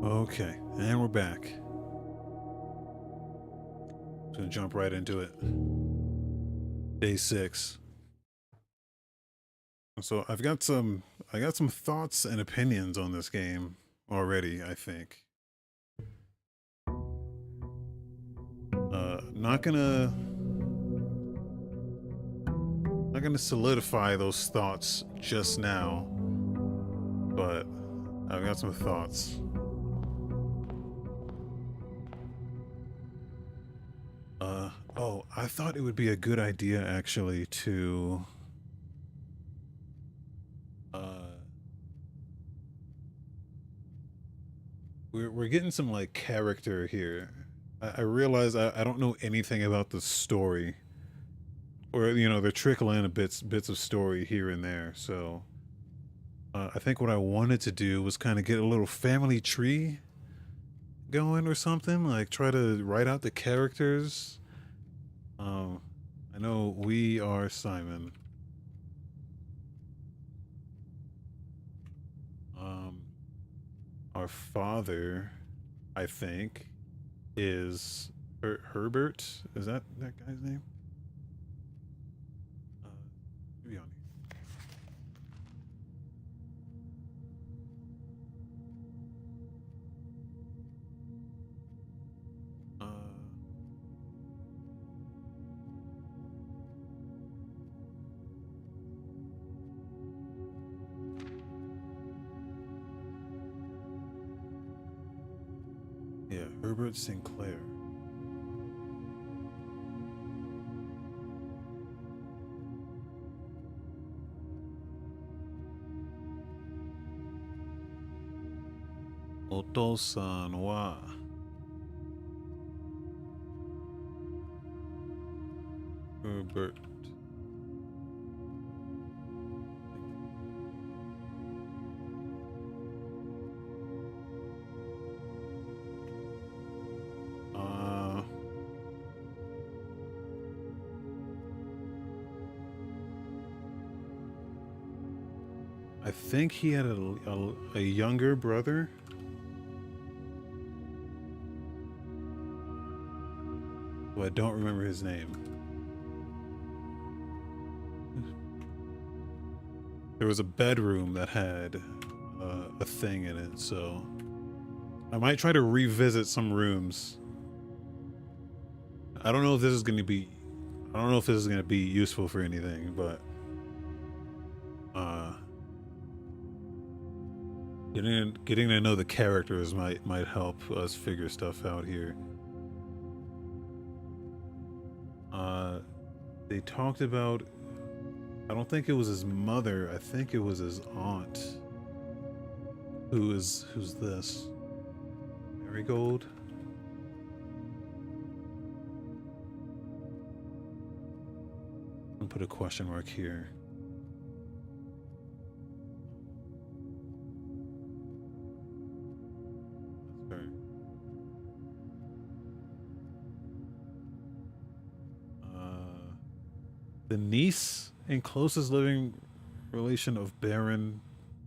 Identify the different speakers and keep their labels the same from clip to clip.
Speaker 1: Okay, and we're back. Just gonna jump right into it. Day 6. So I got some thoughts and opinions on this game already, I think. Not gonna solidify those thoughts just now, but I've got some thoughts. Oh, I thought it would be a good idea actually to we're getting some like character here. I realize I don't know anything about the story, or they're trickling in bits of story here and there. So I think what I wanted to do was kind of get a little family tree going or something, like try to write out the characters. I know we are Simon. Um, our father, I think, is Herbert. Is that guy's name? Maybe on here. Yeah, Herbert Sinclair. Otosan wa Herbert. I think he had a younger brother. But I don't remember his name. There was a bedroom that had a thing in it, so I might try to revisit some rooms. I don't know if this is going to be useful for anything, but getting to know the characters might help us figure stuff out here. They talked about, I don't think it was his mother, I think it was his aunt. Who's this? Marigold? I'll put a question mark here. The niece and closest living relation of Baron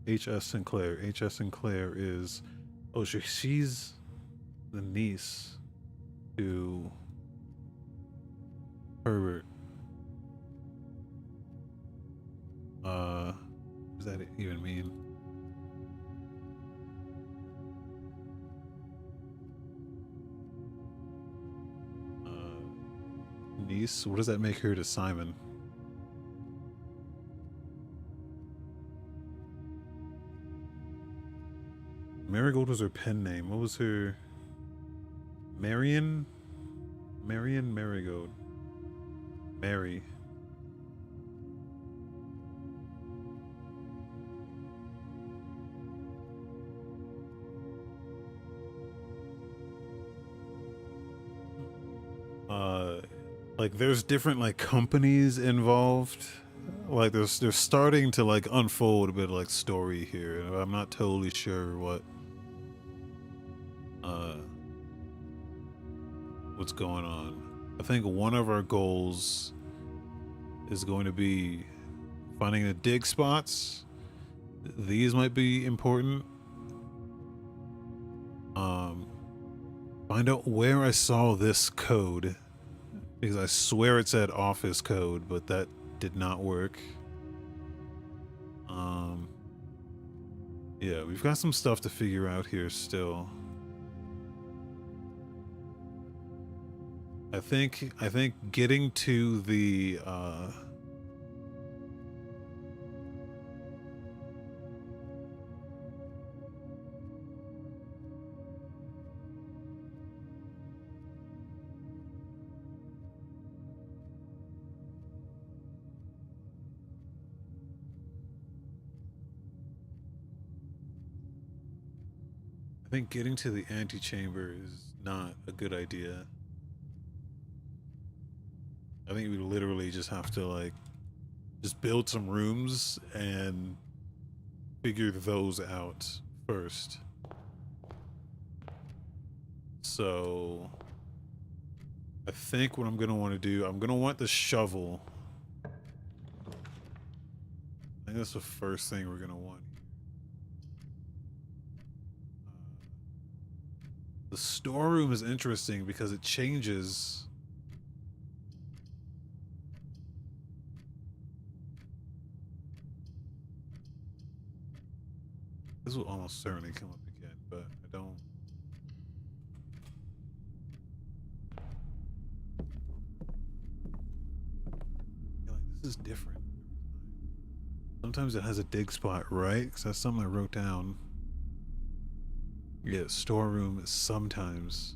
Speaker 1: H.S. Sinclair. H.S. Sinclair is, oh, she's the niece to Herbert. What does that even mean? Niece? What does that make her to Simon? Marigold was her pen name. What was her? Marion? Marion Marigold. Mary. Like there's different like companies involved. Like they're starting to like unfold a bit of like story here. I'm not totally sure what's going on. I think one of our goals is going to be finding the dig spots. These might be important. Um, find out where I saw this code, because I swear it said office code, but that did not work. Yeah, we've got some stuff to figure out here still. I think getting to the I think getting to the antechamber is not a good idea. I think we literally just have to like just build some rooms and figure those out first. So I think what I'm gonna want to do, I'm gonna want the shovel. I think that's the first thing we're gonna want. The storeroom is interesting because it changes. This will almost certainly come up again, but I don't. Yeah, like, this is different. Sometimes it has a dig spot, right? Because that's something I wrote down. Yeah, storeroom sometimes.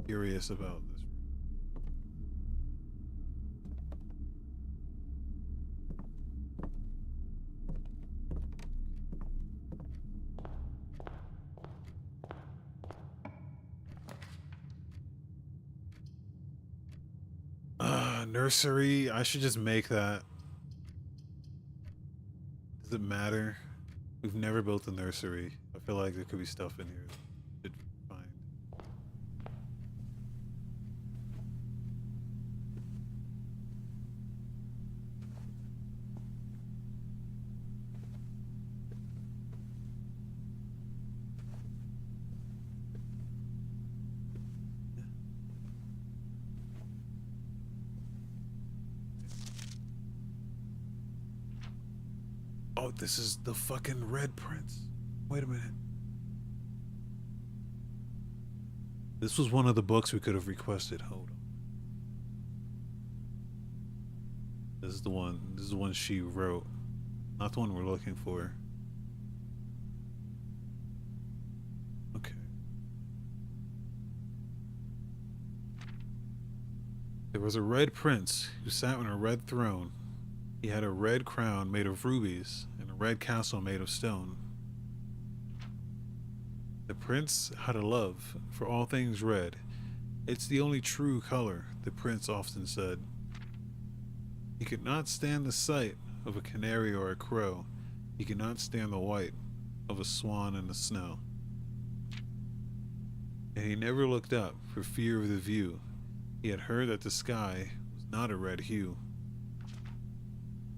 Speaker 1: Curious about this. Nursery. I should just make that. Does it matter? We've never built a nursery. I feel like there could be stuff in here. Should find. Oh, this is the fucking Red Prince. Wait a minute. This was one of the books we could have requested. Hold on. This is the one. This is the one she wrote. Not the one we're looking for. Okay. There was a red prince who sat on a red throne. He had a red crown made of rubies and a red castle made of stone. The prince had a love for all things red. It's the only true color, the prince often said. He could not stand the sight of a canary or a crow. He could not stand the white of a swan in the snow. And he never looked up for fear of the view. He had heard that the sky was not a red hue.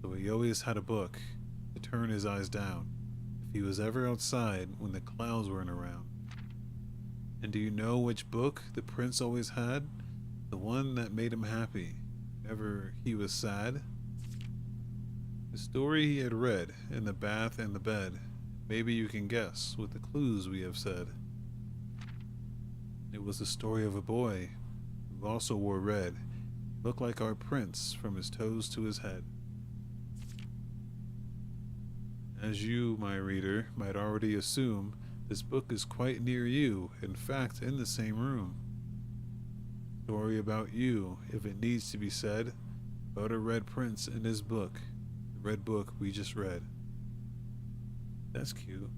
Speaker 1: So he always had a book to turn his eyes down if he was ever outside when the clouds weren't around. And do you know which book the prince always had? The one that made him happy whenever he was sad? The story he had read in the bath and the bed. Maybe you can guess with the clues we have said. It was the story of a boy who also wore red. He looked like our prince from his toes to his head. As you, my reader, might already assume, this book is quite near you, in fact, in the same room. Story about you, if it needs to be said, about a red prince in his book, the red book we just read. That's cute.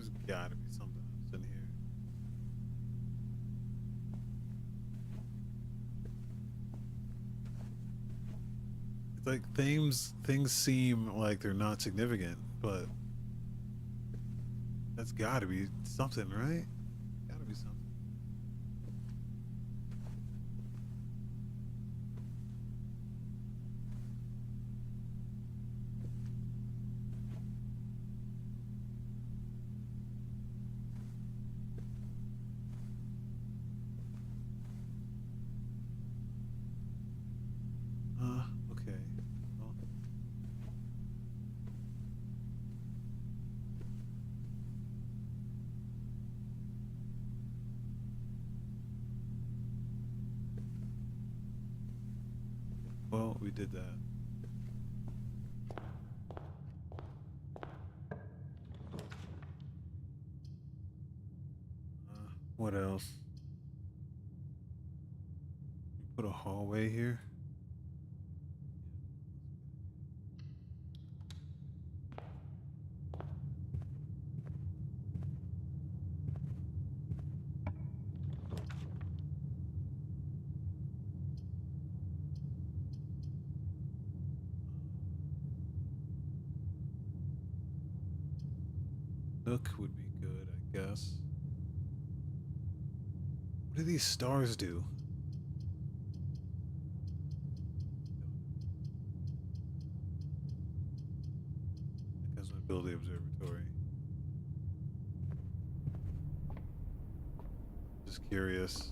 Speaker 1: There's gotta be something else in here. It's like things seem like they're not significant, but that's gotta be something, right? Gotta be something. Okay. Well, well, we did that. What else? Put a hallway here. Nook would be good, I guess. What do these stars do? I guess I'll build the observatory. Just curious.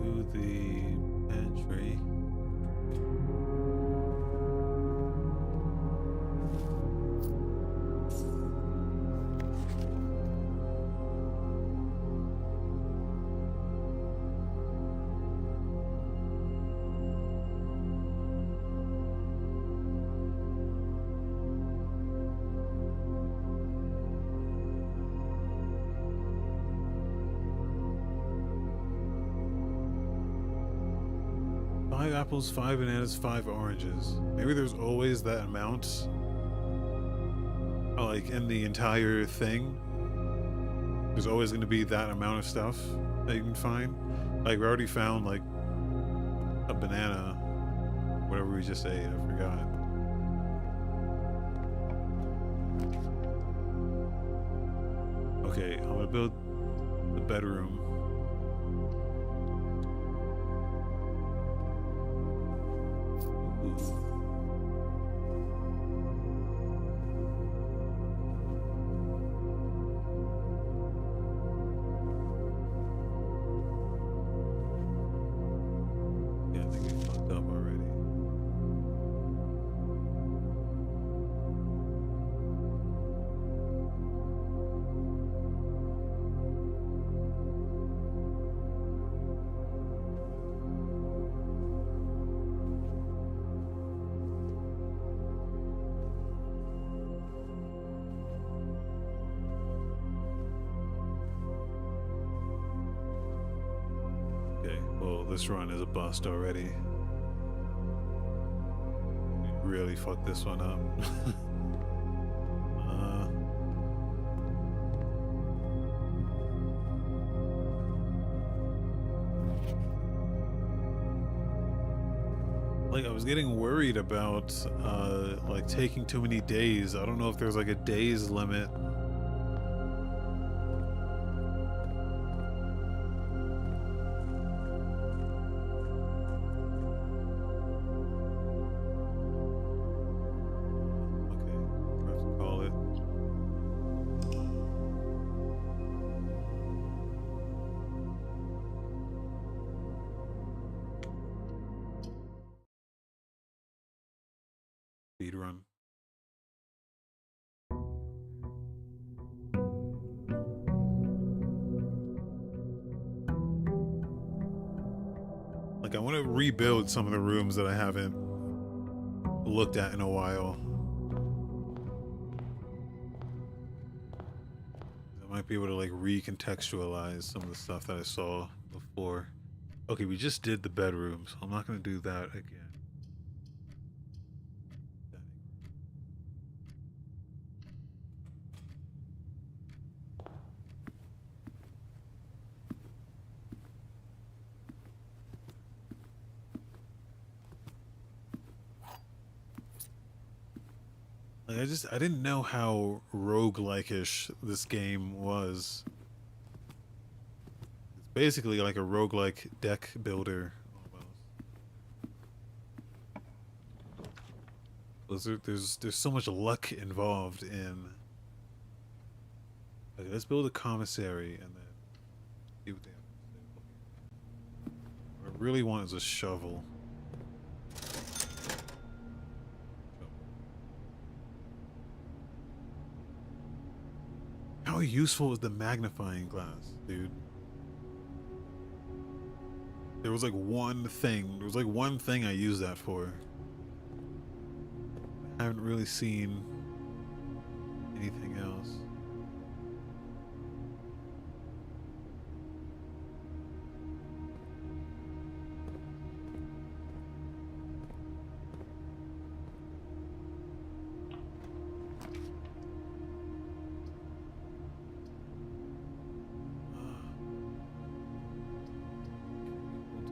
Speaker 1: To the pantry. Five apples, 5 bananas, 5 oranges. Maybe there's always that amount, like in the entire thing. There's always going to be that amount of stuff that you can find. Like we already found like a banana, whatever we just ate. I forgot. Okay, I'm gonna build the bedroom. Yeah, I think we fucked up already. Okay, well, this run is a bust already. We really fucked this one up. Like, I was getting worried about like taking too many days. I don't know if there's like a days limit. Okay, I have to call it. Speed run. Like, I want to rebuild some of the rooms that I haven't looked at in a while. I might be able to like recontextualize some of the stuff that I saw before. Okay, we just did the bedroom, so I'm not going to do that again. Like, I didn't know how roguelike-ish this game was. It's basically like a roguelike deck builder almost. There's so much luck involved in. Okay, let's build a commissary and then see what they have to say. What I really want is a shovel. How useful is the magnifying glass, dude? There was like one thing. There was like one thing I used that for. I haven't really seen anything else.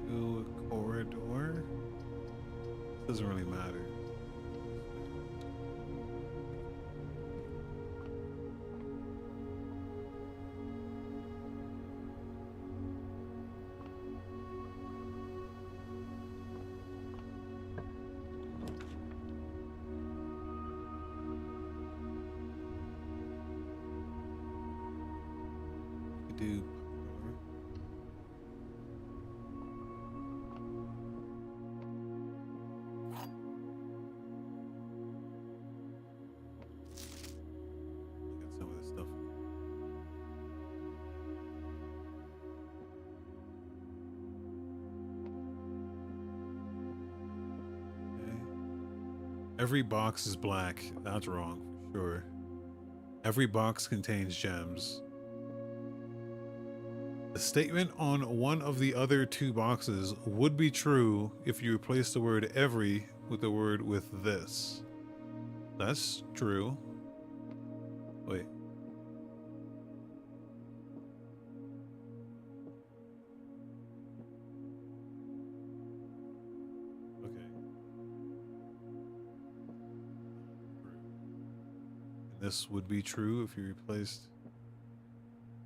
Speaker 1: Do a corridor? Doesn't really matter. Do some of this stuff. Okay. Every box is black. That's wrong, for sure. Every box contains gems. The statement on one of the other two boxes would be true if you replace the word every with the word with this. That's true. Wait. Okay. And this would be true if you replaced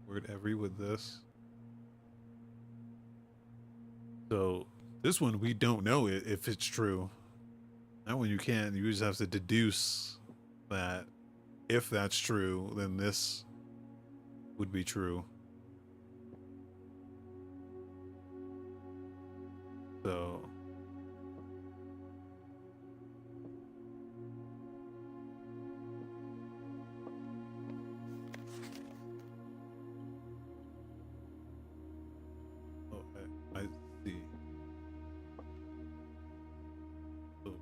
Speaker 1: word every with this. So this one, we don't know if it's true. That one you can't. You just have to deduce that if that's true, then this would be true. So oh, I see. So it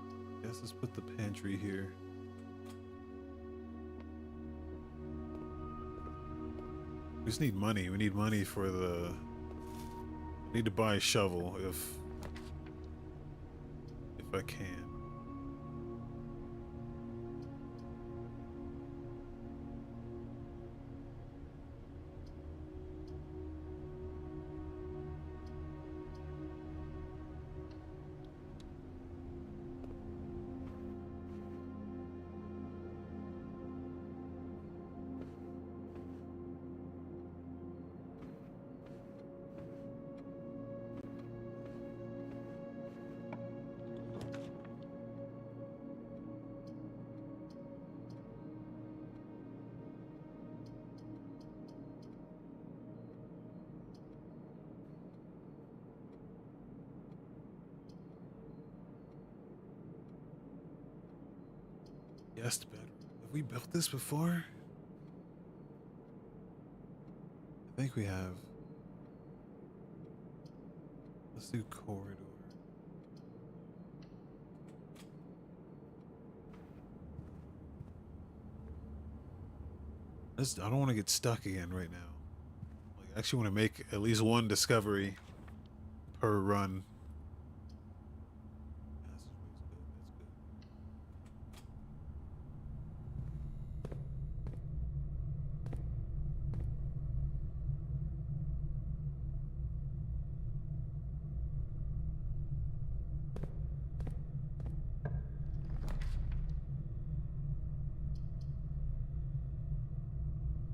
Speaker 1: must guess let's put the pantry here. We just need money. We need money for the... I need to buy a shovel if I can. Guest bedroom. Have we built this before? I think we have. Let's do corridor. I don't want to get stuck again right now. Like, I actually want to make at least one discovery per run.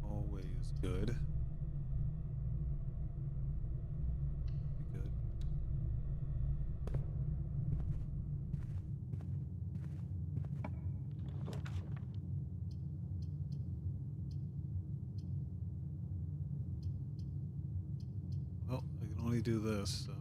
Speaker 1: Always good. Good. Well, I can only do this, so.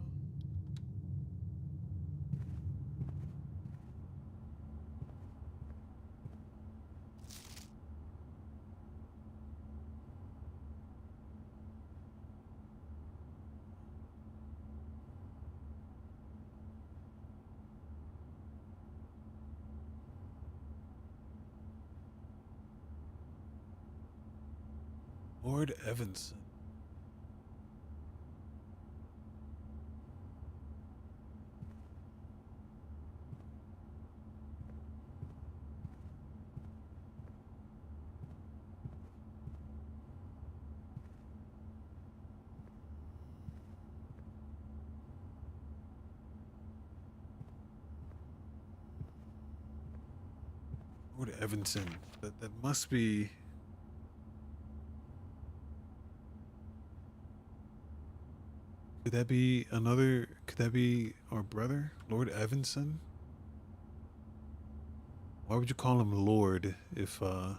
Speaker 1: Lord Evanson. Lord Evanson. That must be. Could that be another? Could that be our brother, Lord Evanson? Why would you call him Lord if put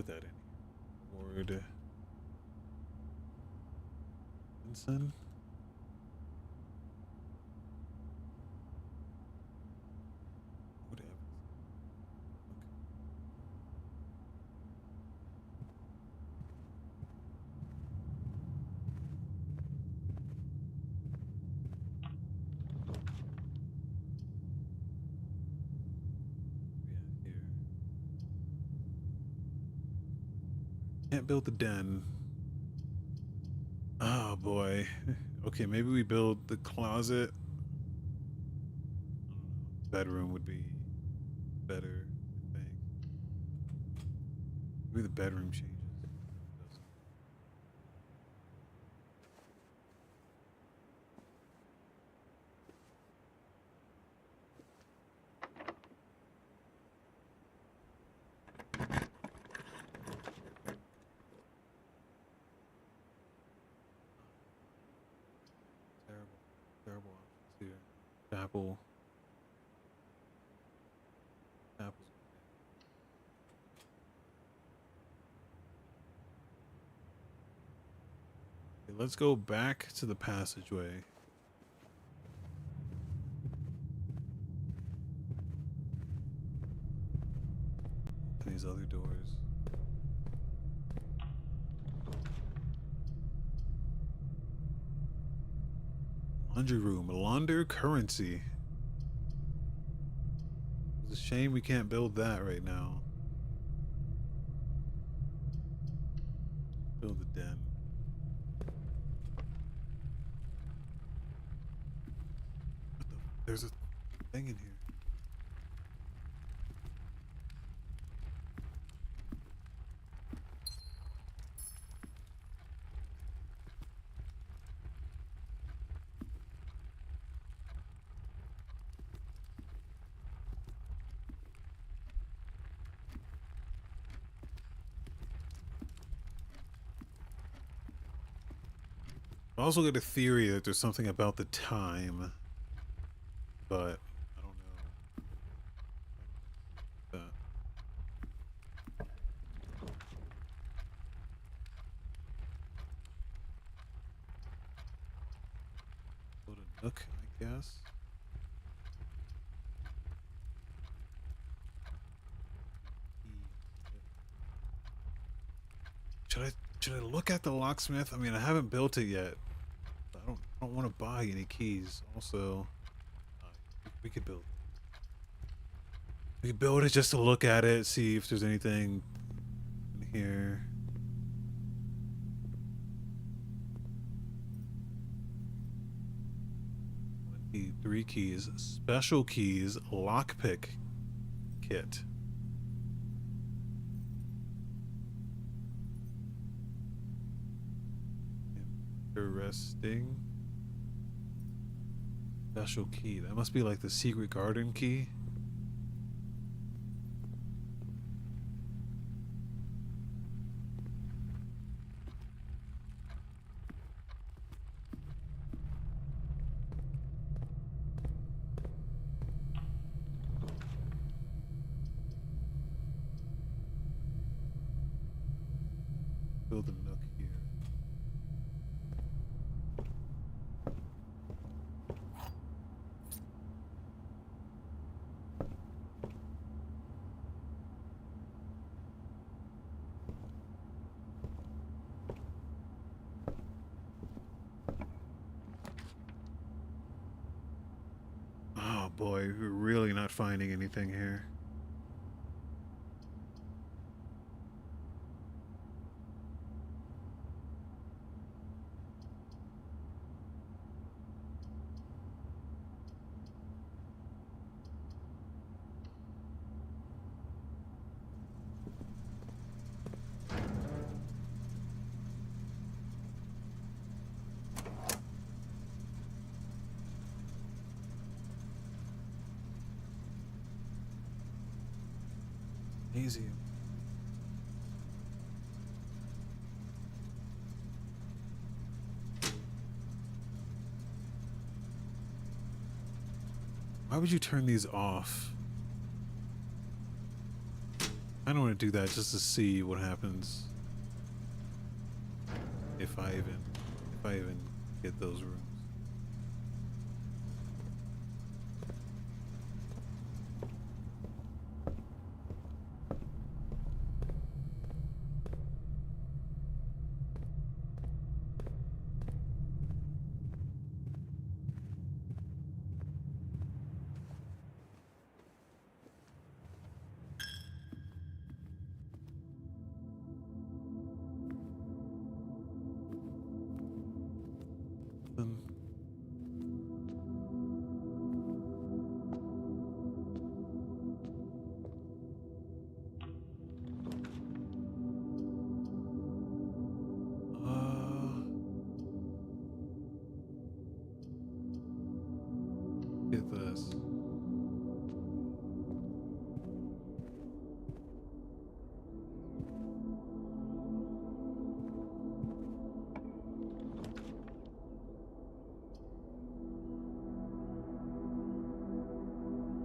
Speaker 1: that in here? Lord Evanson? Lord Evanson. Yeah, here. Can't build the den. Oh boy. Okay, maybe we build the closet. Bedroom would be better, I think. Maybe the bedroom changes. Terrible, terrible options here. Chapel. Chapel's okay, let's go back to the passageway. Open these other doors. Laundry room. Launder currency. It's a shame we can't build that right now. Build a den. What the? There's a thing in here. I also get a theory that there's something about the time, but I don't know. Put a nook, I guess. Should I look at the locksmith? I mean, I haven't built it yet. I don't want to buy any keys. Also, we could build. We could build it just to look at it, see if there's anything in here. Need 3 keys. Special keys. Lockpick kit. Interesting. Special key. That must be like the secret garden key. Build a nook here. Oh boy, we're really not finding anything here. Easy. Why would you turn these off? I don't want to do that just to see what happens if I even get those rooms. Get this.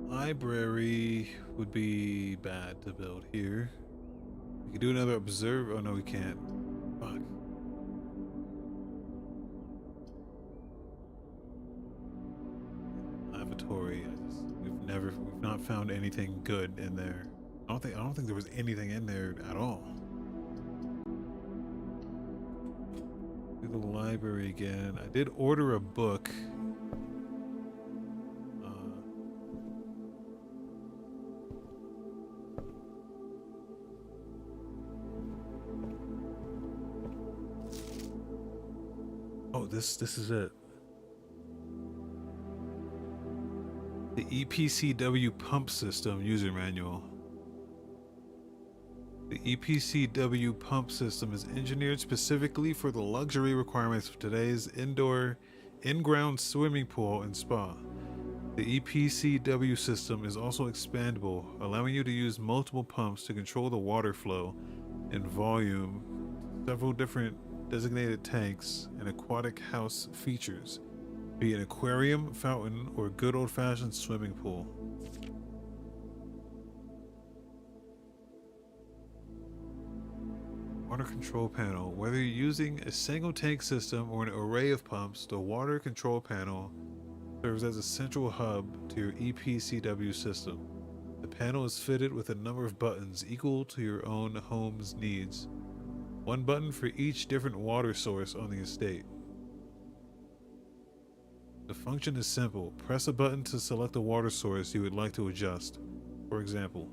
Speaker 1: Library would be bad to build here. We could do another observe. Oh no, we can't. Fuck. Lavatory. We've not found anything good in there. I don't think there was anything in there at all. Do the library again. I did order a book. Oh, this is it. The EPCW pump system user manual. The EPCW pump system is engineered specifically for the luxury requirements of today's indoor, in-ground swimming pool and spa. The EPCW system is also expandable, allowing you to use multiple pumps to control the water flow and volume, several different designated tanks, and aquatic house features, be it an aquarium, fountain, or a good old-fashioned swimming pool. Water control panel. Whether you're using a single tank system or an array of pumps, the water control panel serves as a central hub to your EPCW system. The panel is fitted with a number of buttons equal to your own home's needs. One button for each different water source on the estate. The function is simple. Press a button to select the water source you would like to adjust. For example,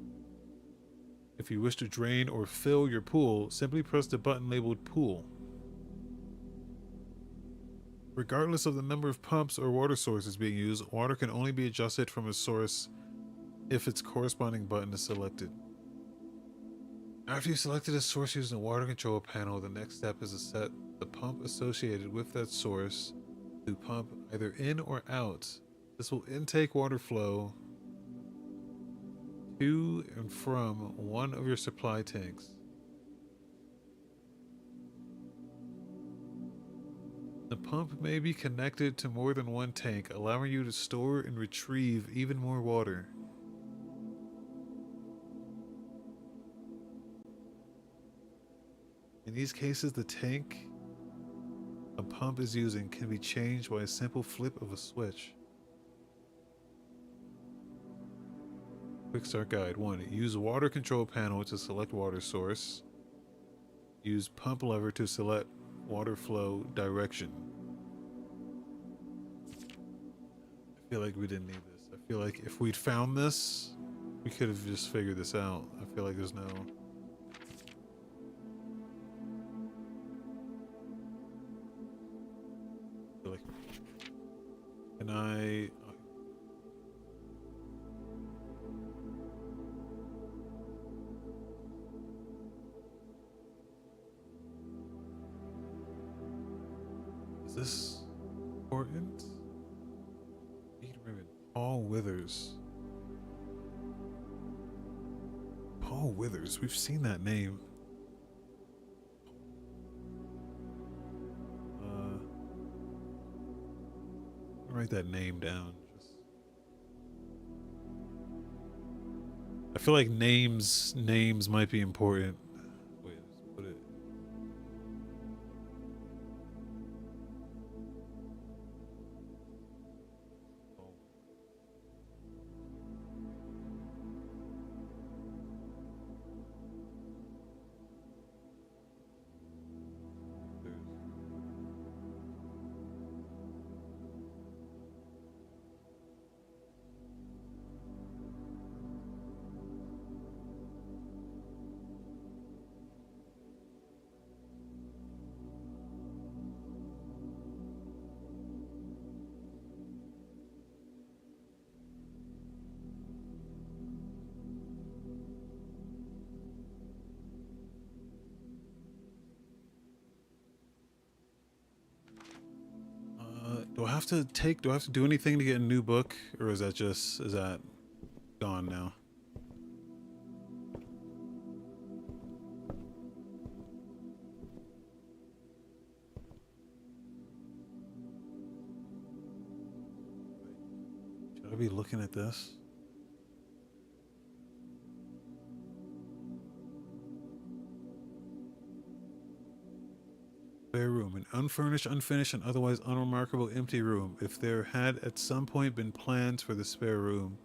Speaker 1: if you wish to drain or fill your pool, simply press the button labeled Pool. Regardless of the number of pumps or water sources being used, water can only be adjusted from a source if its corresponding button is selected. After you've selected a source using the water control panel, the next step is to set the pump associated with that source to pump either in or out. This will intake water flow to and from one of your supply tanks. The pump may be connected to more than one tank, allowing you to store and retrieve even more water. In these cases, the tank a pump is using can be changed by a simple flip of a switch. Quick start guide. 1. Use water control panel to select water source. Use pump lever to select water flow direction. I feel like we didn't need this. I feel like if we'd found this, we could have just figured this out. I feel like there's no... I feel like... Can I... Is this important? Paul Withers. Paul Withers. We've seen that name. Write that name down. I feel like names might be important. Wait, let's put it. Do I have to do anything to get a new book, or is that gone now? Should I be looking at this? Spare room. An unfurnished, unfinished, and otherwise unremarkable empty room. If there had at some point been plans for the spare room,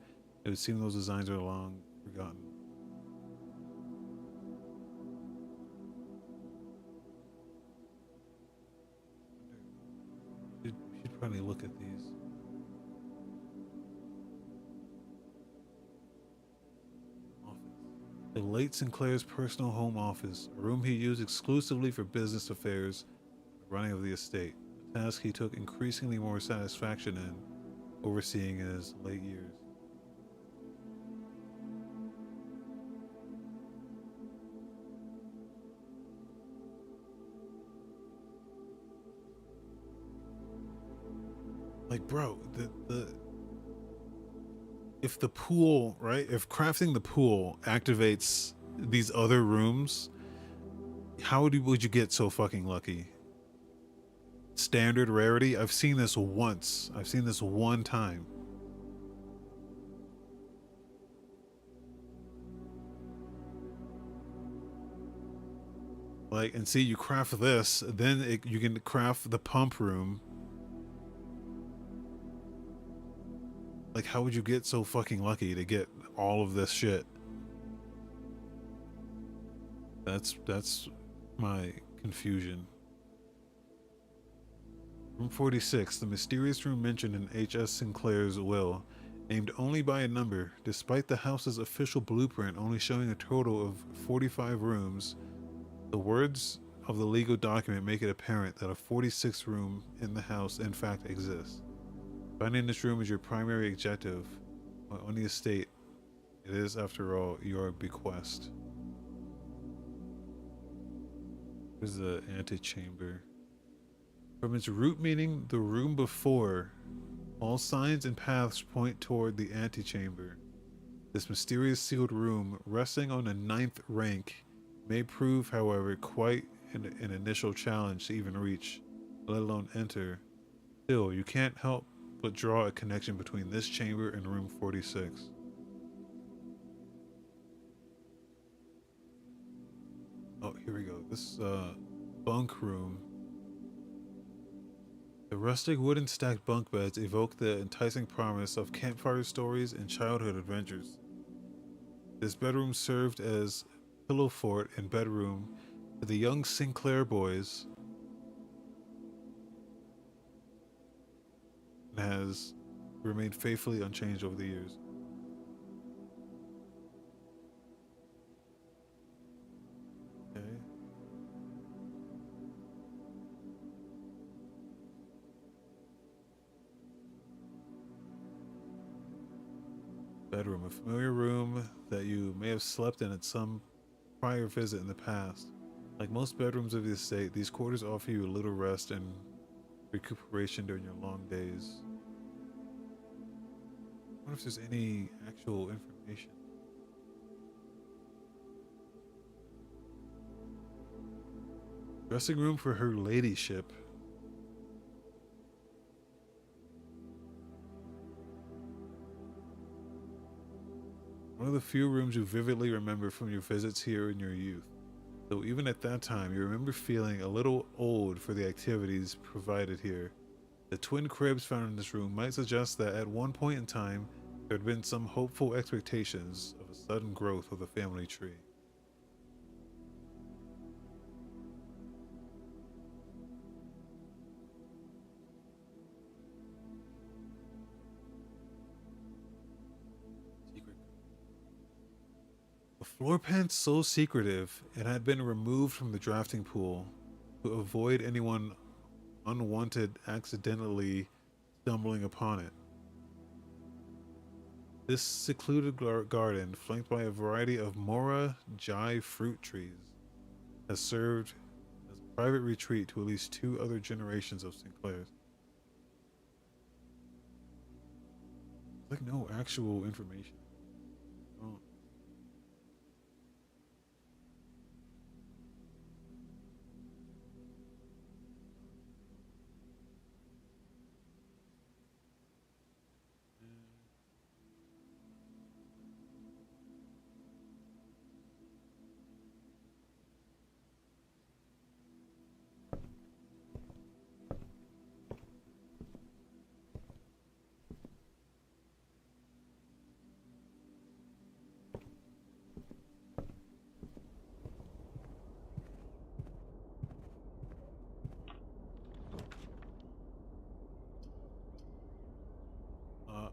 Speaker 1: it would seem those designs are long forgotten. We should probably look at these. The late Sinclair's personal home office, a room he used exclusively for business affairs, the running of the estate. task he took increasingly more satisfaction in, overseeing in his late years. Like, bro, the if the pool, right? If crafting the pool activates these other rooms, how would you get so fucking lucky? Standard rarity? I've seen this once. I've seen this one time. Like, and see, you craft this, then you can craft the pump room. Like, how would you get so fucking lucky to get all of this shit? That's my confusion. Room 46, the mysterious room mentioned in H.S. Sinclair's will, named only by a number, despite the house's official blueprint only showing a total of 45 rooms. The words of the legal document make it apparent that a 46th room in the house in fact exists. Finding this room is your primary objective on the estate. It is, after all, your bequest. Here's the antechamber. From its root meaning, the room before, all signs and paths point toward the antechamber. This mysterious sealed room, resting on a 9th rank, may prove, however, quite an initial challenge to even reach, let alone enter. Still, you can't help but draw a connection between this chamber and room 46. Oh, here we go. This bunk room. The rustic wooden stacked bunk beds evoke the enticing promise of campfire stories and childhood adventures. This bedroom served as pillow fort and bedroom to the young Sinclair boys and has remained faithfully unchanged over the years. Okay. Bedroom, a familiar room that you may have slept in at some prior visit in the past. Like most bedrooms of the estate, these quarters offer you a little rest and recuperation during your long days. I wonder if there's any actual information. Dressing room for her ladyship. One of the few rooms you vividly remember from your visits here in your youth. Though even at that time, you remember feeling a little old for the activities provided here. The twin cribs found in this room might suggest that at one point in time, there had been some hopeful expectations of a sudden growth of the family tree. Secret. A floor pan so secretive it had been removed from the drafting pool to avoid anyone unwanted accidentally stumbling upon it. This secluded garden, flanked by a variety of Mora Jai fruit trees, has served as a private retreat to at least 2 other generations of Sinclairs. Like no actual information. Oh.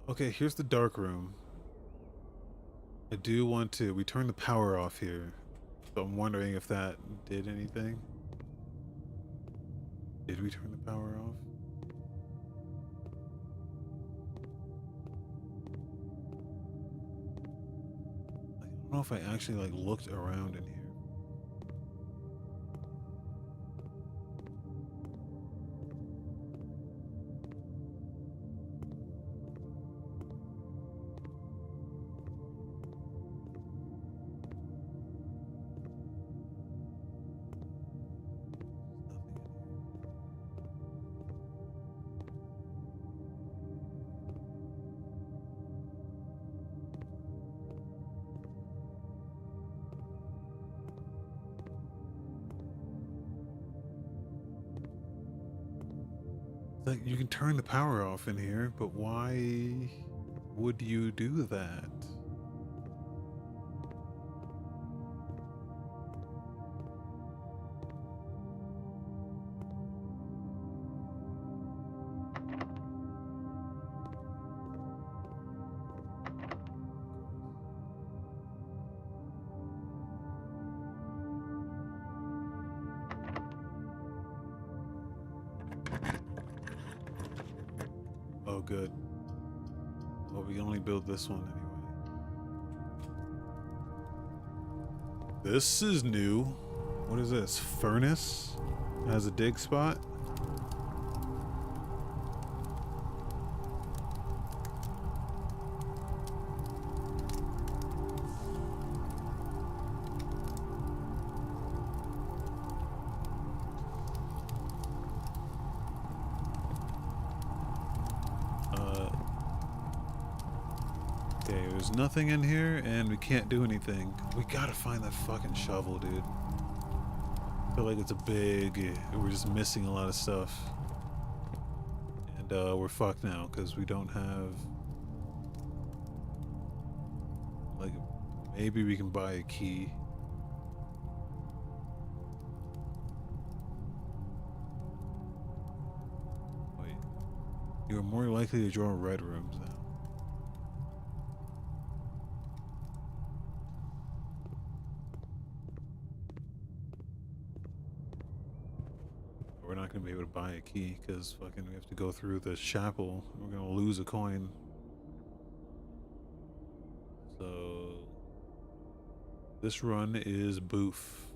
Speaker 1: Okay, here's the dark room. I do want to. We turned the power off here, so I'm wondering if that did anything. Did we turn the power off? don't know if I actually like looked around in here. Like, you can turn the power off in here, but why would you do that? Oh, good. Well, we can only build this one anyway. This is new. What is this? Furnace? It has a dig spot? Okay, there's nothing in here, and we can't do anything. We gotta find that fucking shovel, dude. I feel like it's a big... We're just missing a lot of stuff. And, we're fucked now, because we don't have... Like, maybe we can buy a key. Wait. You're more likely to draw red rooms now. We're not going to be able to buy a key because fucking we have to go through the chapel. We're going to lose a coin. So this run is boof.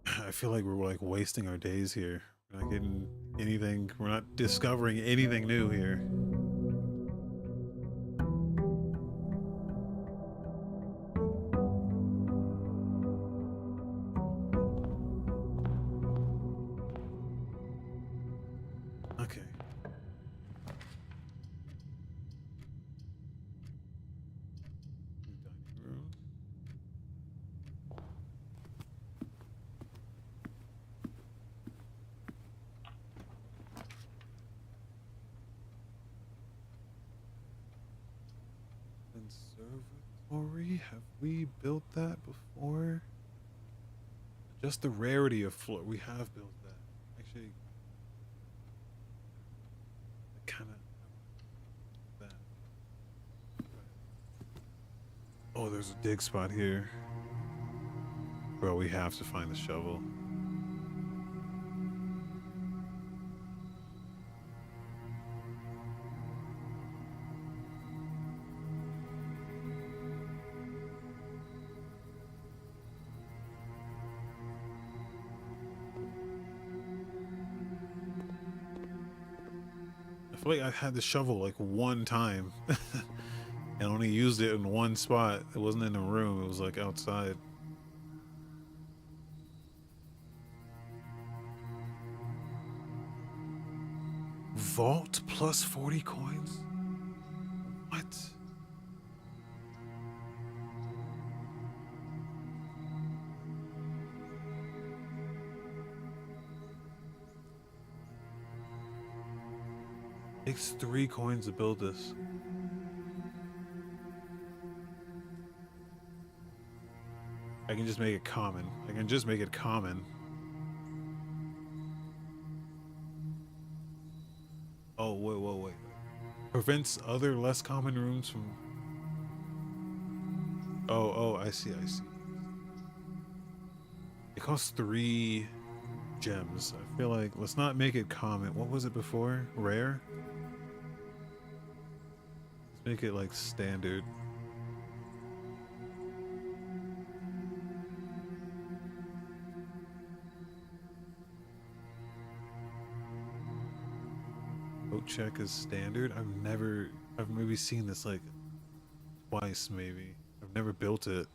Speaker 1: I feel like we're like wasting our days here. We're not getting anything. We're not discovering anything new here. Okay. Dining room. Conservatory? Have we built that before? Just the rarity of floor. We have built that. Actually, kind of that. Oh, there's a dig spot here. Bro, we have to find the shovel. I feel like I had the shovel like one time and only used it in one spot. It wasn't in a room, it was like outside. Vault plus 40 coins? What? Takes 3 coins to build this. I can just make it common. I can just make it common. Oh, wait. Prevents other less common rooms from... Oh, I see. It costs 3 gems. I feel like let's not make it common. What was it before? Rare? Let's make it like standard. Boat check is standard. I've maybe seen this like twice maybe. I've never built it.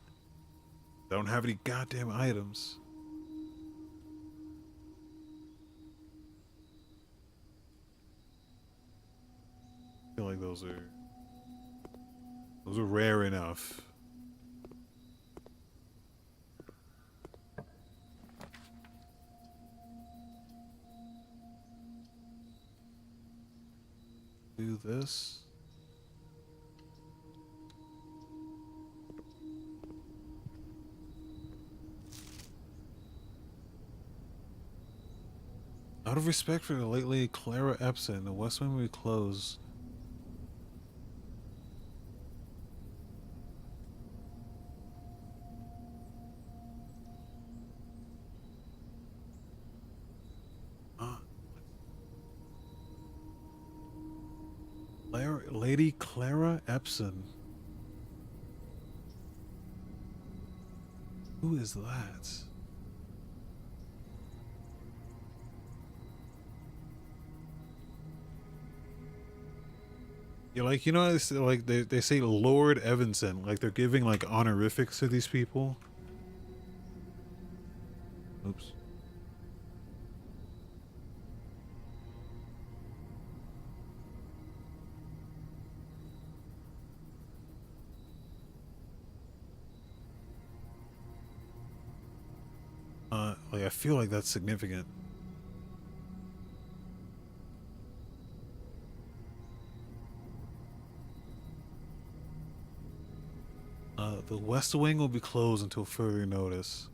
Speaker 1: I don't have any goddamn items. I feel like those are rare enough. Do this. Out of respect for the late lady Clara Epson, the West Wing will be closed. Lady Clara Epson. Who is that? You're like, you know, it's like they say Lord Evanson, like they're giving like honorifics to these people. Oops. Like I feel like that's significant. The West Wing will be closed until further notice.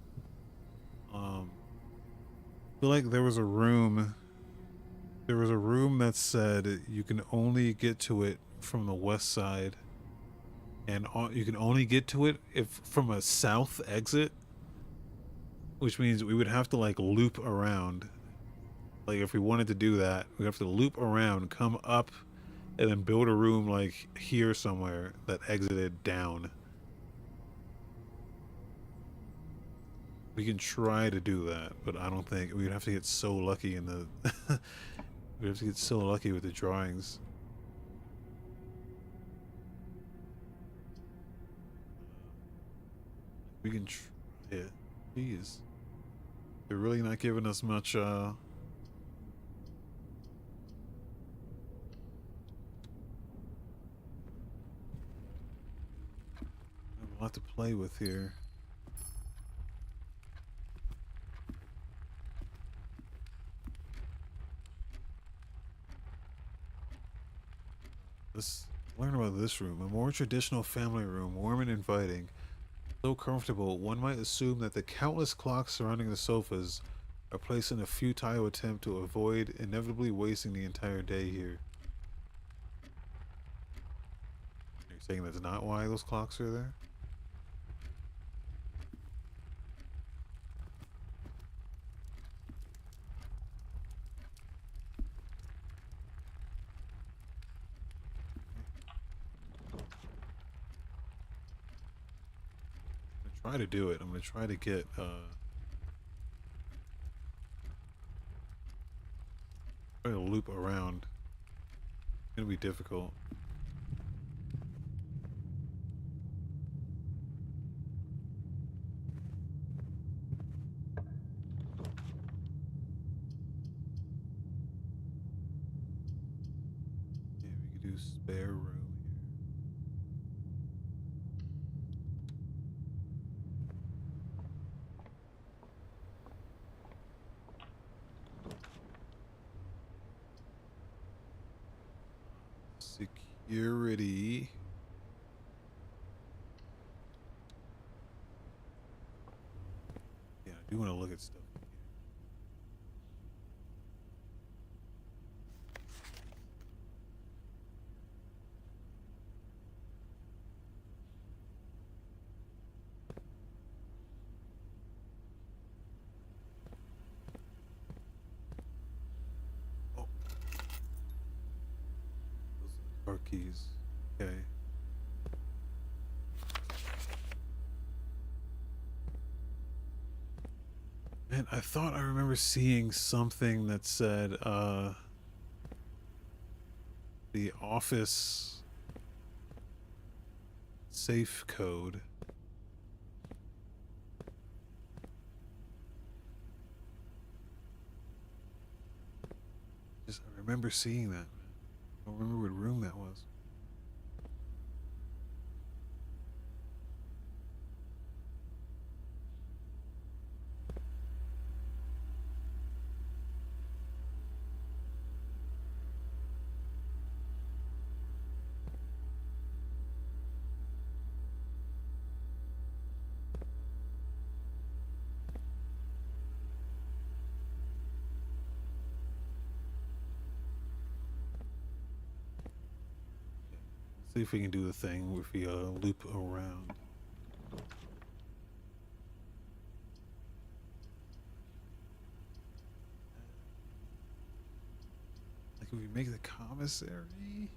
Speaker 1: I feel like there was a room. There was a room that said you can only get to it from the west side, and you can only get to it if from a south exit, which means we would have to like loop around. Like if we wanted to do that, we have to loop around, come up, and then build a room like here somewhere that exited down. We can try to do that, but I don't think we'd have to get so lucky in the. We'd have to get so lucky with the drawings. We can try it. Jeez. They're really not giving us much, I have a lot to play with here. Let's learn about this room. A more traditional family room, warm and inviting. So comfortable, one might assume that the countless clocks surrounding the sofas are placed in a futile attempt to avoid inevitably wasting the entire day here. You're saying that's not why those clocks are there? Try to do it. I'm gonna try to get try to loop around. It's gonna be difficult. Yeah, we could do spare room here. Security. Yeah, I do want to look at stuff. Car keys. Okay. And I thought I remember seeing something that said the office safe code. Just I remember seeing that. I don't remember what room that was. See if we can do the thing if we loop around. Like if we make the commissary,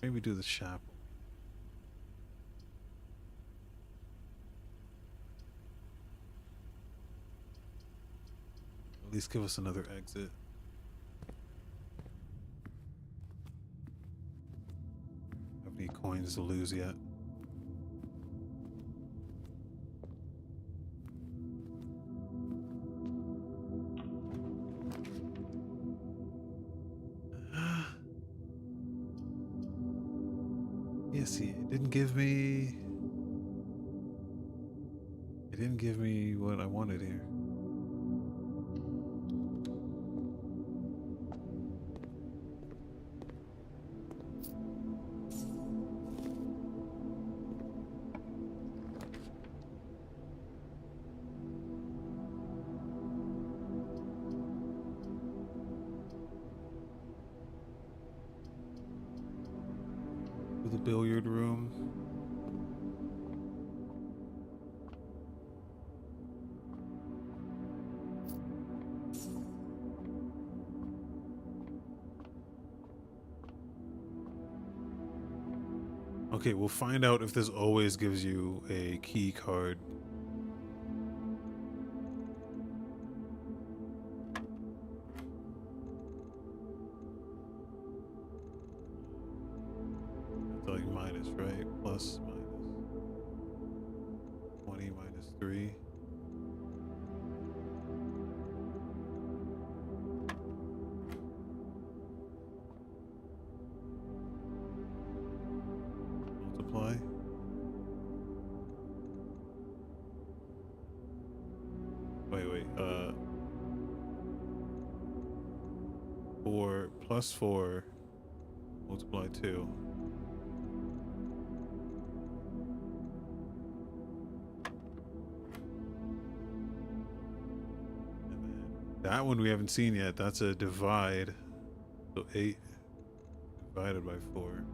Speaker 1: maybe do the chapel. At least give us another exit. Have any coins to lose yet? Yeah, see, it didn't give me what I wanted here. To the billiard room. Okay, we'll find out if this always gives you a key card. It's like minus, right? Plus, minus. 20 minus 3. Multiply. Wait. 4 plus 4 multiply 2. And then that one we haven't seen yet. That's a divide. So 8 divided by 4.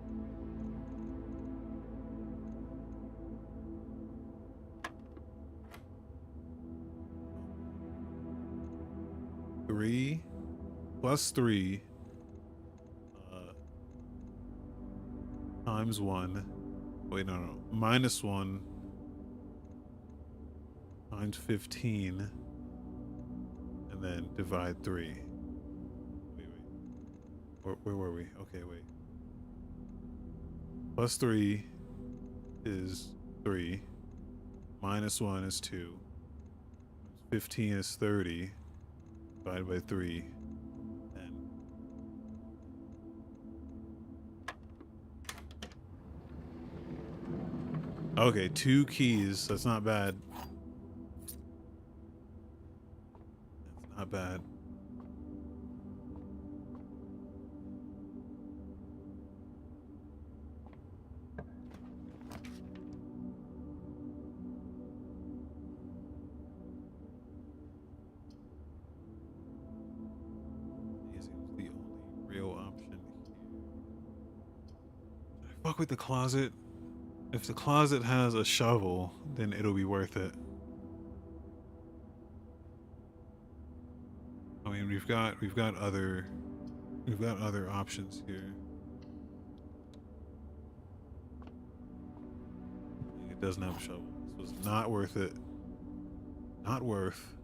Speaker 1: Three plus 3 times 1. Wait, no. Minus 1 times 15. And then divide 3. Wait. Where were we? Okay, wait. Plus 3 is 3. Minus 1 is 2. 15 is 30. Divided by 3. Okay, 2 keys. That's not bad. That's not bad. Using the only real option here. Fuck with the closet. If the closet has a shovel, then it'll be worth it. I mean, we've got other We've got other options here. It doesn't have a shovel. This was not worth it. Not worth.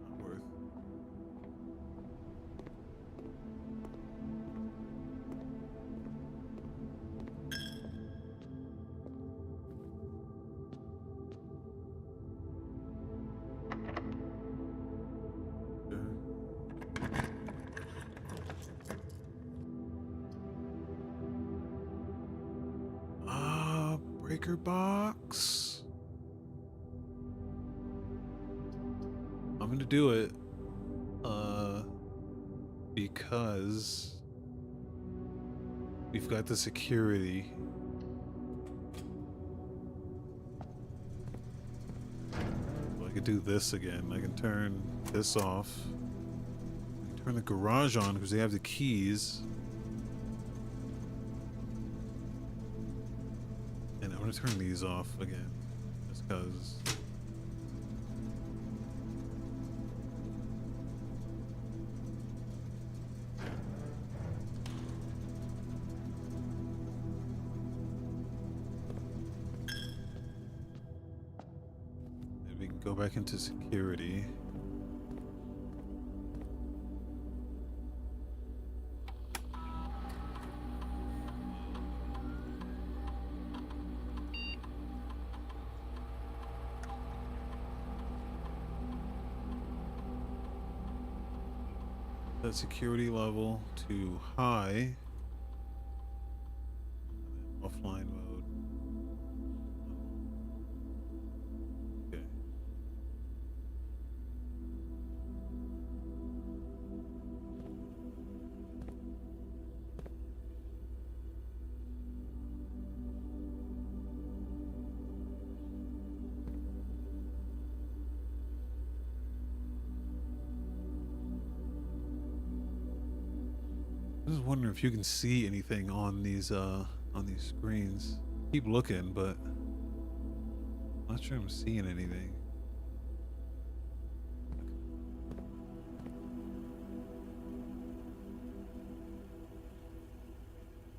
Speaker 1: Not worth. Breaker box. I'm gonna do it. Because we've got the security. Well, I could do this again. I can turn this off. I can turn the garage on because they have the keys. And I'm gonna turn these off again. Just because. We can go back into security. Set security level to high. And then offline mode. Okay. I was wondering if you can see anything on these screens. Keep looking, but I'm not sure I'm seeing anything.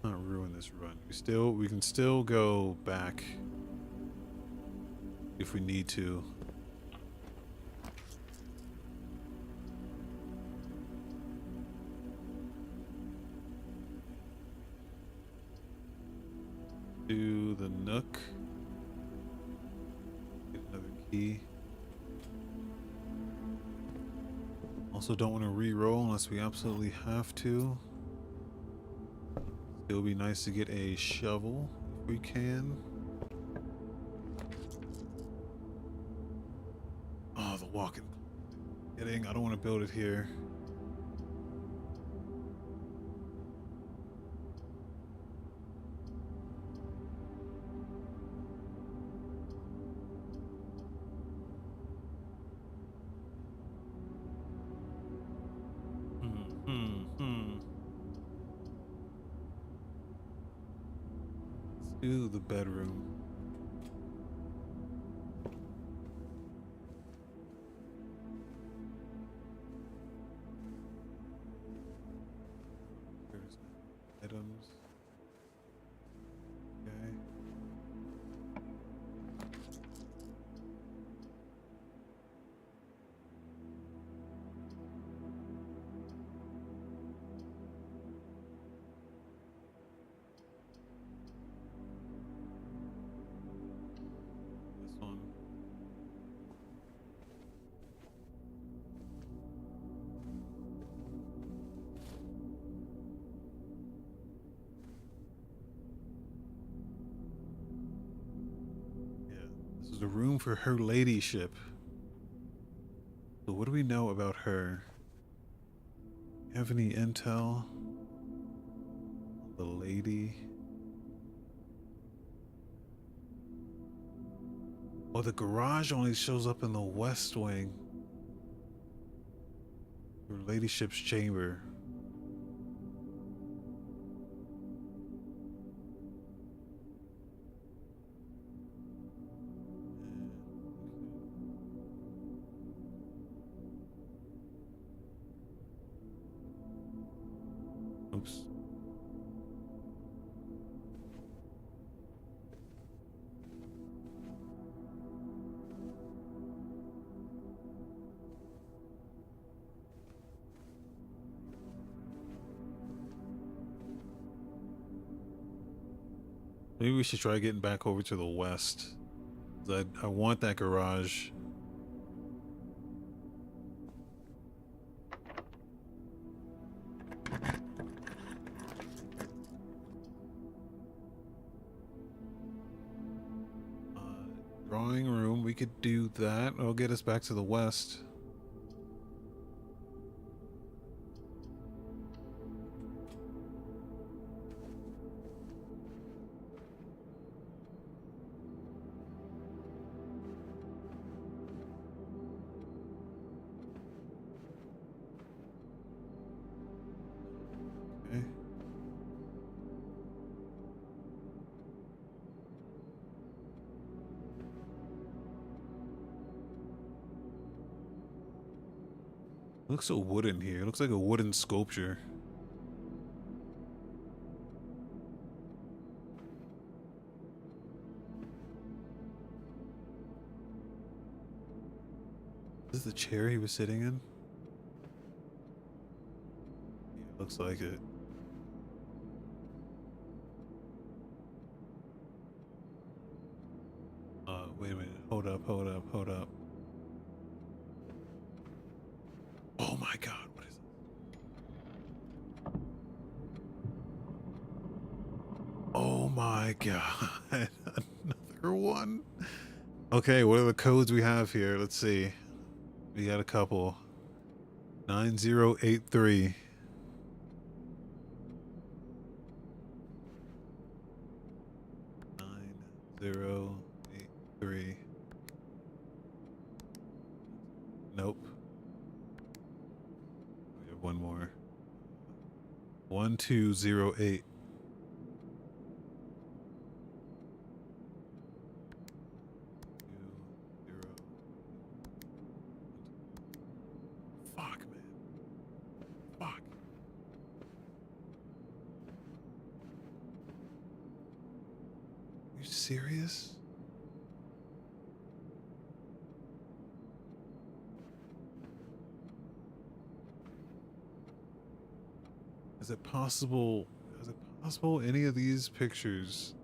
Speaker 1: Not ruin this run. We can still go back if we need to. To the Nook. Get another key. Also don't want to re-roll unless we absolutely have to. It would be nice to get a shovel if we can. Oh, the walking. Kidding, I don't want to build it here. To the bedroom. There's items. Okay. This one. Yeah, this is a room for her ladyship. So what do we know about her? Have any intel? The lady. Oh, the garage only shows up in the west wing. Her ladyship's chamber. Oops. Maybe we should try getting back over to the west. I want that garage. Drawing room, we could do that. It'll get us back to the west. Okay. Looks so wooden here. It looks like a wooden sculpture. Is this the chair he was sitting in? Yeah, looks like it. Wait a minute. Hold up, hold up, hold up. Oh my god, what is it? Oh my god. Another one? Okay, what are the codes we have here? Let's see. We got a couple. 9083. 9083. Nope. We have one more. 1208. Fuck, man. Fuck. Are you serious? Is it possible? Is it possible any of these pictures?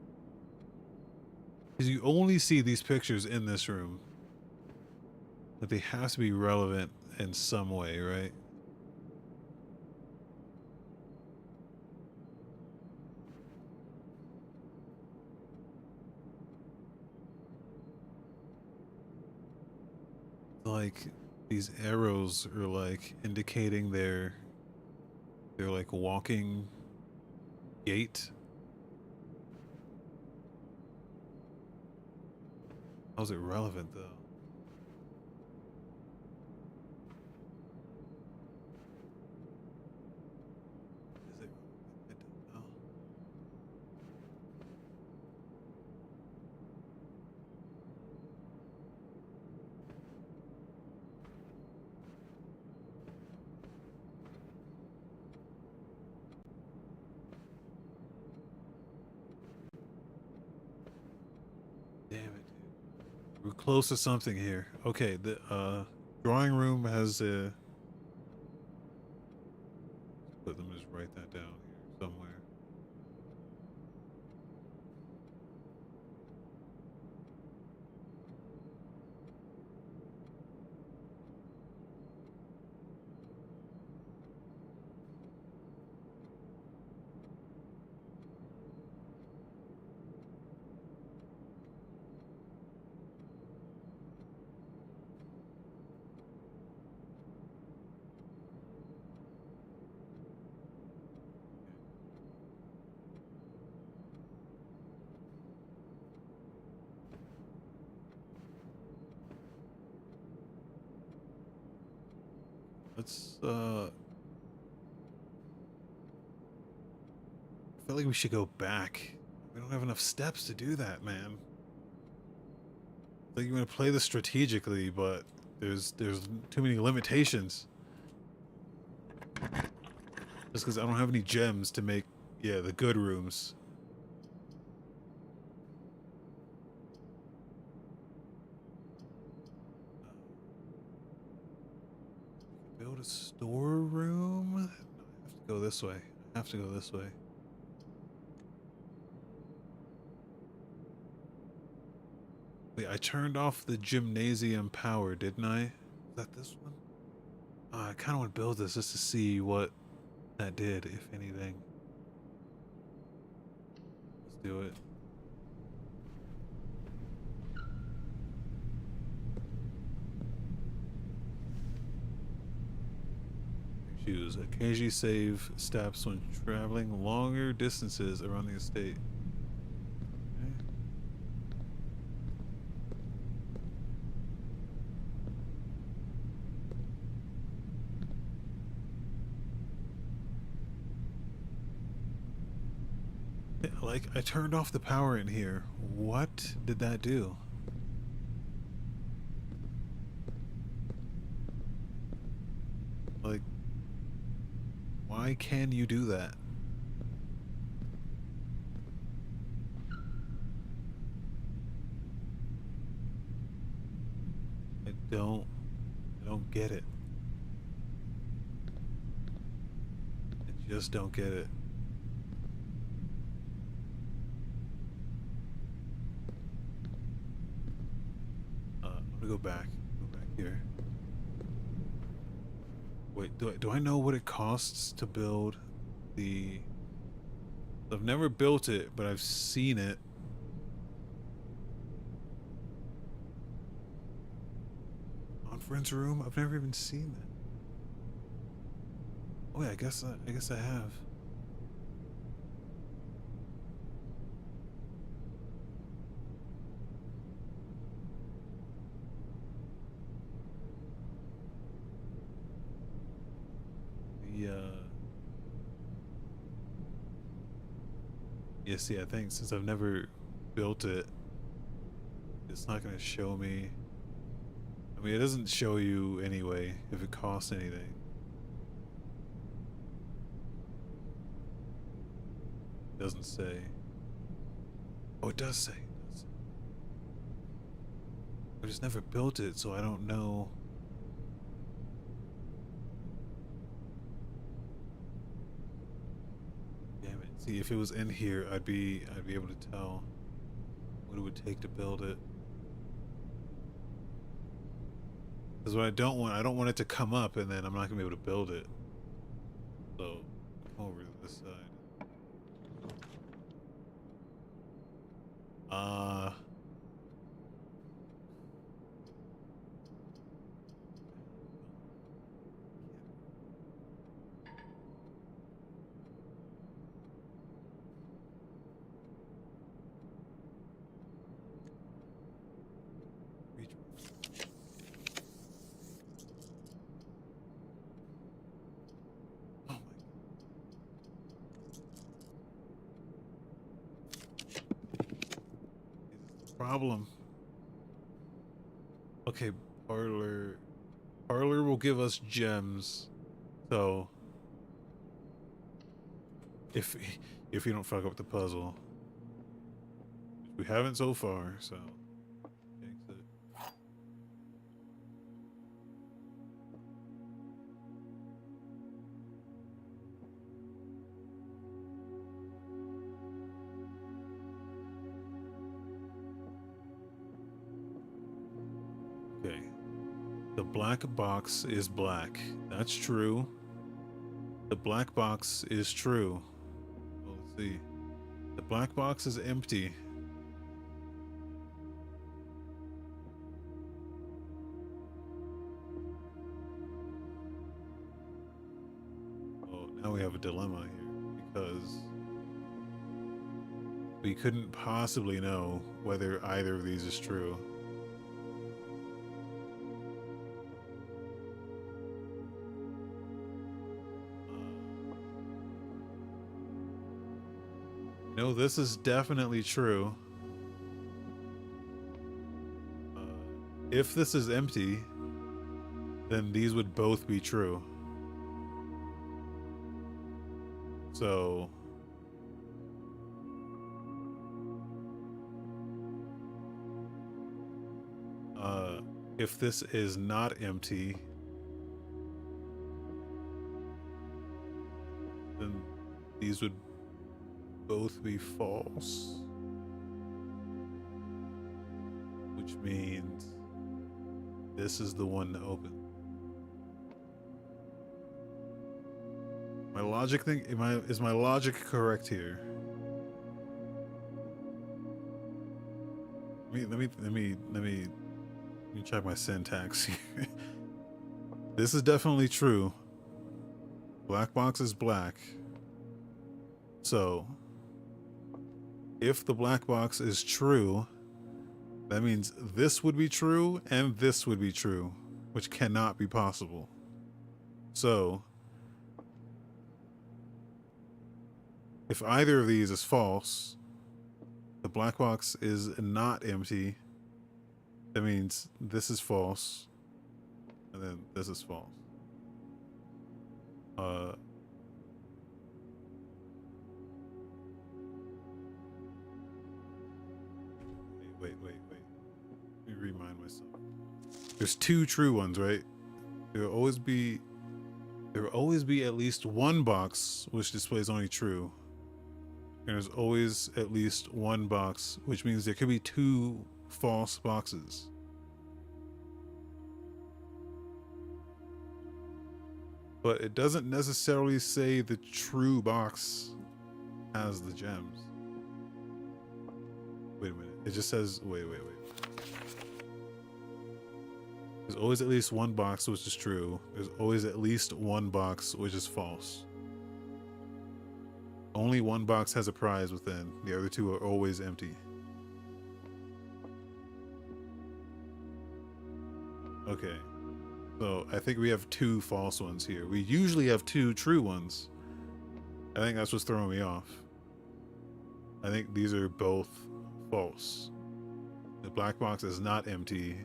Speaker 1: Because you only see these pictures in this room. But they have to be relevant in some way, right? Like these arrows are like indicating they're like walking gait. How's it relevant though? Is it? I don't know. Damn it, dude. We're close to something here. Okay, the drawing room has a. Let them just write that down here somewhere. Let's I feel like we should go back. We don't have enough steps to do that, man. Like you want to play this strategically, but there's too many limitations. Just because I don't have any gems to make, yeah, the good rooms. Build a storeroom? No, I have to go this way. I have to go this way. Wait, I turned off the gymnasium power, didn't I? Is that this one? I kind of want to build this just to see what that did, if anything. Let's do it. Choose. Occasionally save steps when traveling longer distances around the estate. Like, I turned off the power in here. What did that do? Like, why can you do that? I don't get it. I just don't get it. I'm gonna go back here. Wait, do I know what it costs to build the... I've never built it, but I've seen it. Conference room? I've never even seen that. Oh yeah, I guess I have. Yeah, see, I think since I've never built it, it's not gonna show me. I mean, it doesn't show you anyway if it costs anything. It doesn't say. Oh, it does say. I just never built it, so I don't know. Damn it. See, if it was in here, I'd be able to tell what it would take to build it. Because what I don't want it to come up and then I'm not gonna be able to build it. So, come over to this side. Oh my problem. Okay, parlor will give us gems. So if you don't fuck up the puzzle. We haven't so far, so exit. Okay. The black box is black. That's true. The black box is true. Well, let's see. The black box is empty. Oh, now we have a dilemma here because we couldn't possibly know whether either of these is true. No, this is definitely true. If this is empty, then these would both be true. So if this is not empty, then these would both be false, which means this is the one to open. My logic thing, is my logic correct here? Let me check my syntax here. This is definitely true. Black box is black. So if the black box is true, that means this would be true and this would be true, which cannot be possible. So if either of these is false, the black box is not empty. That means this is false, and then this is false. Wait. Let me remind myself. There's two true ones, right? There will always be at least one box which displays only true. And there's always at least one box, which means there could be two false boxes. But it doesn't necessarily say the true box has the gems. Wait a minute. It just says, wait. There's always at least one box which is true. There's always at least one box which is false. Only one box has a prize within. The other two are always empty. Okay. So I think we have two false ones here. We usually have two true ones. I think that's what's throwing me off. I think these are both false. The black box is not empty,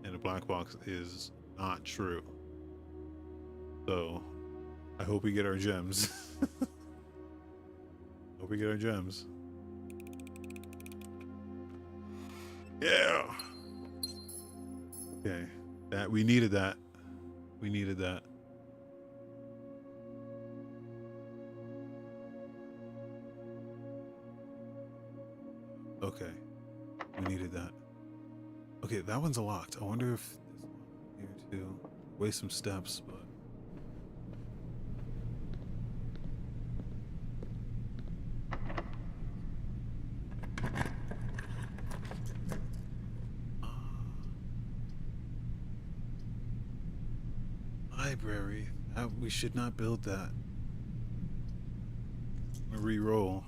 Speaker 1: and the black box is not true. So I hope we get our gems. Hope we get our gems. Yeah. Okay. That we needed that. We needed that. Okay. We needed that. Okay, that one's locked. I wonder if this one here too. Waste some steps, but library. We should not build that. Re-roll.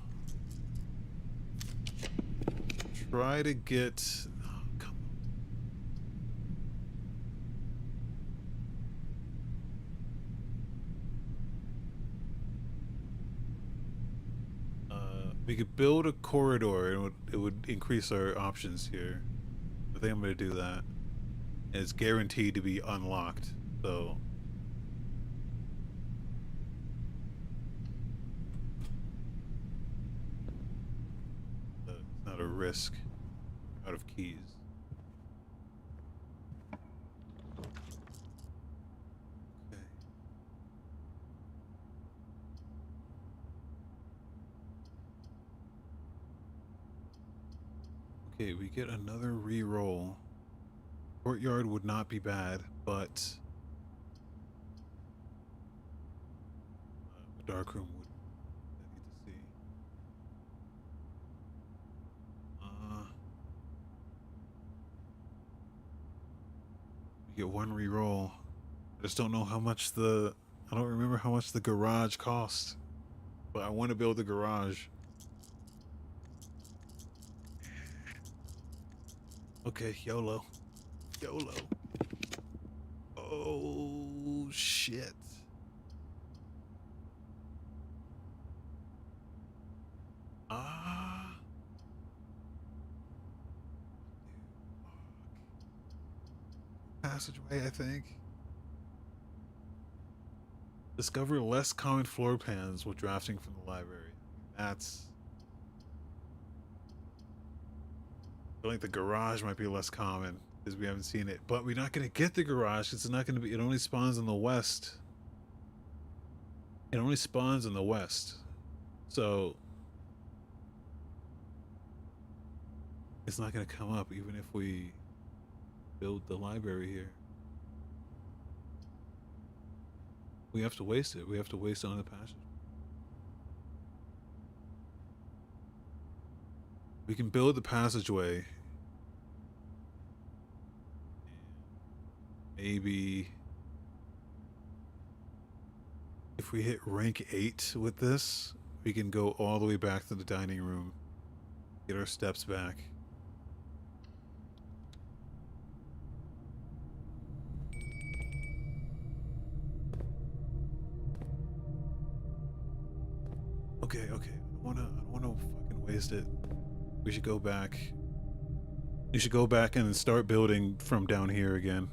Speaker 1: Try to get. Oh, come on. We could build a corridor, and it would increase our options here. I think I'm gonna do that. And it's guaranteed to be unlocked, so. Not a risk out of keys. Okay. Okay, we get another re-roll. Courtyard would not be bad, but the dark room would. I need to see. We get one re-roll. I just don't know how much I don't remember how much the garage cost, but I want to build the garage. Okay, YOLO. Oh, shit. Passageway, I think. Discover less common floor plans while drafting from the library. That's... I feel like the garage might be less common because we haven't seen it. But we're not going to get the garage. It's not going to be... It only spawns in the west. It only spawns in the west. So... it's not going to come up even if we build the library here. We have to waste it. We have to waste it on the passage. We can build the passageway. Maybe if we hit rank 8 with this, we can go all the way back to the dining room. Get our steps back. Okay. I don't wanna fucking waste it. We should go back. You should go back and start building from down here again.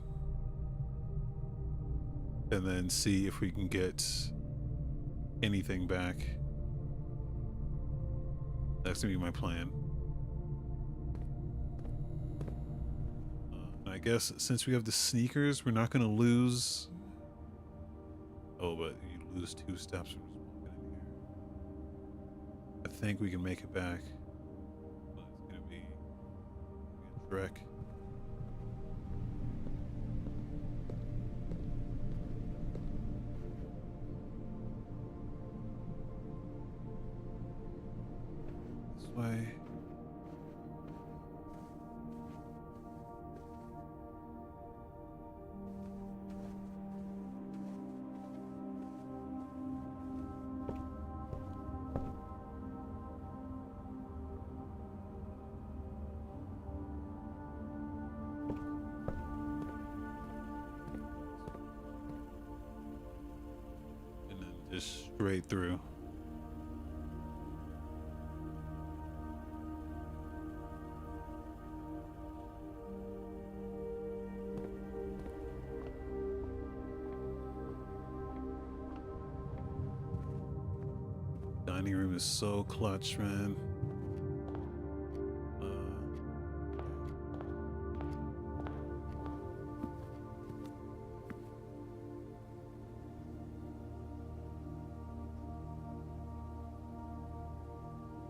Speaker 1: And then see if we can get anything back. That's gonna be my plan. I guess since we have the sneakers, we're not gonna lose... Oh, but you lose 2 steps from just walking in here. I think we can make it back. But it's gonna be a trek. This way. Just straight through. Dining room is so clutch, man.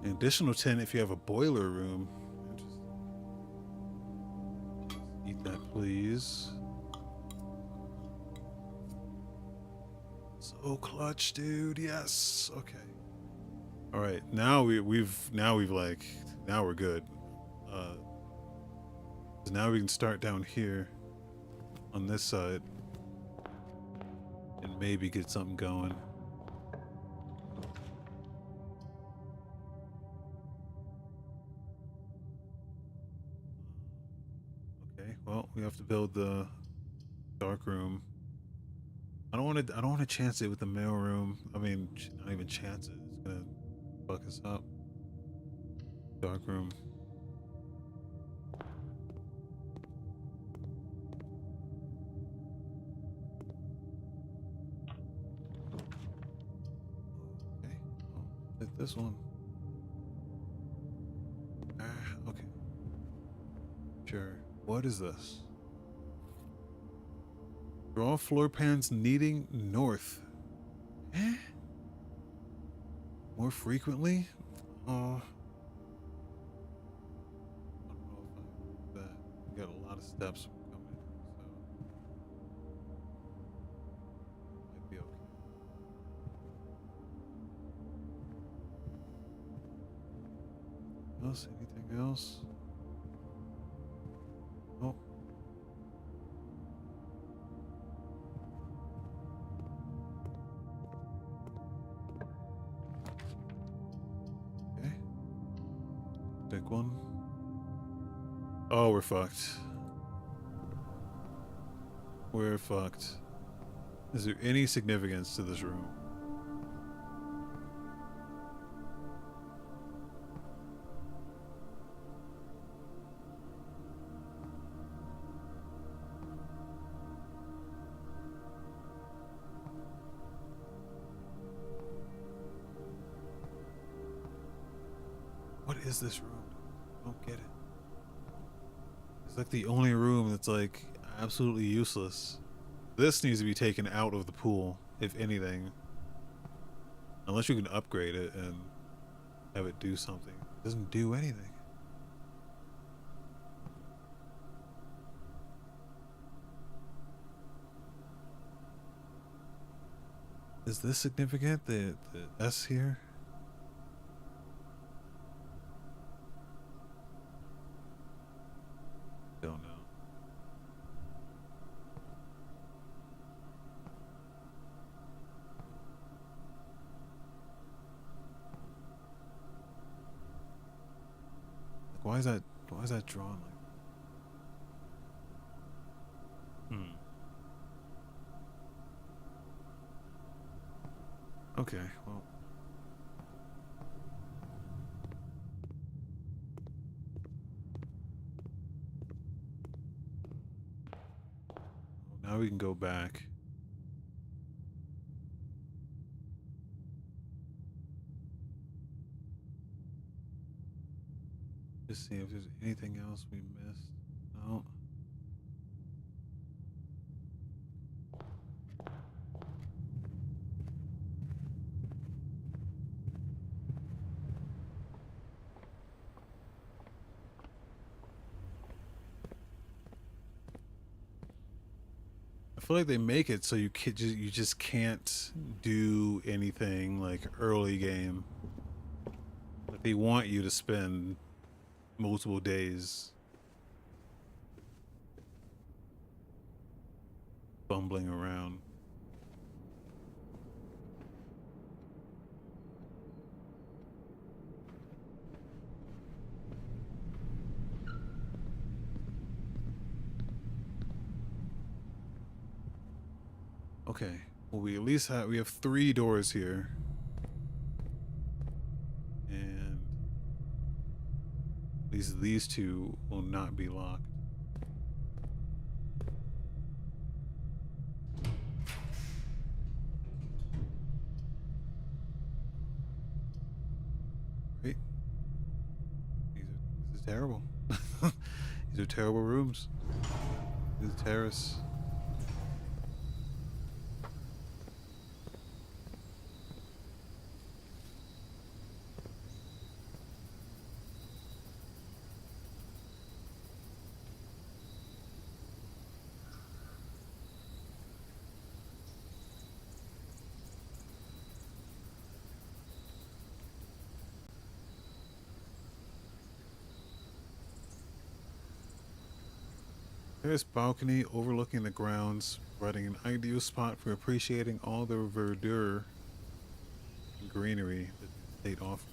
Speaker 1: Additional 10 if you have a boiler room. Just eat that, please. So clutch, dude. Yes. Okay. All right. Now we've like now we're good. Now we can start down here on this side and maybe get something going. Well, we have to build the dark room. I don't want to chance it with the mail room. I mean, not even chance it. It's gonna fuck us up. Dark room. Okay. Well, hit this one. Okay. Sure. What is this? Draw floor plans needing north. Eh? More frequently? I don't know if I that. We got a lot of steps coming, so might be okay. Anything else? Oh. Okay. Pick one. Oh, we're fucked. We're fucked. Is there any significance to this room? is this room? I don't get it. It's like the only room that's like absolutely useless. This needs to be taken out of the pool, if anything. Unless you can upgrade it and have it do something. It doesn't do anything. Is this significant? The S here? Don't know. Like, why is that drawn like? Okay, well. Now we can go back. Just see if there's anything else we missed. No. I feel like they make it so you just can't do anything like early game. Like they want you to spend multiple days bumbling around. Okay, well we at least have 3 doors here. And at least these 2 will not be locked. Right? This is terrible. These are terrible rooms. This is terrace. Terrace balcony overlooking the grounds, providing an ideal spot for appreciating all the verdure and greenery that the state offers.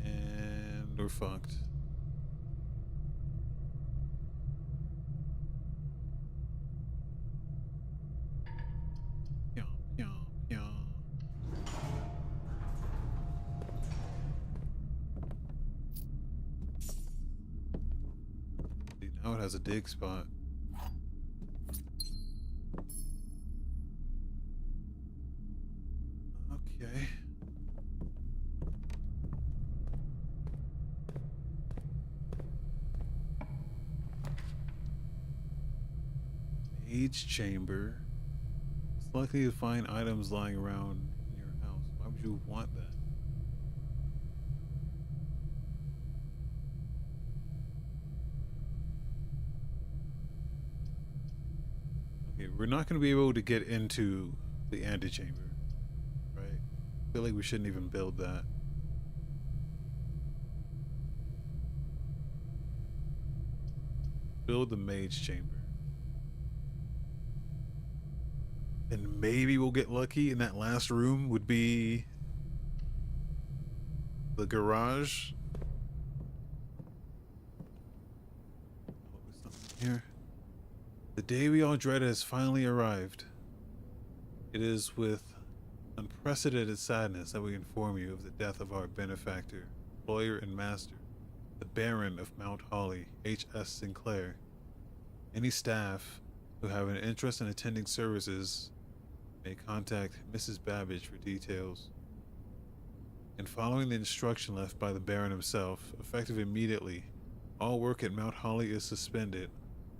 Speaker 1: And we're fucked. Now it has a dig spot. Okay. Mage chamber. It's likely to find items lying around in your house. Why would you want that? Okay, we're not going to be able to get into the antechamber, right? I feel like we shouldn't even build that. Build the mage chamber. And maybe we'll get lucky and that last room would be the garage. Oh, there's something here. The day we all dreaded has finally arrived. It is with unprecedented sadness that we inform you of the death of our benefactor, lawyer, and master, the Baron of Mount Holly, H.S. Sinclair. Any staff who have an interest in attending services may contact Mrs. Babbage for details. And following the instruction left by the Baron himself, effective immediately, all work at Mount Holly is suspended.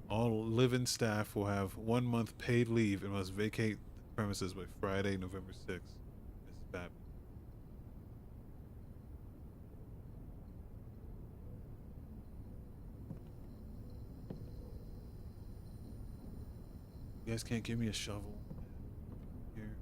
Speaker 1: All live-in staff will have 1 month paid leave and must vacate the premises by Friday, November 6th. Mrs. Babbage. You guys can't give me a shovel here.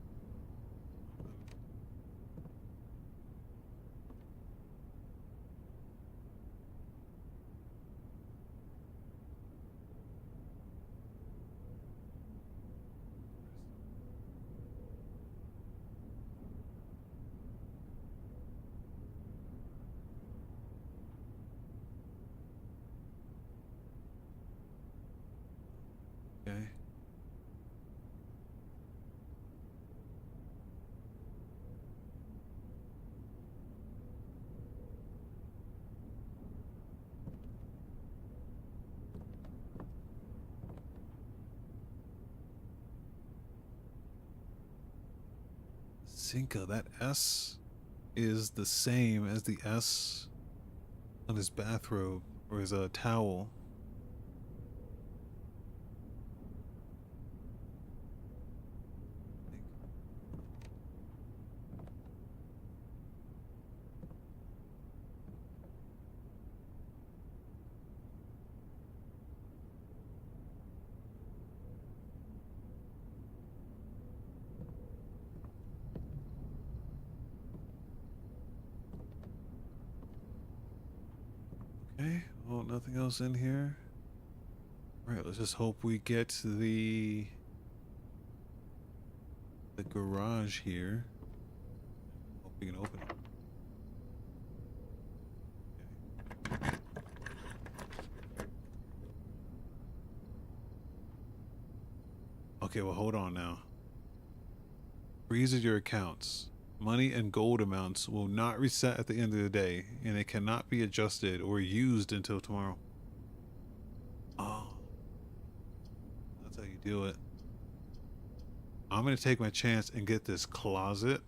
Speaker 1: Okay. Cinca, that S is the same as the S on his bathrobe or his towel. Okay, well, nothing else in here. All right, let's just hope we get to the garage here. Hope we can open it. Okay. Okay, well, hold on now. Freezes your accounts. Money and gold amounts will not reset at the end of the day, and it cannot be adjusted or used until tomorrow. Oh. That's how you do it. I'm going to take my chance and get this closet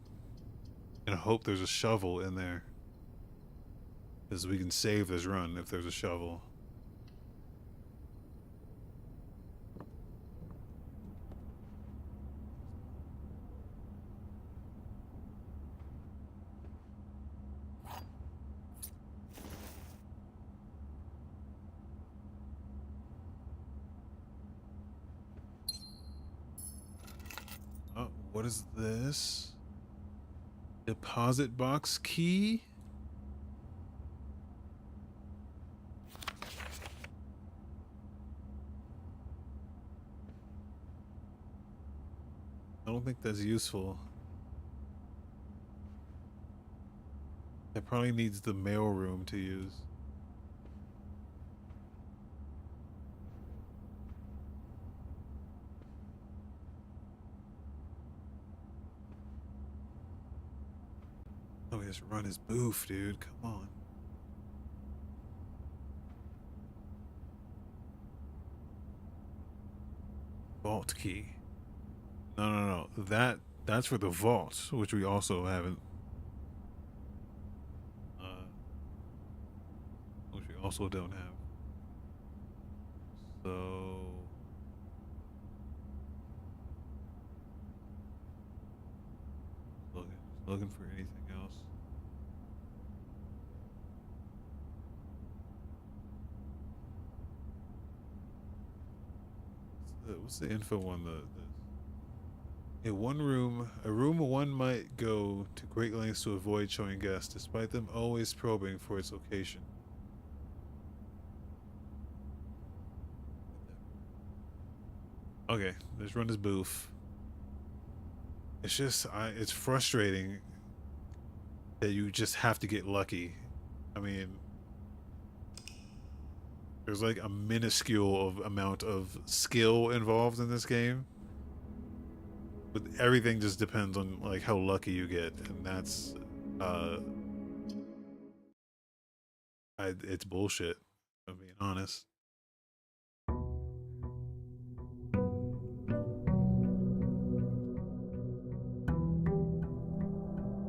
Speaker 1: and hope there's a shovel in there. Because we can save this run if there's a shovel. Oh, what is this? Deposit box key? I don't think that's useful. That probably needs the mail room to use. Oh, he just run his booth, dude. Come on. Vault key. No. That's for the vault, which we also haven't. Which we also don't have. So. Looking for anything else. What's the info on a room one might go to great lengths to avoid showing guests, despite them always probing for its location. Okay, let's run this booth. It's just, it's frustrating that you just have to get lucky. I mean, there's like a minuscule amount of skill involved in this game. But everything just depends on like how lucky you get, and that's uh, it's bullshit. If I'm being honest.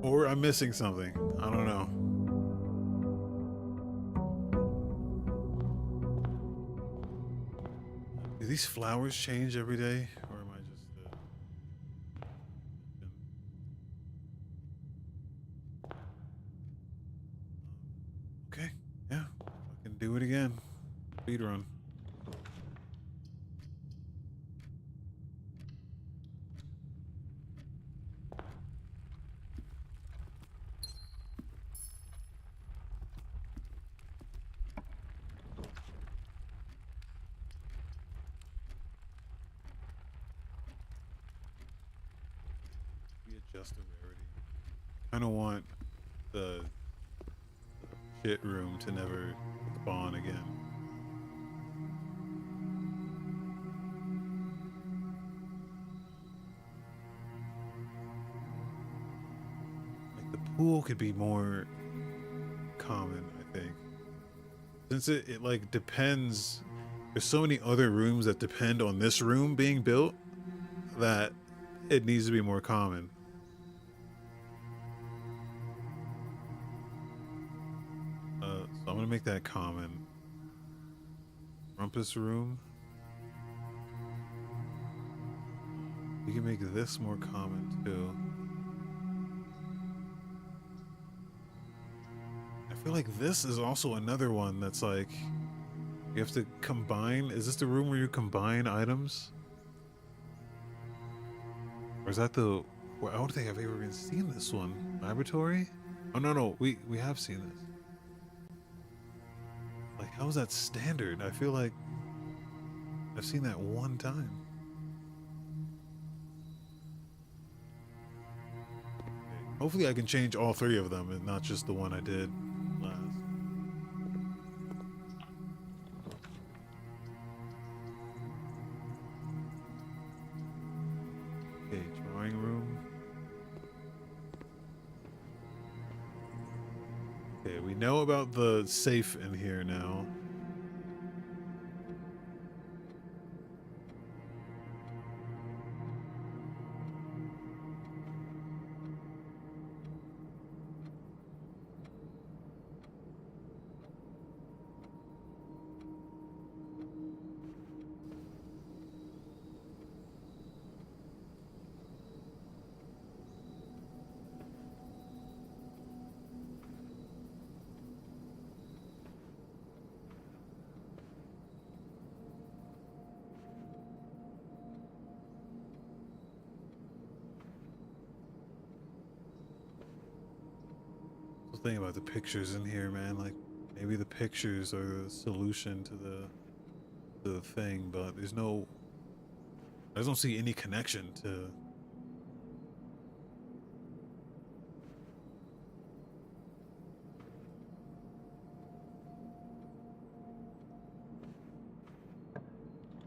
Speaker 1: Or I'm missing something. I don't know. Do these flowers change every day, or am I just? Okay, yeah, I can do it again. Speed run. Readjust the rarity. I don't want the shit room to never spawn again. Like the pool could be more common, I think. Since it like depends, there's so many other rooms that depend on this room being built that it needs to be more common. So I'm gonna make that common. Rumpus room. You can make this more common too. I feel like this is also another one that's like you have to combine. Is this the room where you combine items? Or is that the? Well, I don't think I've ever even seen this one. Laboratory? Oh no, we have seen this. Like, how is that standard? I feel like I've seen that one time. Okay. Hopefully, I can change all three of them and not just the one I did last. Okay, drawing room. Okay, we know about the safe in here now. The thing about the pictures in here, man, like maybe the pictures are the solution to the thing, but there's no. I just don't see any connection to.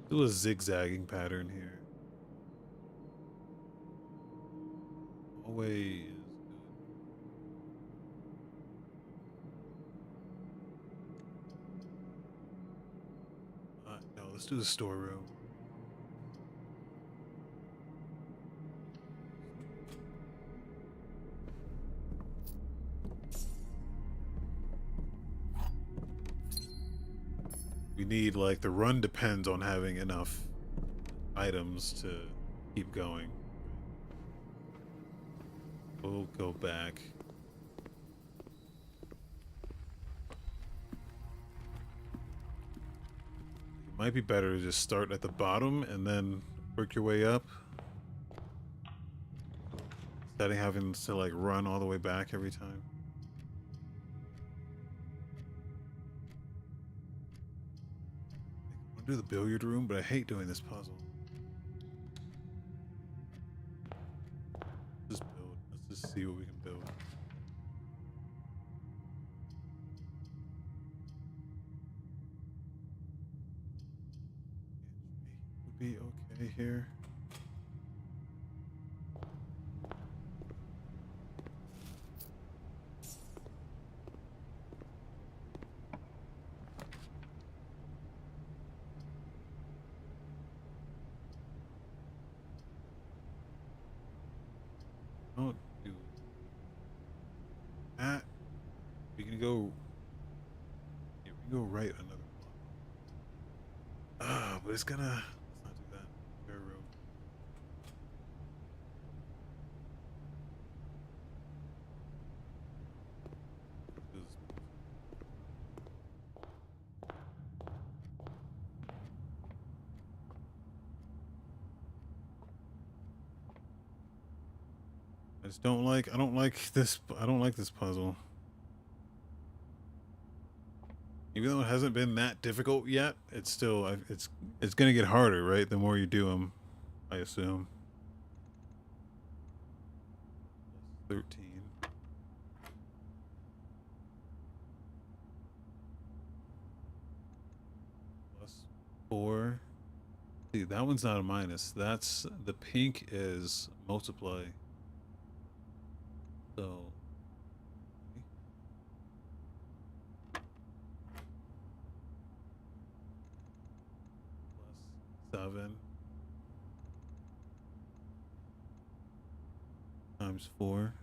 Speaker 1: Do a zigzagging pattern here. Always good. No, let's do the storeroom. We need, like, the run depends on having enough items to keep going. We'll go back. It might be better to just start at the bottom and then work your way up. Instead of having to, like, run all the way back every time. I want to do the billiard room, but I hate doing this puzzle. Just build. Let's just see what we can build. Would be okay here. Don't do that. We can go. Yeah, we can go right another block. But it's gonna. Let's not do that. Fair road. I just don't like. I don't like this. I don't like this puzzle. Even though it hasn't been that difficult yet, it's still. It's gonna get harder, right? The more you do them, I assume. 13. Plus 4. See, that one's not a minus. That's the pink is multiply. So plus 7 times 4.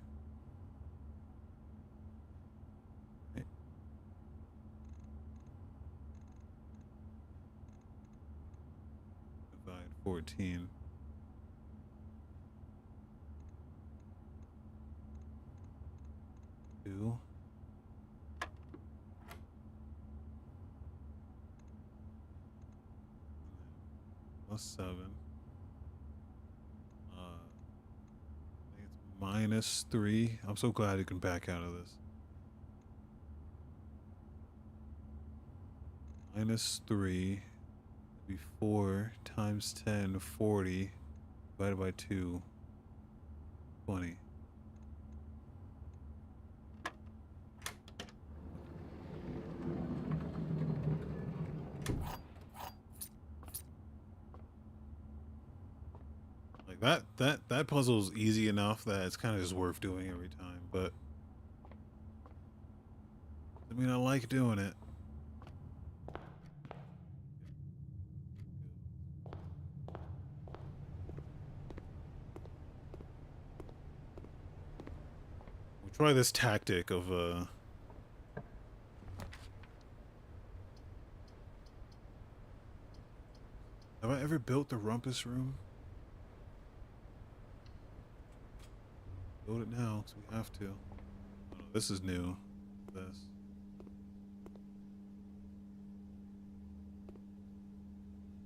Speaker 1: Okay. Divide 14. Two. Plus 7. I think it's minus 3. I'm so glad you can back out of this. Minus 3 would be 4 times 10, 40, divided by 2, 20. Like that puzzle is easy enough that it's kind of just worth doing every time, but I mean, I like doing it. We'll try this tactic of have I ever built the rumpus room? Build it now, because we have to. Oh, no, this is new. This.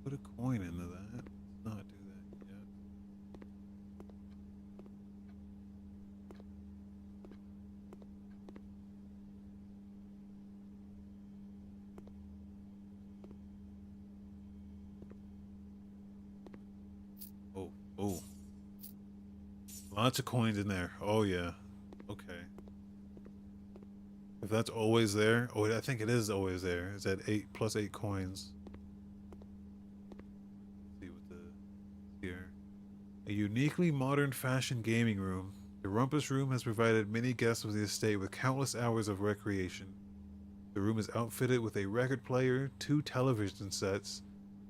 Speaker 1: Put a coin into that. Let's not do that yet. Oh, oh. Lots of coins in there. Oh, yeah. Okay. If that's always there. Oh, I think it is always there. It's at 8 plus 8 coins. Let's see what the here. A uniquely modern fashion gaming room. The Rumpus Room has provided many guests of the estate with countless hours of recreation. The room is outfitted with a record player, 2 television sets,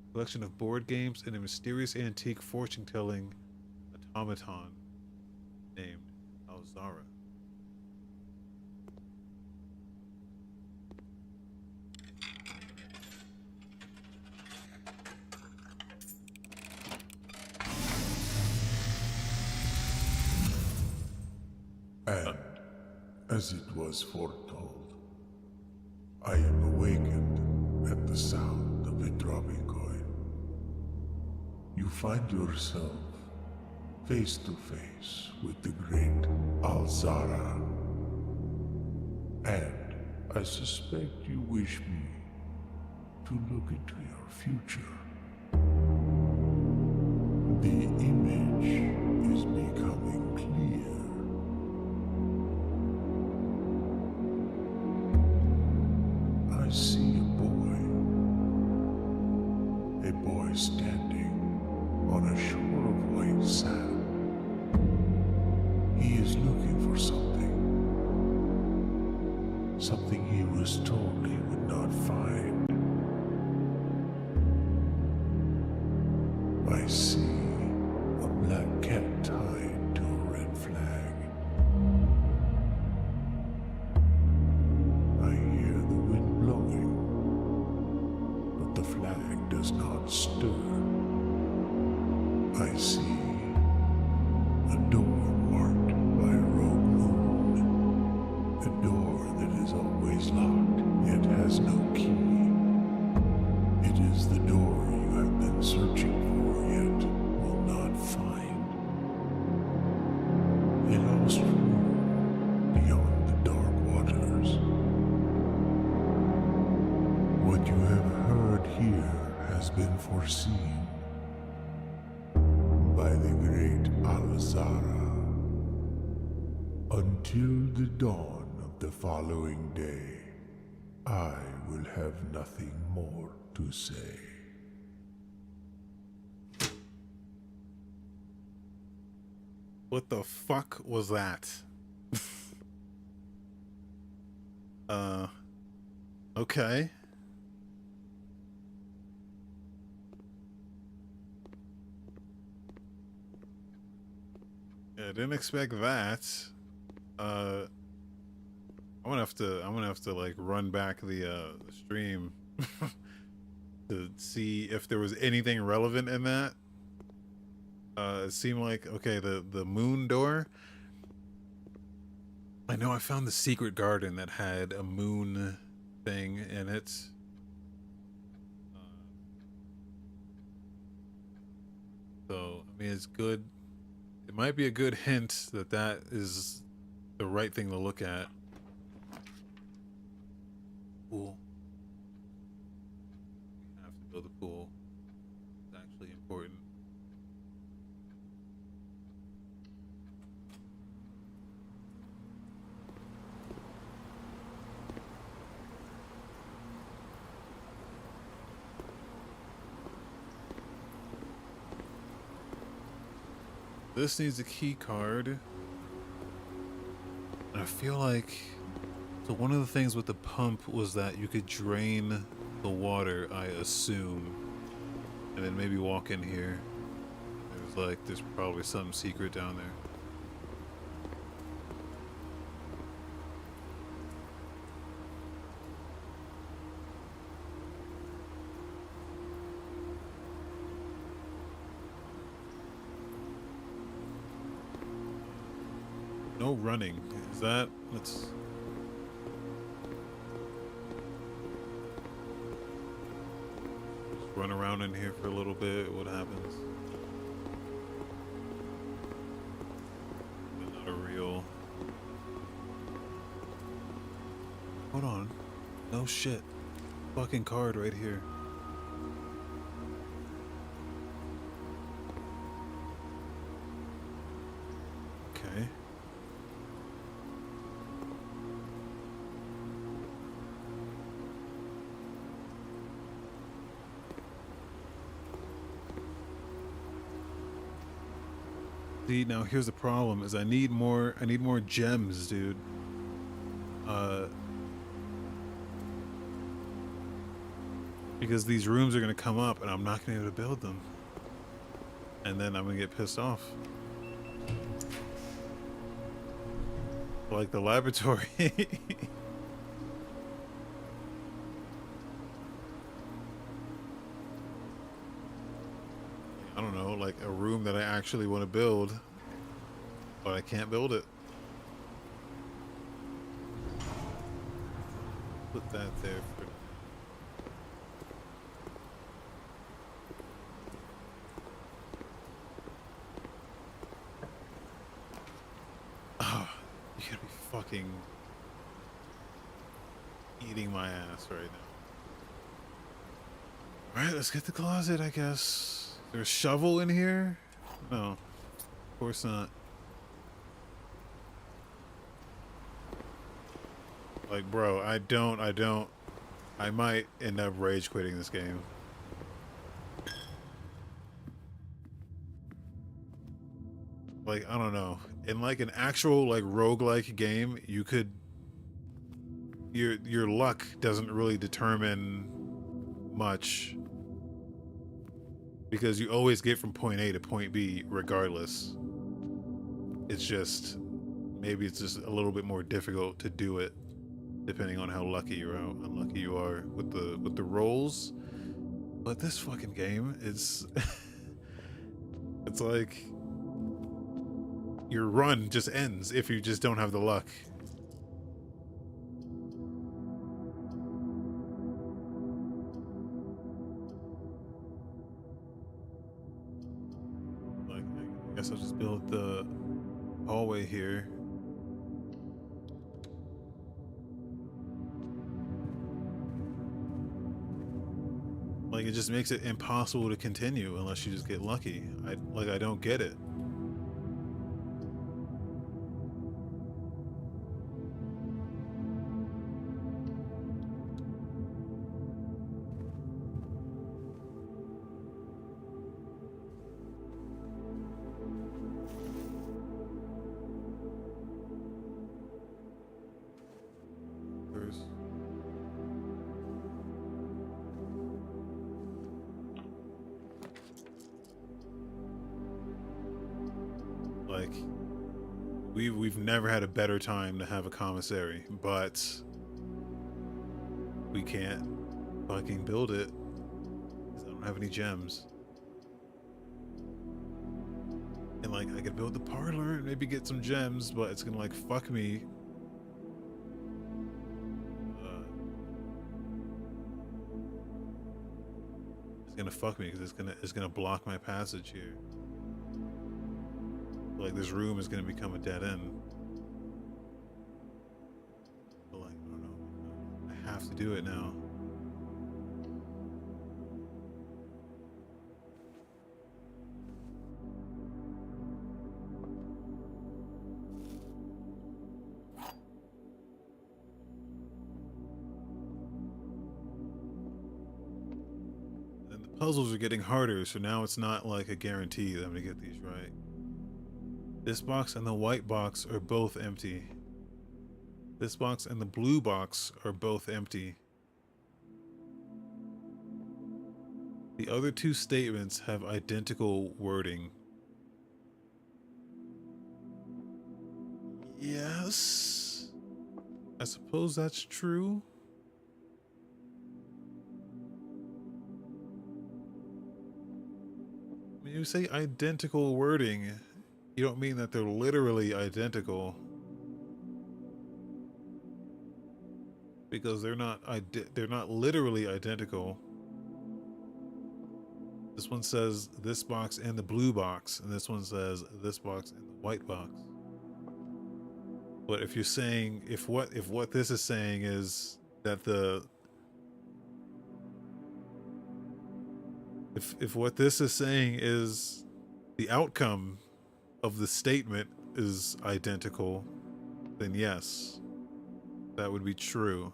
Speaker 1: a collection of board games, and a mysterious antique fortune-telling automaton named Alzara.
Speaker 2: And, as it was foretold, I am awakened at the sound of a dropping coin. You find yourself face to face with the great Alzara. And I suspect you wish me to look into your future. The image is becoming clear. I see a boy standing on a shore of white sand. He is looking for something he was told he would not find. I see a black cat tied to a red flag. A door marked by a rogue moon. A door that is always locked, yet has no key. It is the door you have been searching for, yet will not find. A lost room beyond the dark waters. What you have heard here has been foreseen by the great Al-Zara. Until the dawn of the following day, I will have nothing more to say.
Speaker 1: What the fuck was that? Okay. Yeah, I didn't expect that. I'm gonna have to like run back the stream to see if there was anything relevant in that. It seemed like, okay, the moon door. I know I found the secret garden that had a moon thing in it. So, I mean, it's good. It might be a good hint that that is the right thing to look at. Pool. We have to build a pool. It's actually important. This needs a key card. And I feel like, so one of the things with the pump was that you could drain the water, I assume, and then maybe walk in here. There's probably something secret down there. No running. Is that? Let's. Just run around in here for a little bit. What happens? Not a real. Hold on. No shit. Fucking card right here. Okay. See, now here's the problem: is I need more gems, dude. Because these rooms are gonna come up, and I'm not gonna be able to build them, and then I'm gonna get pissed off. Like the laboratory. I don't know, like a room that I actually want to build, but I can't build it. Put that there for. Oh, you gotta be fucking eating my ass right now. Alright, let's get the closet, I guess. There's a shovel in here? No, of course not. Like, bro, I might end up rage quitting this game. Like, I don't know. In like an actual like roguelike game, you could your luck doesn't really determine much, because you always get from point A to point B regardless. It's just, maybe it's just a little bit more difficult to do it depending on how lucky or how unlucky you are with the rolls. But this fucking game is it's like, your run just ends if you just don't have the luck. Like, I guess I'll just build the hallway here. Like, it just makes it impossible to continue unless you just get lucky. I don't get it. There's like we've never had a better time to have a commissary, but we can't fucking build it because I don't have any gems. And like I could build the parlor and maybe get some gems, but it's gonna like fuck me. It's gonna fuck me because it's gonna block my passage here. Like this room is gonna become a dead end. But like I don't know, I have to do it now. And the puzzles are getting harder, so now it's not like a guarantee that I'm gonna get these right. This box and the white box are both empty. This box and the blue box are both empty. The other two statements have identical wording. Yes. I suppose that's true. When you say identical wording, you don't mean that they're literally identical. Because they're not literally identical. This one says this box and the blue box, and this one says this box and the white box. But if you're saying if what this is saying is that if what this is saying is the outcome of the statement is identical, then yes, that would be true.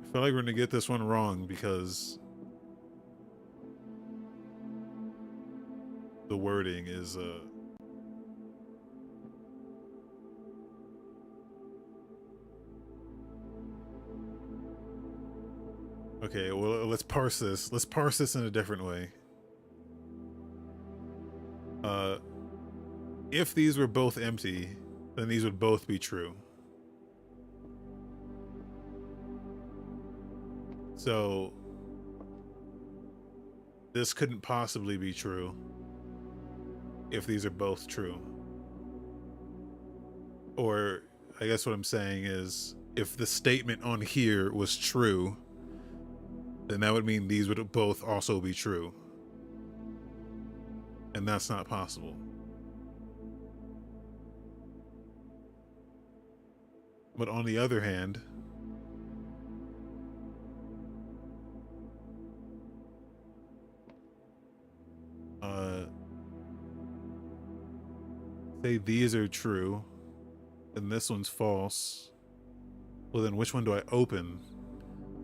Speaker 1: I feel like we're gonna get this one wrong because the wording is okay, well, let's parse this. Let's parse this in a different way. If these were both empty, then these would both be true. So this couldn't possibly be true if these are both true. Or I guess what I'm saying is if the statement on here was true, then that would mean these would both also be true. And that's not possible. But on the other hand, say these are true, and this one's false. Well, then which one do I open?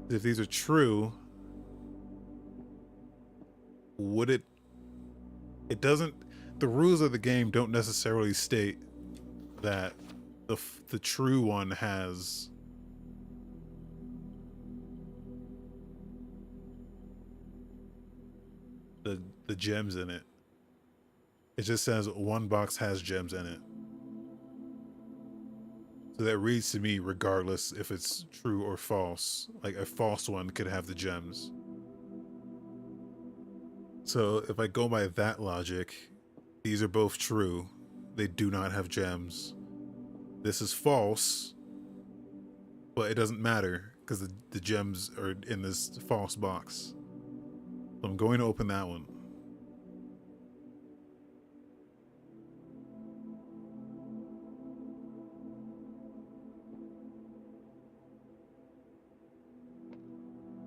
Speaker 1: If these are true, would it doesn't, the rules of the game don't necessarily state that the true one has the gems in it. It just says one box has gems in it. So that reads to me regardless if it's true or false. Like a false one could have the gems. So if I go by that logic, these are both true. They do not have gems. This is false, but it doesn't matter because the gems are in this false box. So I'm going to open that one.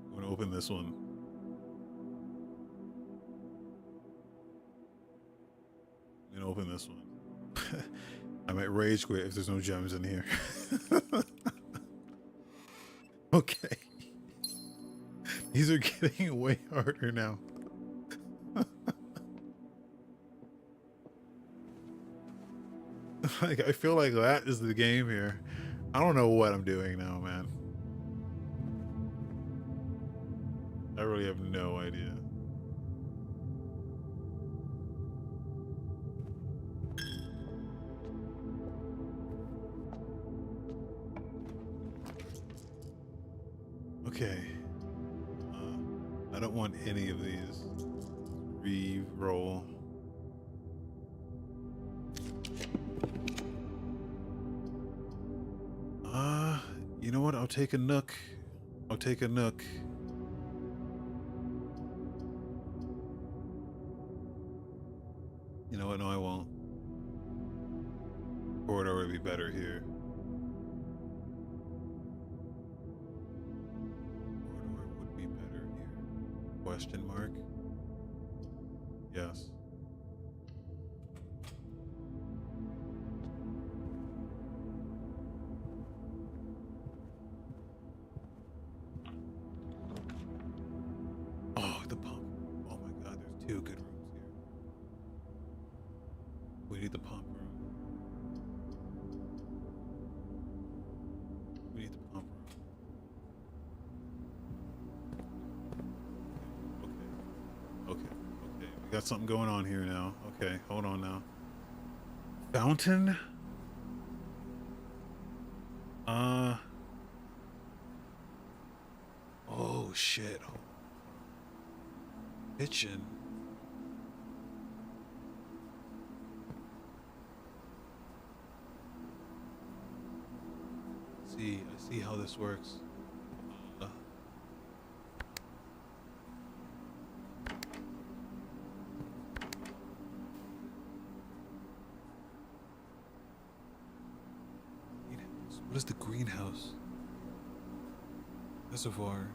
Speaker 1: I'm going to open this one. I'm going to open this one. I might rage quit if there's no gems in here. Okay. These are getting way harder now. Like, I feel like that is the game here. I don't know what I'm doing now, man. I really have no idea. Okay. I don't want any of these. Re-roll. You know what? I'll take a nook. I'll take a nook. You know what? No, I won't. Corridor would be better here. Corridor would be better here. Question mark? Yes. Oh, the pump. Oh my god, there's two good rooms here. We need the pump room. We need the pump room. Okay. Okay. We got something going on here now. Okay, hold on now. Fountain? Oh shit. Kitchen. See, I see how this works. What is the greenhouse? Reservoir.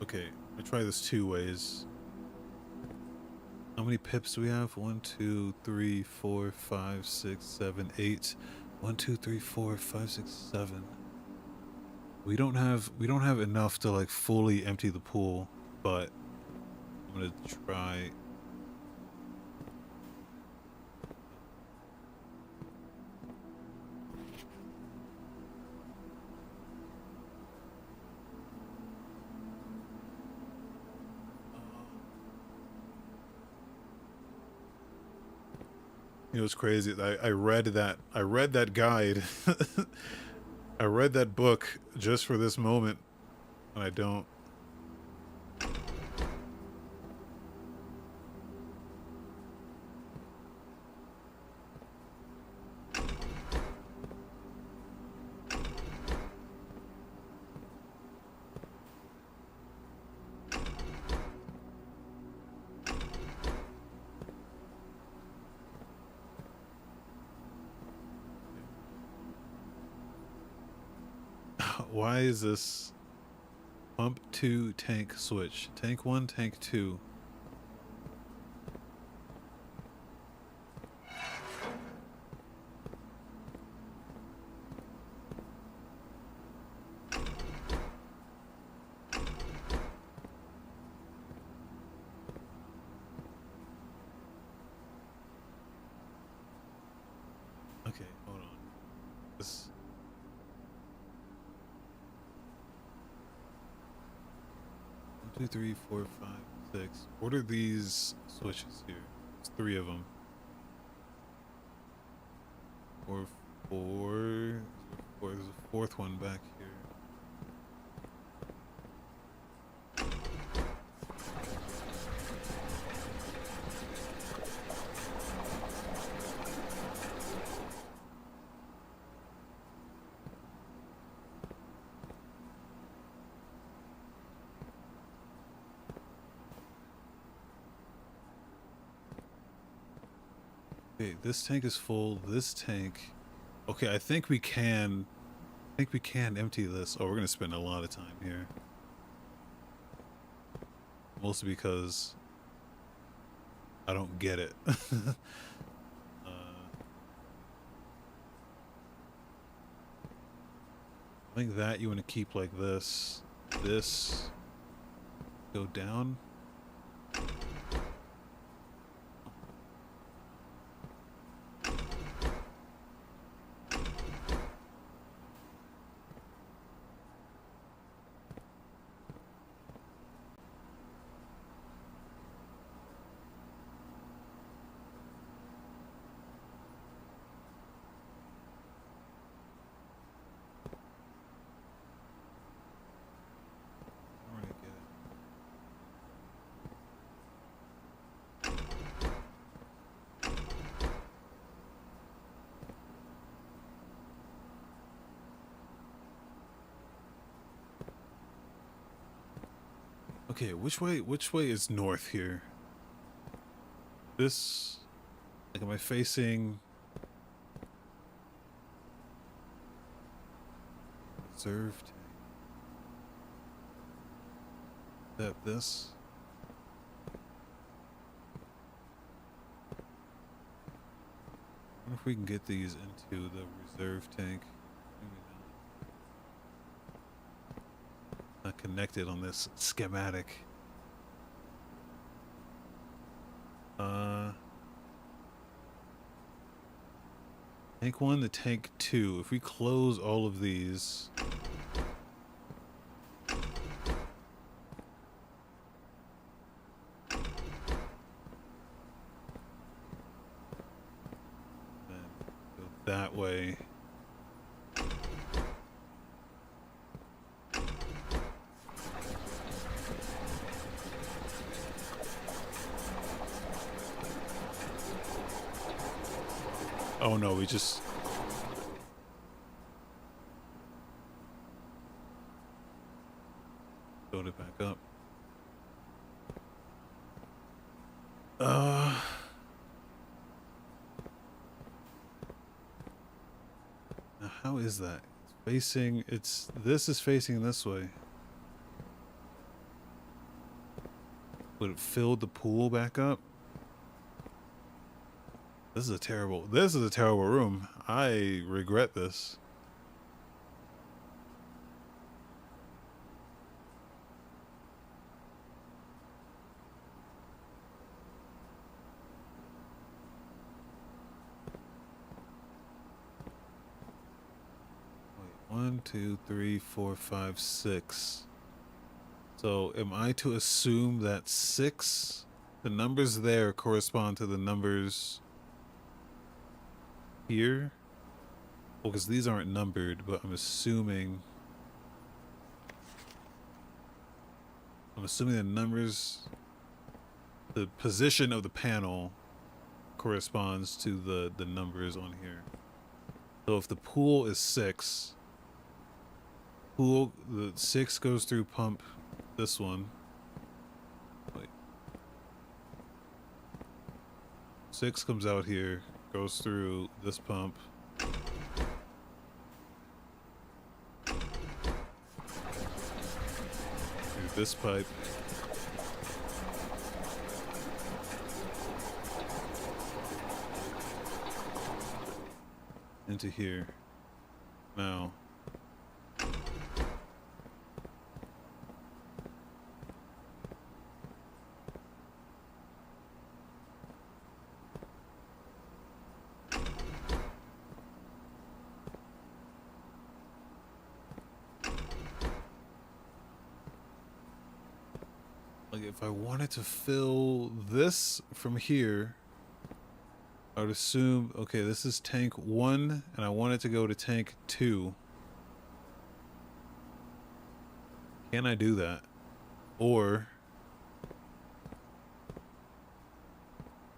Speaker 1: Okay, I'm gonna try this two ways. How many pips do we have? 1, 2, 3, 4, 5, 6, 7, 8. 1, 2, 3, 4, 5, 6, 7. We don't have enough to like fully empty the pool, but I'm gonna try. You know, it's crazy. I read that guide. I read that book just for this moment, and I don't. Why is this pump 2 tank switch? Tank 1, tank 2. Okay, hold on. This. 1, 2, 3, 4, 5, 6. What are these switches here? There's 3 of them. 4, 4. There's a fourth one back here. Okay, this tank is full. This tank. Okay, I think we can empty this. Oh, we're gonna spend a lot of time here. Mostly because I don't get it. I think that you want to keep like this. This go down. I don't really get it. Okay, which way is north here? This, like, am I facing reserve tank? That this? I wonder if we can get these into the reserve tank. Maybe not connected on this schematic. Tank 1 to tank 2. If we close all of these, then go that way. Oh no, we just... Load it back up. Now how is that? It's facing... This is facing this way. Would it fill the pool back up? This is a terrible room. I regret this. Wait, 1, 2, 3, 4, 5, 6. So am I to assume that 6, the numbers there correspond to the numbers here? Well, because these aren't numbered, but I'm assuming the numbers, the position of the panel corresponds to the numbers on here. So if the pool is 6, the 6 goes through pump this one. Wait. 6 comes out here, goes through this pump. Through this pipe. Into here. Now. Like if I wanted to fill this from here, I would assume, okay, this is tank 1, and I want it to go to tank 2. Can I do that? Or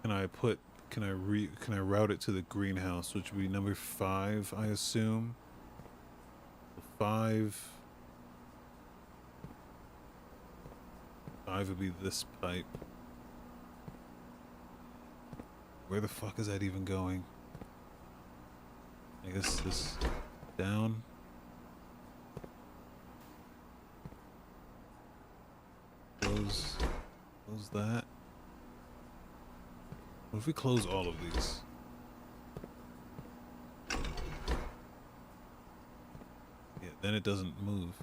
Speaker 1: can I route it to the greenhouse, which would be number 5, I assume. 5 would be this pipe. Where the fuck is that even going? I guess this down. Close that. What if we close all of these? Yeah, then it doesn't move.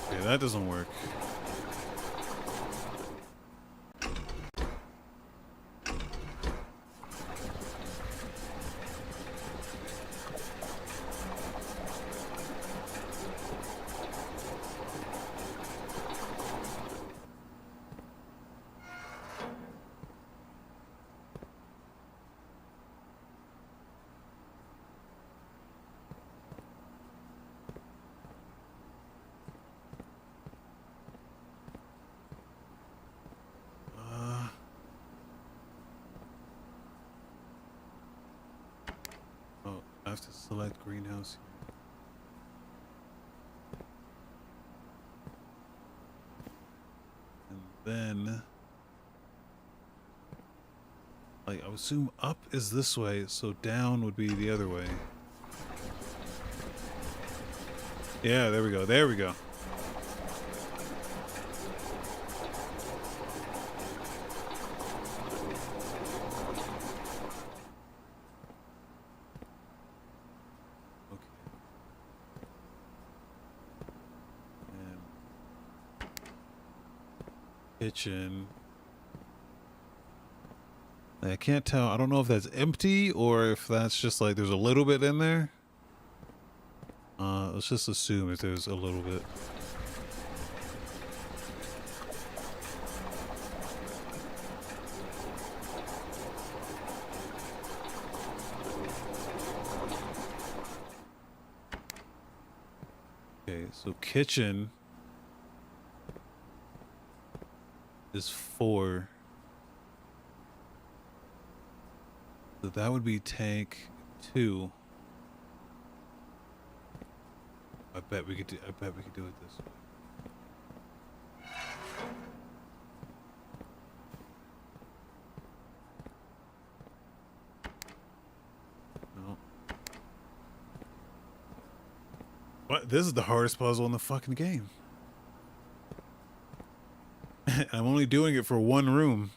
Speaker 1: Okay, that doesn't work. Oh, I have to select greenhouse here. And then, like, I would assume up is this way, so down would be the other way. Yeah, there we go. There we go. Kitchen. I can't tell. I don't know if that's empty or if that's just like there's a little bit in there. Let's just assume if there's a little bit. Okay, so kitchen is 4. So that would be tank 2. I bet we could do it this way. No. What? This is the hardest puzzle in the fucking game. I'm only doing it for one room.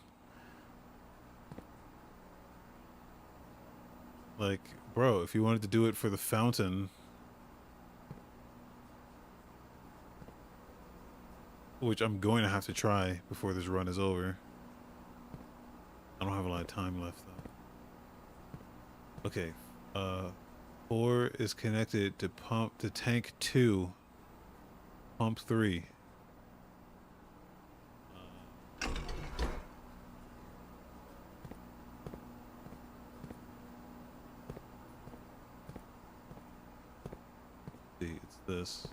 Speaker 1: Like, bro, if you wanted to do it for the fountain, which I'm going to have to try before this run is over. I don't have a lot of time left though. Okay, 4 is connected to tank 2, pump 3. See, it's this.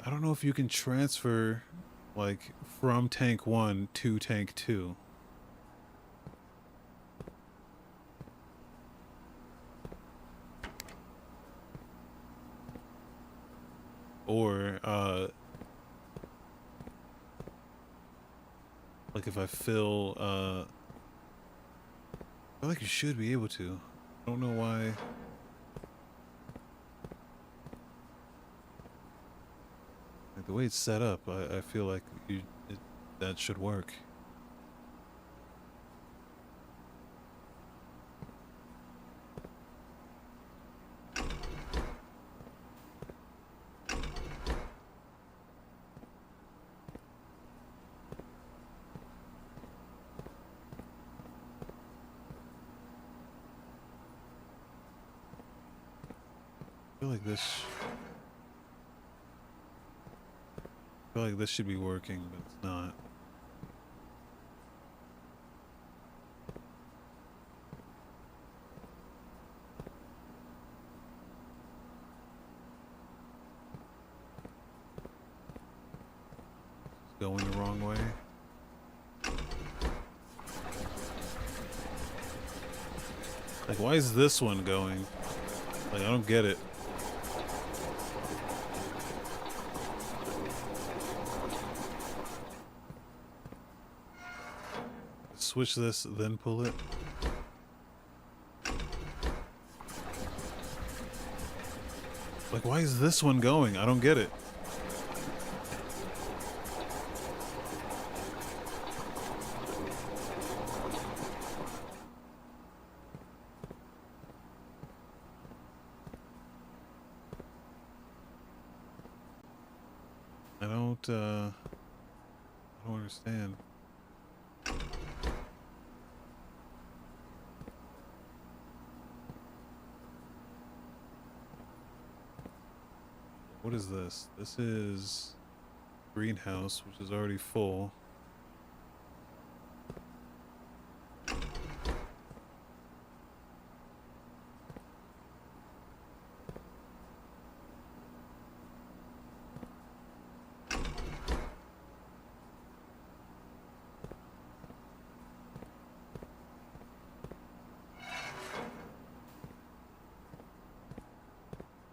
Speaker 1: I don't know if you can transfer, like, from tank 1 to tank 2. Or, like if I fill, I feel like you should be able to. I don't know why. Like the way it's set up, I feel like that should work. feel like this. I feel like this should be working, but it's not. It's going the wrong way. Like, why is this one going? Like, I don't get it. Switch this, then pull it. Like, why is this one going? I don't get it. I don't understand. What is this? This is greenhouse, which is already full.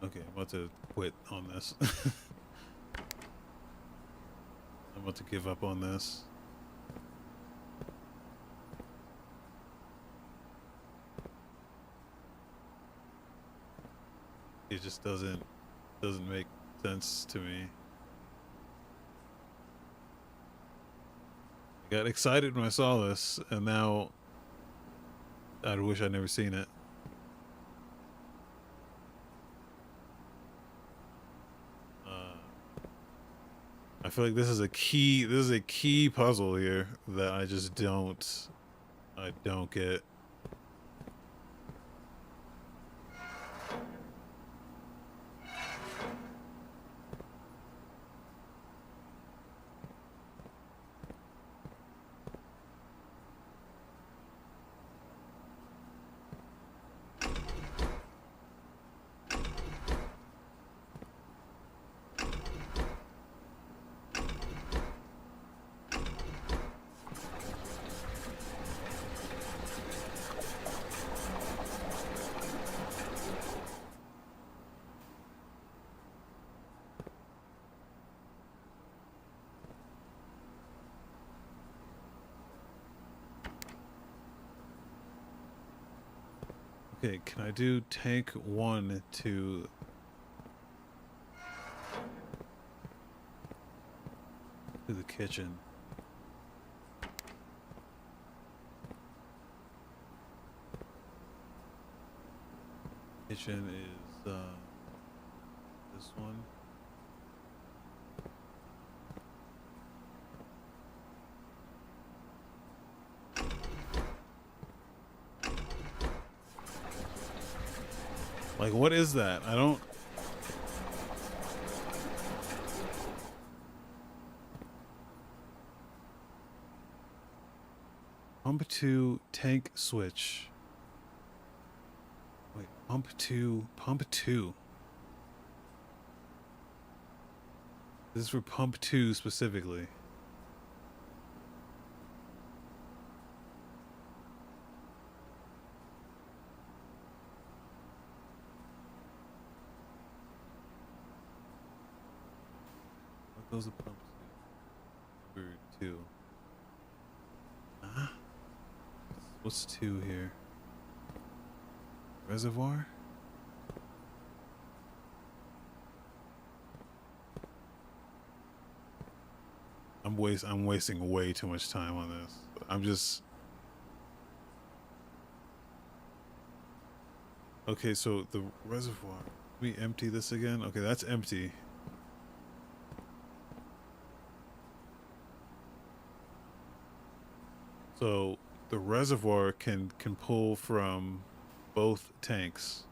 Speaker 1: Okay, I'm about to quit on this. I'm about to give up on this. It just doesn't make sense to me. I got excited when I saw this, and now I wish I'd never seen it. I feel like this is a key puzzle here that I just don't get. Okay, can I do tank 1 to the kitchen? Kitchen is this one. Like, what is that? I don't... Pump 2, tank switch. Wait, pump 2, pump 2. This is for pump 2 specifically. What goes to pump 2? Number 2. Huh? What's 2 here? Reservoir? I'm wasting way too much time on this. I'm just... Okay, so the reservoir. Let me empty this again. Okay, that's empty. So the reservoir can pull from both tanks.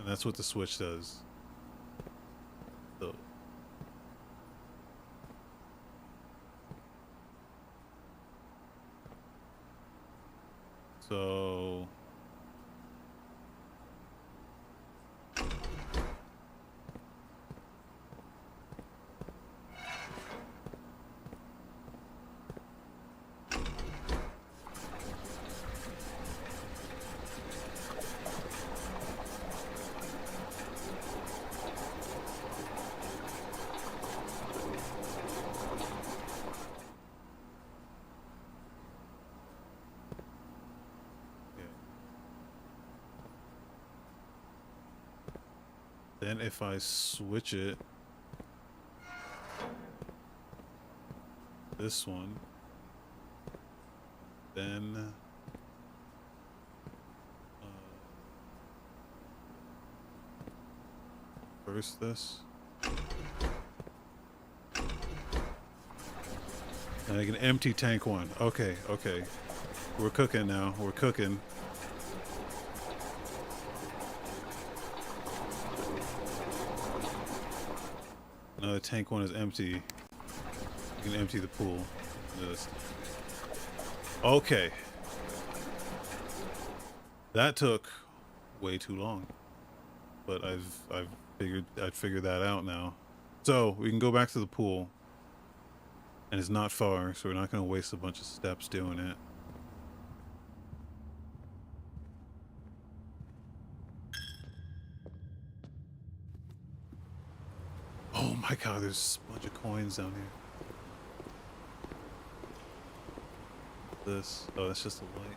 Speaker 1: And that's what the switch does. So. So. Then if I switch it, this one, then first this, and I can empty tank one. Okay, okay, we're cooking now. We're cooking. Now the tank one is empty. You can empty the pool. Okay. That took way too long. But I'd figured that out now. So we can go back to the pool. And it's not far, so we're not gonna waste a bunch of steps doing it. Oh my god, there's a bunch of coins down here. This. Oh, that's just a light.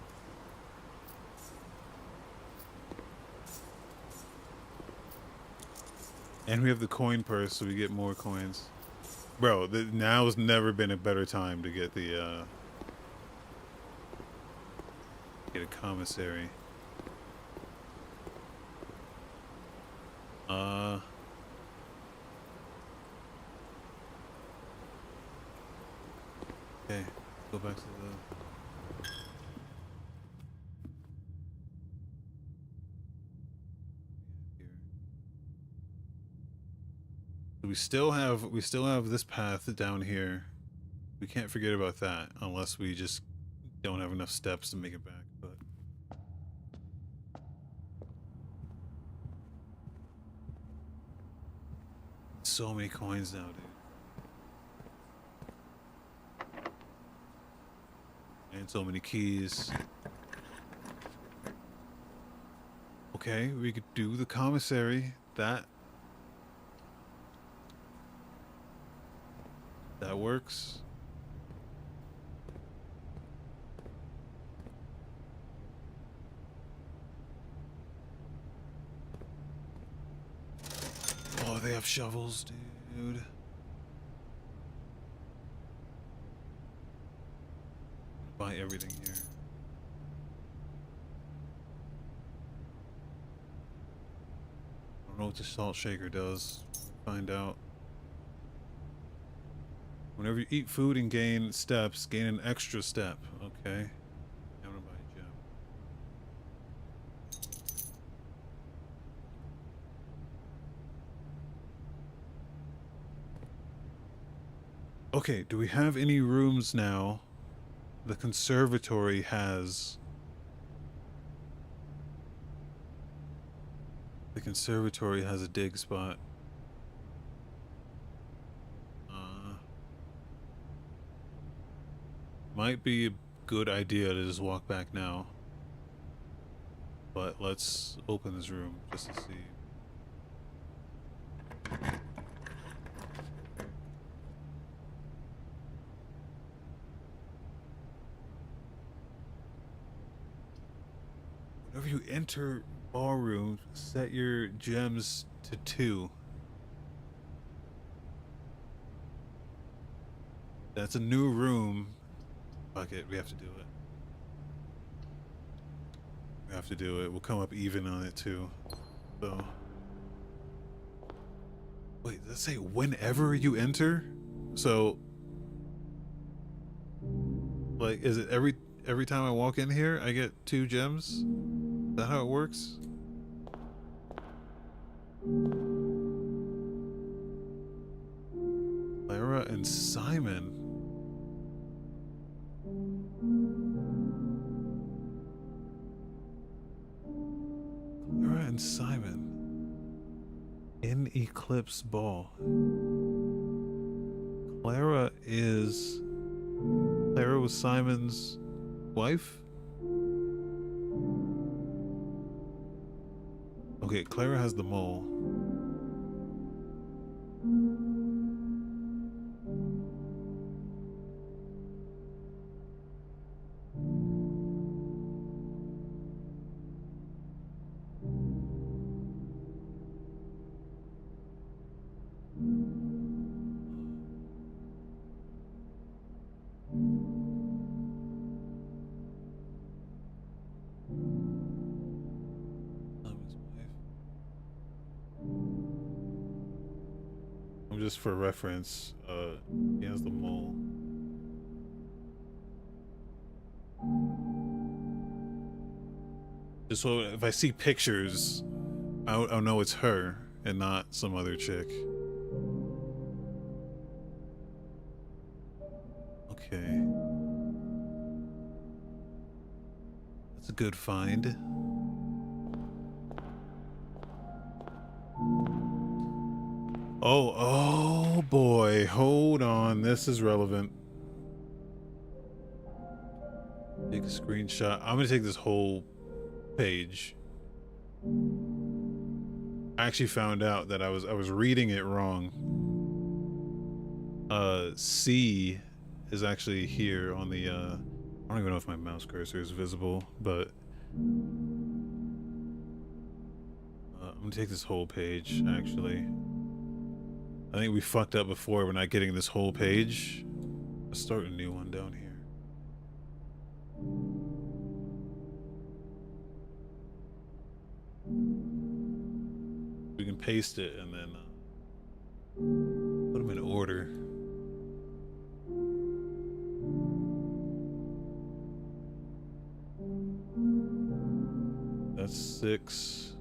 Speaker 1: And we have the coin purse, so we get more coins. Bro, now has never been a better time to get the, get a commissary. Okay, go back to the... We still have this path down here. We can't forget about that unless we just don't have enough steps to make it back, but so many coins now, dude. And so many keys. Okay, we could do the commissary. That works. Oh, they have shovels, dude. Buy everything here. I don't know what the salt shaker does. Find out. Whenever you eat food and gain steps, gain an extra step. Okay. I'm gonna buy a gem. Okay, do we have any rooms now? The conservatory has... The conservatory has a dig spot. Might be a good idea to just walk back now. But let's open this room just to see. Whenever you enter ballroom, set your gems to 2. That's a new room. Fuck it, we have to do it. We have to do it. We'll come up even on it too. So. Wait, does that say whenever you enter? So. Like, is it every time I walk in here, I get 2 gems? Is that how it works? Clara and Simon. Clara and Simon. In Eclipse Ball. Clara was Simon's wife? Okay, Clara has the mole. Simon's wife. Just for reference, he has the mole. Just so if I see pictures, I'll know it's her and not some other chick. Okay. That's a good find. Oh boy, hold on. This is relevant. Take a screenshot. I'm gonna take this whole page. I actually found out that I was reading it wrong. C is actually here on the I don't even know if my mouse cursor is visible, but I'm gonna take this whole page actually. I think we fucked up before. We're not getting this whole page. Let's start a new one down here. We can paste it and then put them in order. That's 6.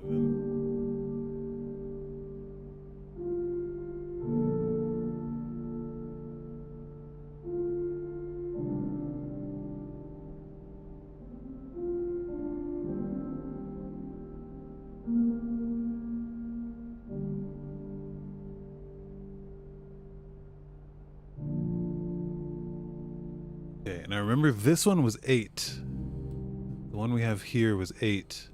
Speaker 1: 7. Okay, and I remember this one was 8. The one we have here was 8.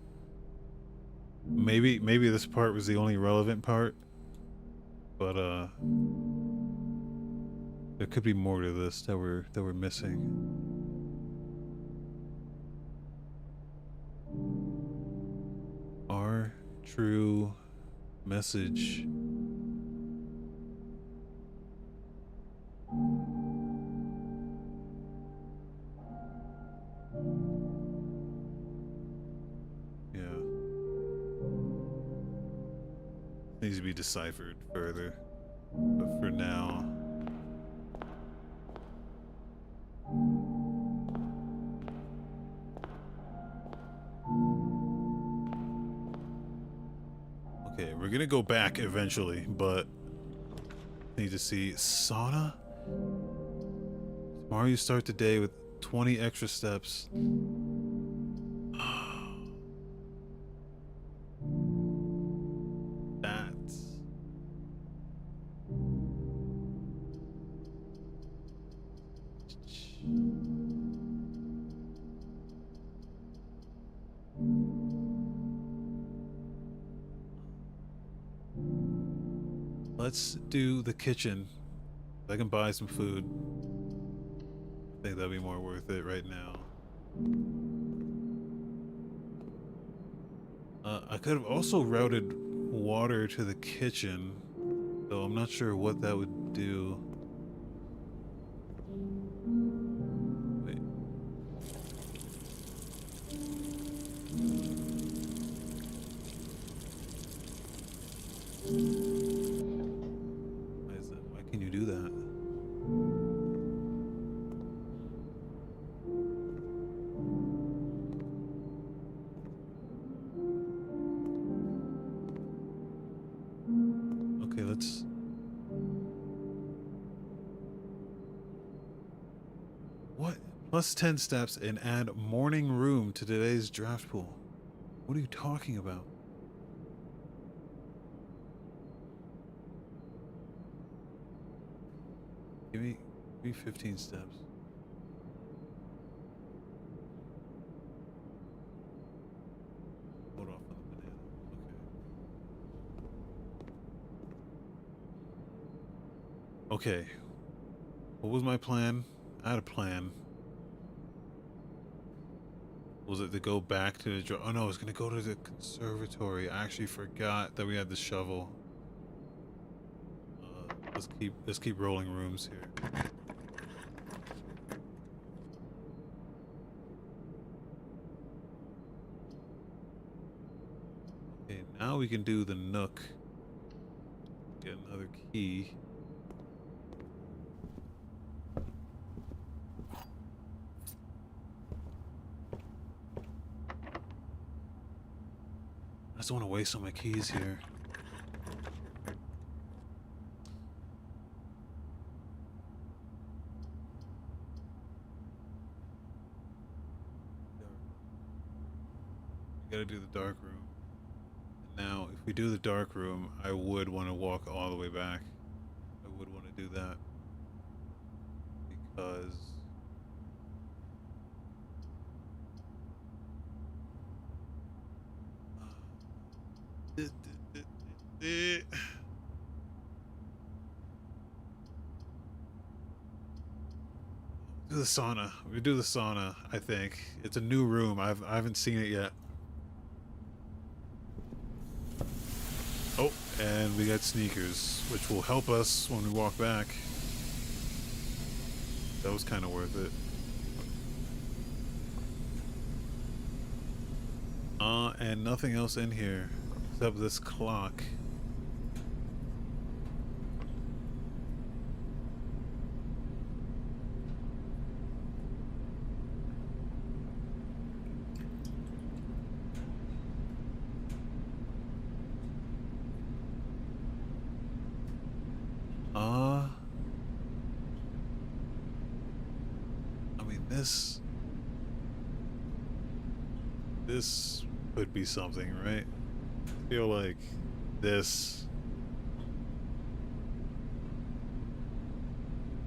Speaker 1: Maybe this part was the only relevant part, but there could be more to this that we're missing. Our true message. Needs to be deciphered further, but for now, okay, we're gonna go back eventually, but need to see sauna. Tomorrow you start the day with 20 extra steps. Let's do the kitchen. I can buy some food. I think that'd be more worth it right now. I could have also routed water to the kitchen, though I'm not sure what that would do. Wait. Why is that? Why can you do that? let's... What? Plus 10 steps and add morning room to today's draft pool. What are you talking about? Give me 15 steps. Hold off on the banana. Okay. Okay. What was my plan? I had a plan. Was it to go back to the... Oh no, I was going to go to the conservatory. I actually forgot that we had the shovel. Let's keep rolling rooms here. Okay, now we can do the nook. Get another key. I just don't want to waste all my keys here. We gotta do the dark room. Now, if we do the dark room, I would want to walk all the way back. I would want to do that. Because... Do the sauna. We do the sauna, I think. It's a new room. I haven't seen it yet. Oh, and we got sneakers, which will help us when we walk back. That was kind of worth it. And nothing else in here except this clock. I mean, this could be something, right? I feel like this...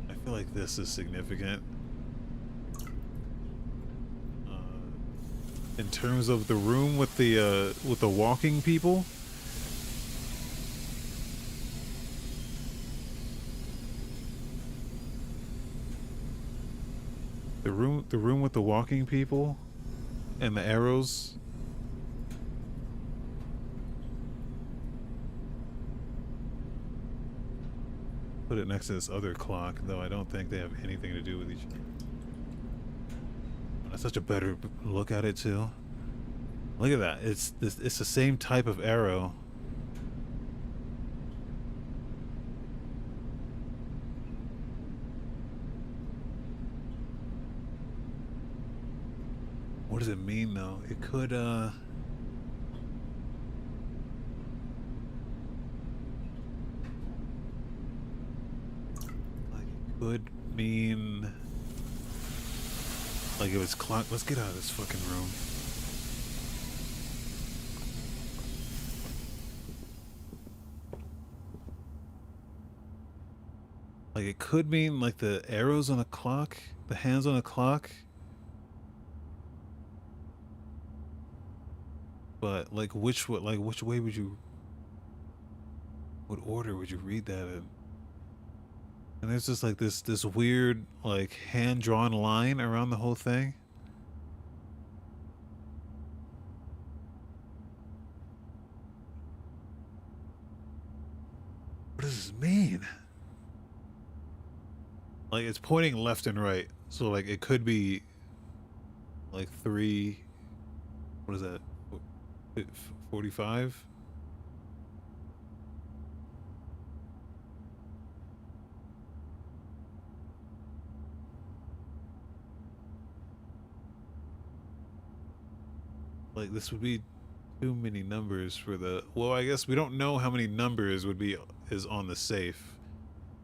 Speaker 1: I feel like this is significant. In terms of the room with the walking people. The room with the walking people and the arrows. Put it next to this other clock, though I don't think they have anything to do with each other. That's such a better look at it too. Look at that. It's the same type of arrow. What does it mean though? It could like it could mean like if it's clock. Let's get out of this fucking room. Like it could mean like the arrows on a clock, the hands on a clock. But like which way would you, what order would you read that in? And there's just like this weird like hand-drawn line around the whole thing. What does this mean? Like it's pointing left and right, so like it could be like 3, what is that, 45? Like this would be too many numbers for the. Well, I guess we don't know how many numbers is on the safe,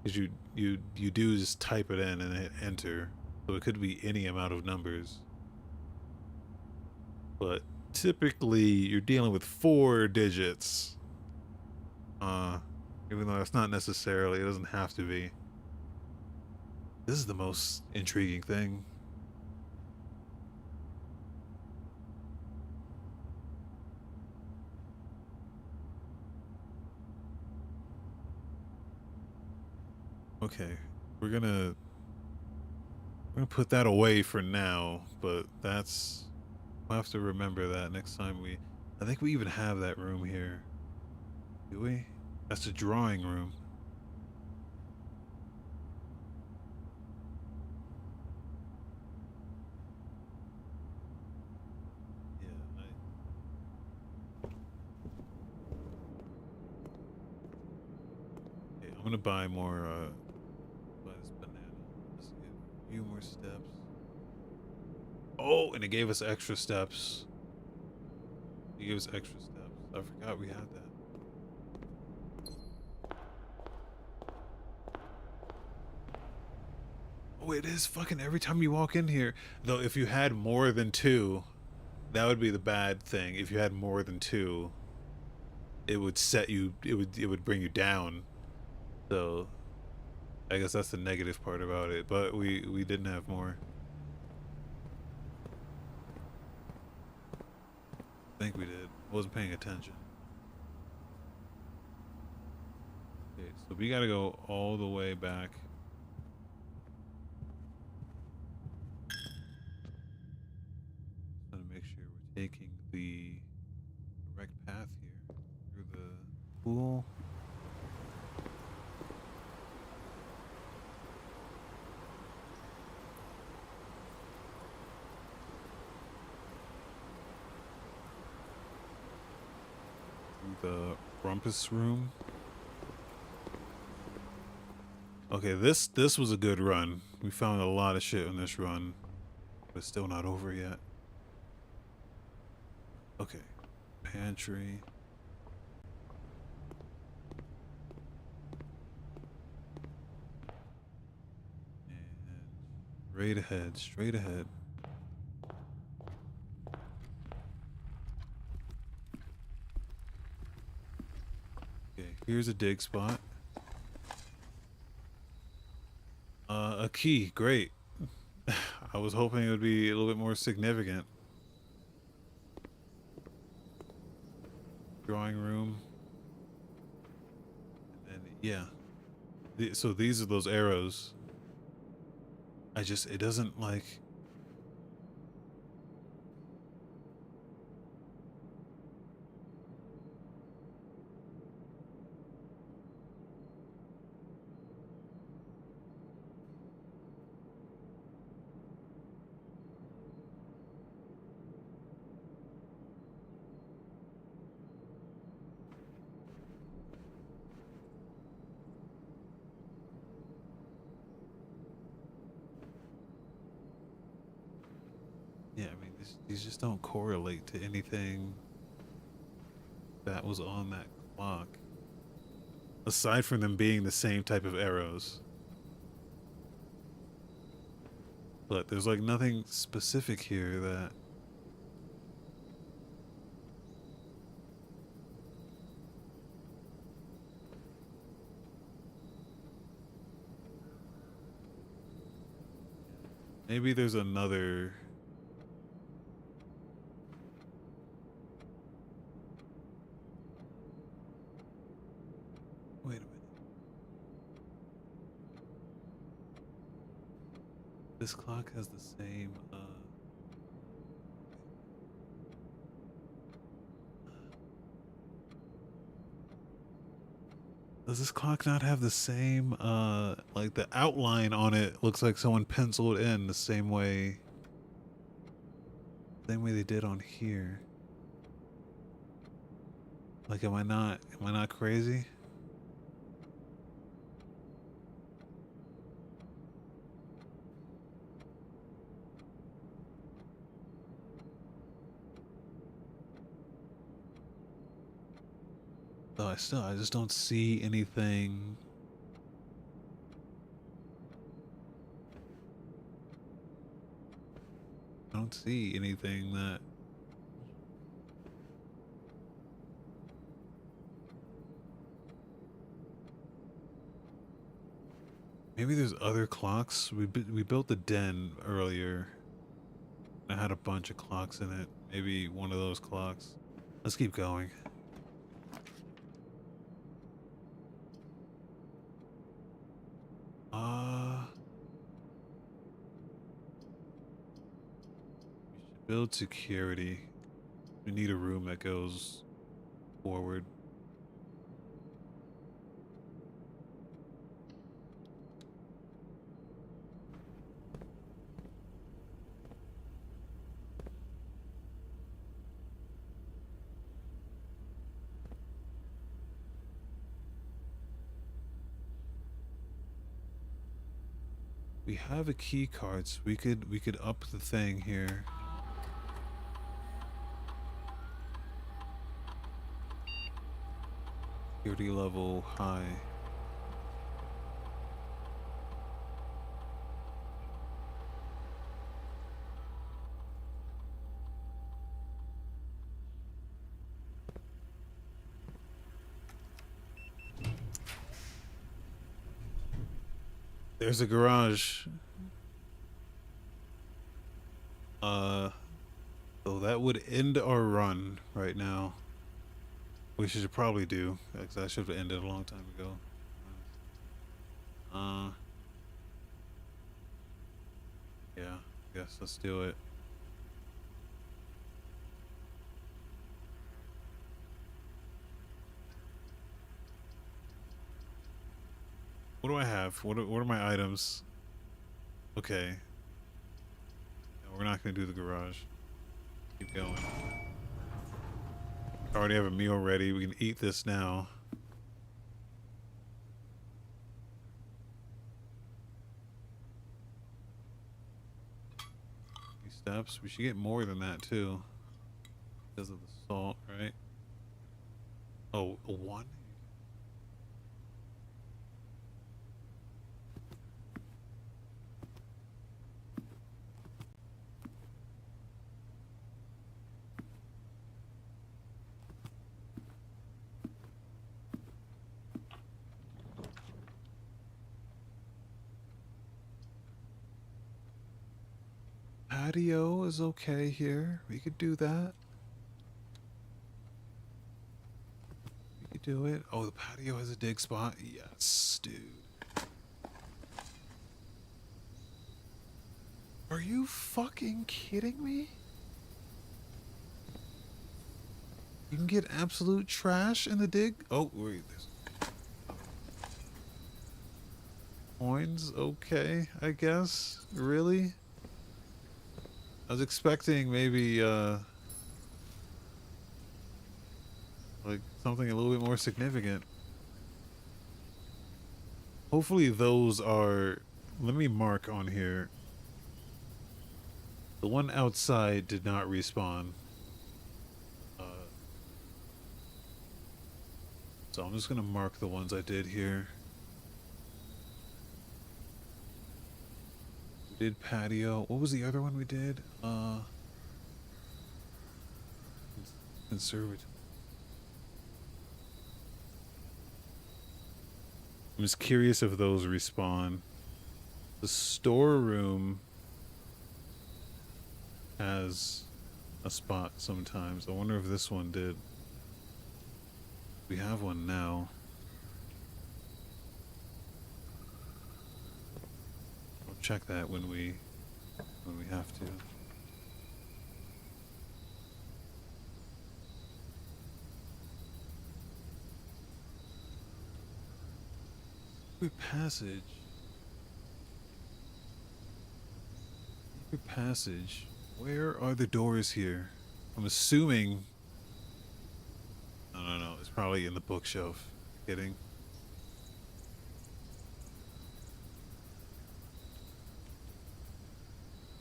Speaker 1: because you do just type it in and hit enter, so it could be any amount of numbers. But typically, you're dealing with 4 digits. Even though it's not necessarily, it doesn't have to be. This is the most intriguing thing. Okay, we're gonna put that away for now, but we'll have to remember that next time I think we even have that room here. Do we? That's the drawing room. Yeah, okay, I'm gonna buy more, buy this banana. Let's get a few more steps. Oh, and it gave us extra steps. It gave us extra steps. I forgot we had that. Oh, it is fucking every time you walk in here. Though, if you had more than 2, that would be the bad thing. If you had more than 2, it would set you. It would bring you down. So, I guess that's the negative part about it. But we didn't have more. I think we did. Wasn't paying attention. Okay, so we gotta go all the way back. Trying to make sure we're taking the correct path here through the pool. Through the rumpus room. Okay, this was a good run. We found a lot of shit in this run, but it's still not over yet. Okay, pantry. And straight ahead, straight ahead. Okay, here's a dig spot. A key, great. I was hoping it would be a little bit more significant. Drawing room. And yeah. So these are those arrows. It doesn't like... Yeah, I mean, these just don't correlate to anything that was on that clock. Aside from them being the same type of arrows. But there's like nothing specific here that... Maybe there's another... Wait a minute. This clock has the same, Does this clock not have the same, like the outline on it looks like someone penciled in the same way they did on here? Like, am I not crazy? I just don't see anything. I don't see anything that. Maybe there's other clocks. We built the den earlier. I had a bunch of clocks in it. Maybe one of those clocks. Let's keep going. We should build security. We need a room that goes forward. We have a key card, so we could up the thing here. Security level high. There's a garage. So that would end our run right now. We should probably do, because I should have ended a long time ago. Yeah, I guess let's do it. What do I have? What are my items? Okay. No, we're not gonna do the garage. Keep going. I already have a meal ready. We can eat this now. These steps. We should get more than that too. Because of the salt, right? Oh, a one? Patio is okay here. We could do that. We could do it. Oh, the patio has a dig spot. Yes, dude. Are you fucking kidding me? You can get absolute trash in the dig? Oh, wait. There's coins. Okay, I guess. Really? I was expecting maybe, like something a little bit more significant. Hopefully those are... Let me mark on here. The one outside did not respawn. So I'm just gonna mark the ones I did here. We did patio. What was the other one we did? Conservative. I'm just curious if those respawn. The storeroom has a spot sometimes. I wonder if this one did. We have one now. We'll check that when we have to. Secret passage. Secret passage. Where are the doors here? I'm assuming... No. It's probably in the bookshelf. Kidding.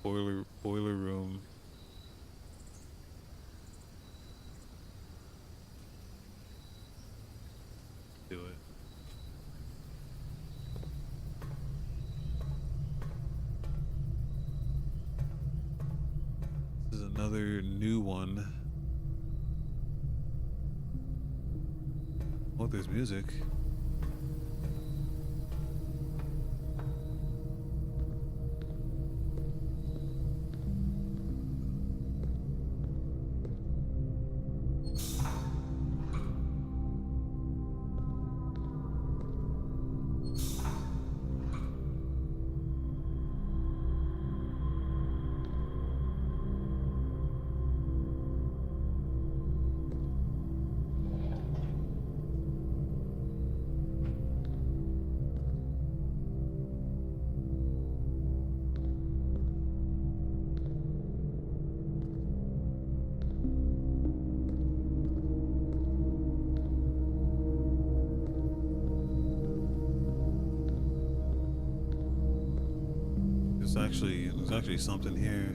Speaker 1: Boiler room. Another new one. Oh, there's music. There's actually something here.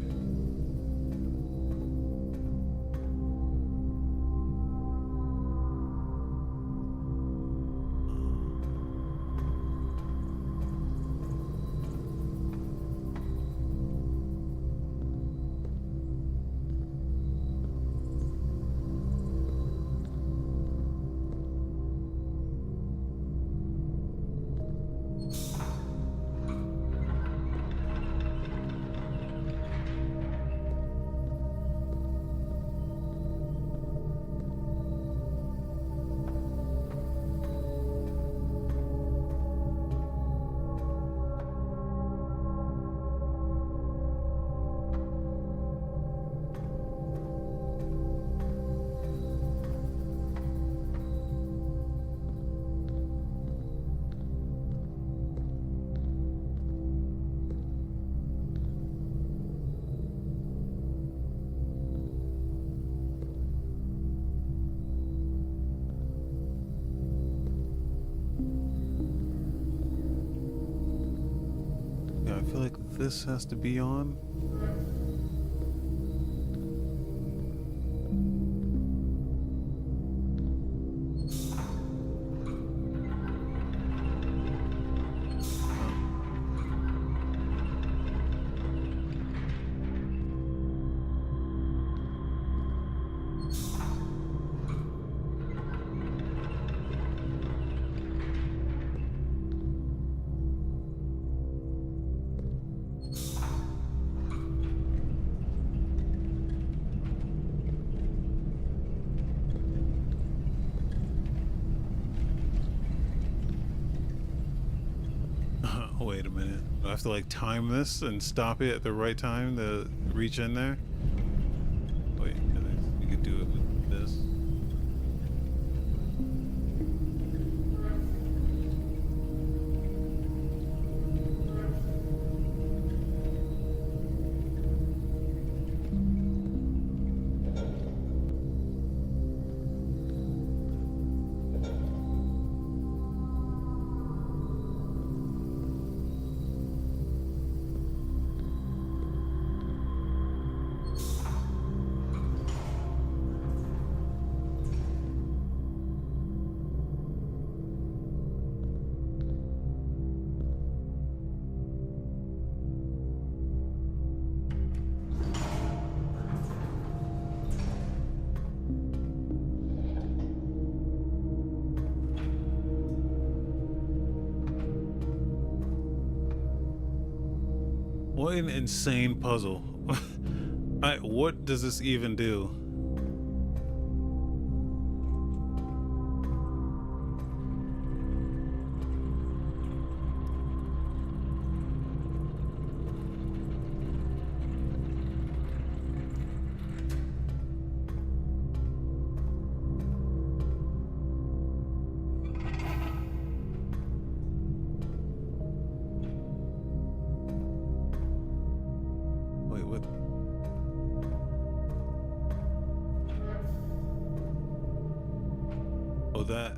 Speaker 1: Yeah, I feel like this has to be on. Wait a minute. Do I have to like time this and stop it at the right time to reach in there? Wait, you could do it with this. What an insane puzzle. What does this even do? Wait, what? Oh, that.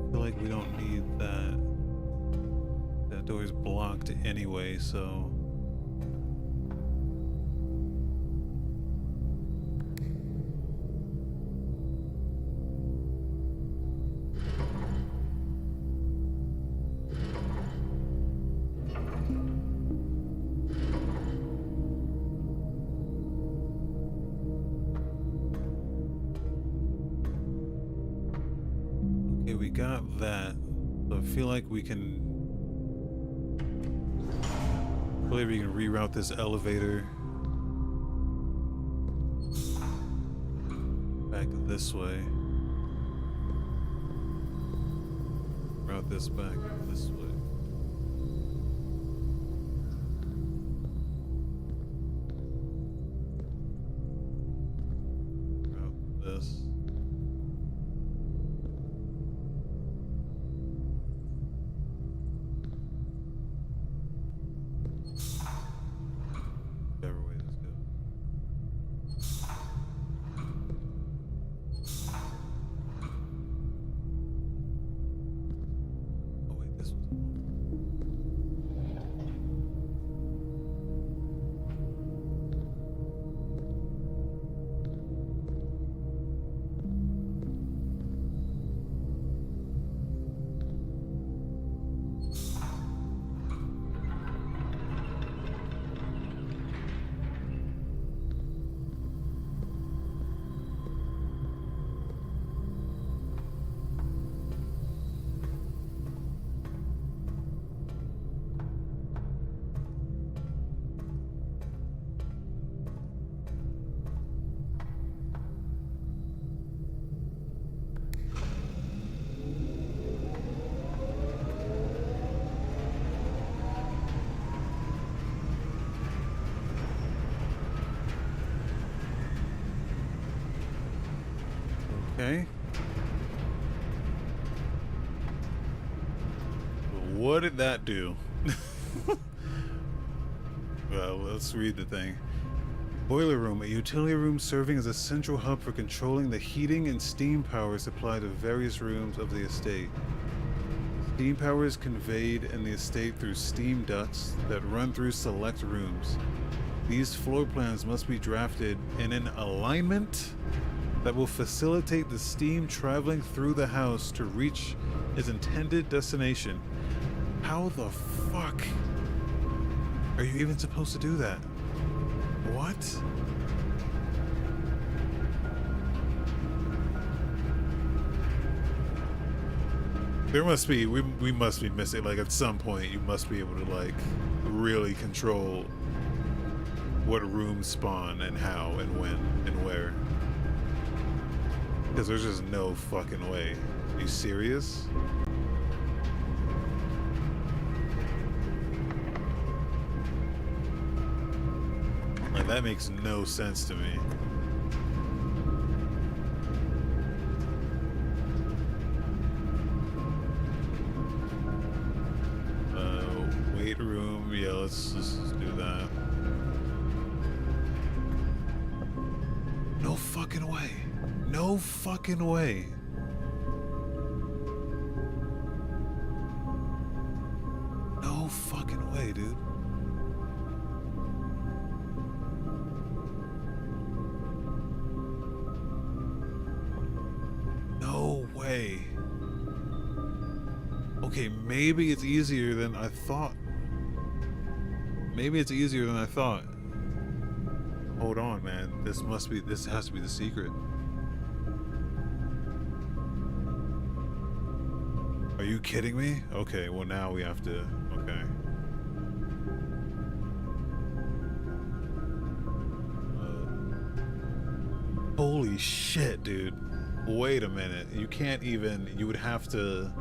Speaker 1: I feel like we don't need that. That door is blocked anyway, so. feel like we can. I feel like we can reroute this elevator back this way. Route this back this way. Route this. Whichever way this goes. Oh wait, this was. Okay. What did that do? Well, let's read the thing. Boiler room, a utility room serving as a central hub for controlling the heating and steam power supplied to various rooms of the estate. Steam power is conveyed in the estate through steam ducts that run through select rooms. These floor plans must be drafted in an alignment that will facilitate the steam traveling through the house to reach its intended destination. How the fuck are you even supposed to do that? What? There must be, we must be missing, like at some point you must be able to like really control what rooms spawn and how and when and where. Because there's just no fucking way. Are you serious? Like, that makes no sense to me. Weight room. Yeah, let's just do that. No fucking way. No fucking way. No fucking way, dude. No way. Okay, maybe it's easier than I thought. Maybe it's easier than I thought. Hold on, man. This has to be the secret. Are you kidding me? Okay, well now we have to, okay. Holy shit, dude. Wait a minute. You can't even, you would have to.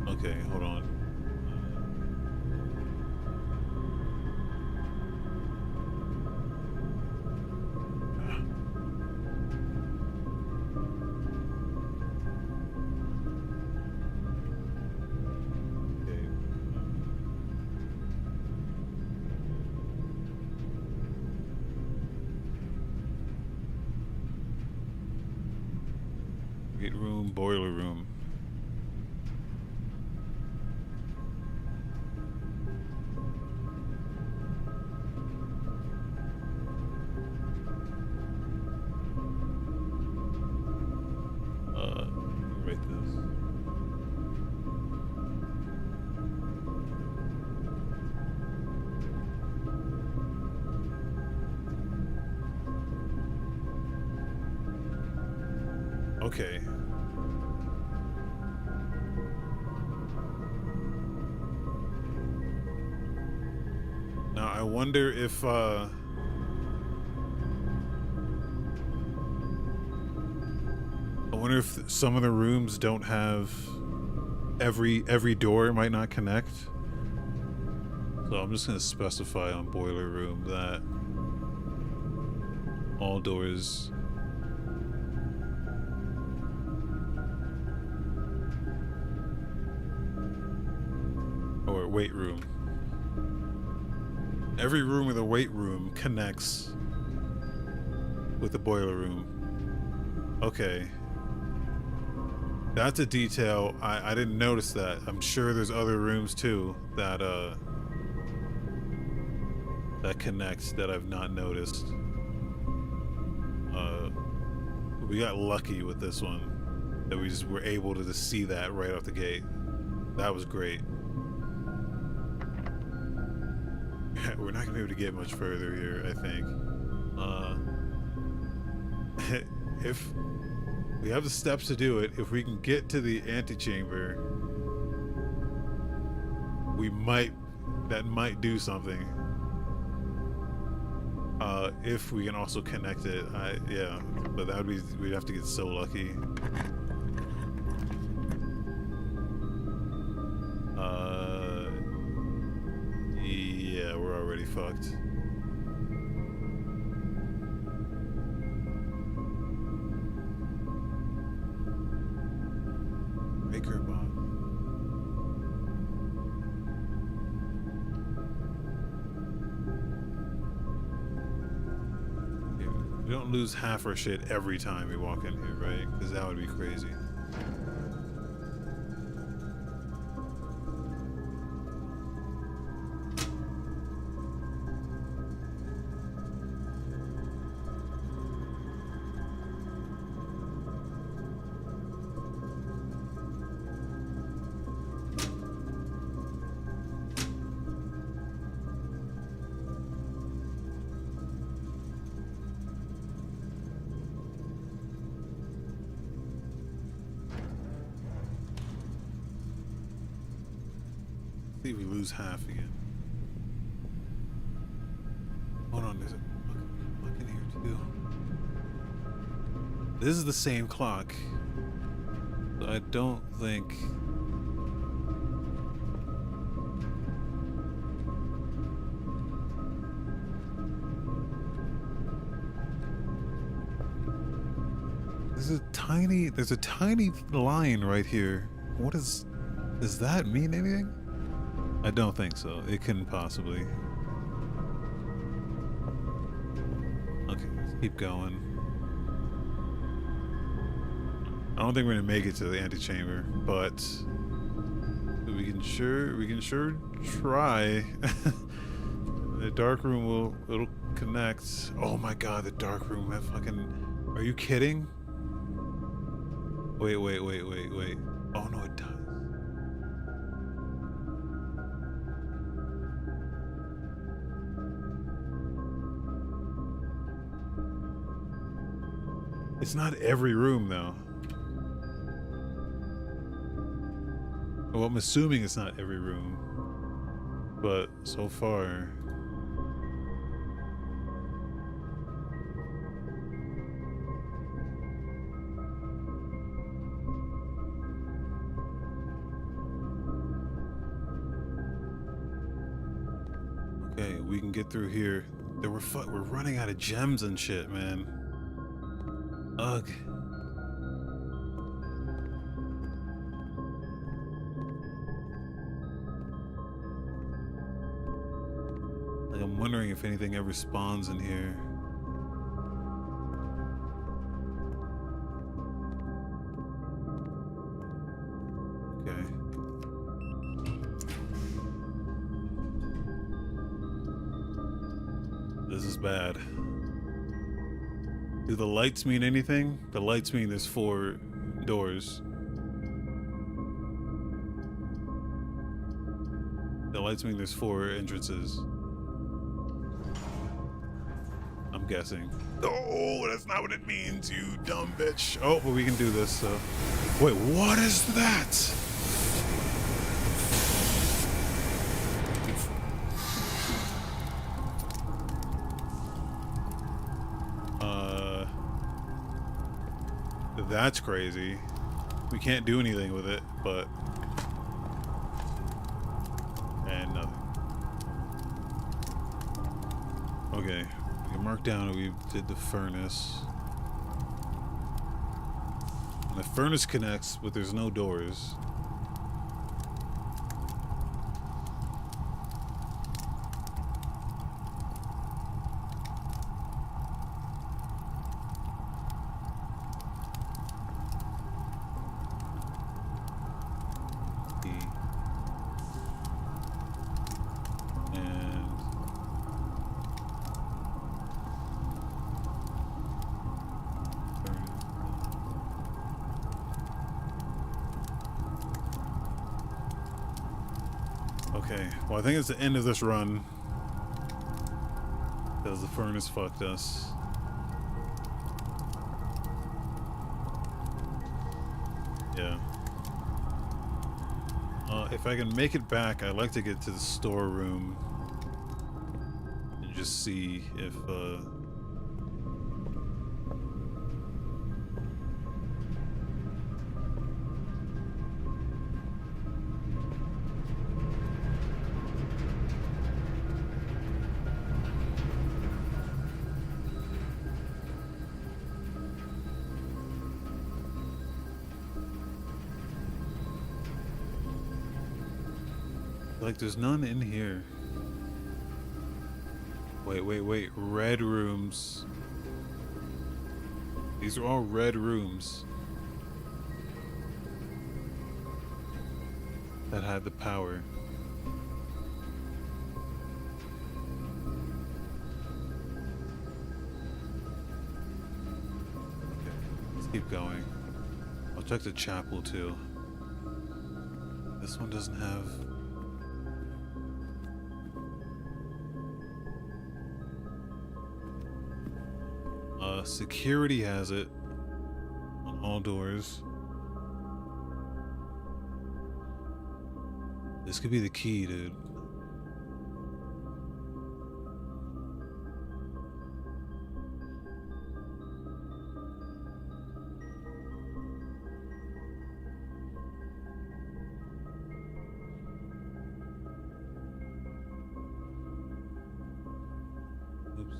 Speaker 1: Okay, hold on. Weight room, boiler room. Write this. Okay. I wonder if I wonder if some of the rooms don't have every door might not connect. So I'm just gonna specify on boiler room that all doors or weight room. Every room with a weight room connects with the boiler room. Okay. That's a detail. I didn't notice that. I'm sure there's other rooms too that that connect that I've not noticed. We got lucky with this one that we just were able to just see that right off the gate. That was great. We're not gonna be able to get much further here, I think. If we have the steps to do it, if we can get to the antechamber, that might do something. If we can also connect it, yeah, but that would be, we'd have to get so lucky. Yeah, we're already fucked. Breaker bot. We don't lose half our shit every time we walk in here, right? Because that would be crazy. See if we lose half again. Hold on, there's a clock in here too. This is the same clock. So I don't think. There's a tiny line right here. What does that mean anything? I don't think so. It couldn't possibly. Okay, let's keep going. I don't think we're gonna make it to the antechamber, but we can sure try. The dark room it'll connect. Oh my god, the dark room have fucking. Are you kidding? Wait. Oh no, it does. It's not every room, though. Well, I'm assuming it's not every room. But so far... Okay, we can get through here. We're running out of gems and shit, man. Ugh. Like, I'm wondering if anything ever spawns in here. Okay. This is bad. Do the lights mean anything? The lights mean there's 4 doors. The lights mean there's 4 entrances. I'm guessing. Oh, that's not what it means, you dumb bitch. Oh, but we can do this, so. Wait, what is that? That's crazy. We can't do anything with it, but... And nothing. Okay. We can mark down that we did the furnace. And the furnace connects, but there's no doors. Okay, well I think it's the end of this run. Because the furnace fucked us. Yeah. If I can make it back, I'd like to get to the storeroom. And just see if, like, there's none in here. Wait. Red rooms. These are all red rooms. That had the power. Okay, let's keep going. I'll check the chapel too. This one doesn't have... security has it on all doors. This could be the key, dude. Oops.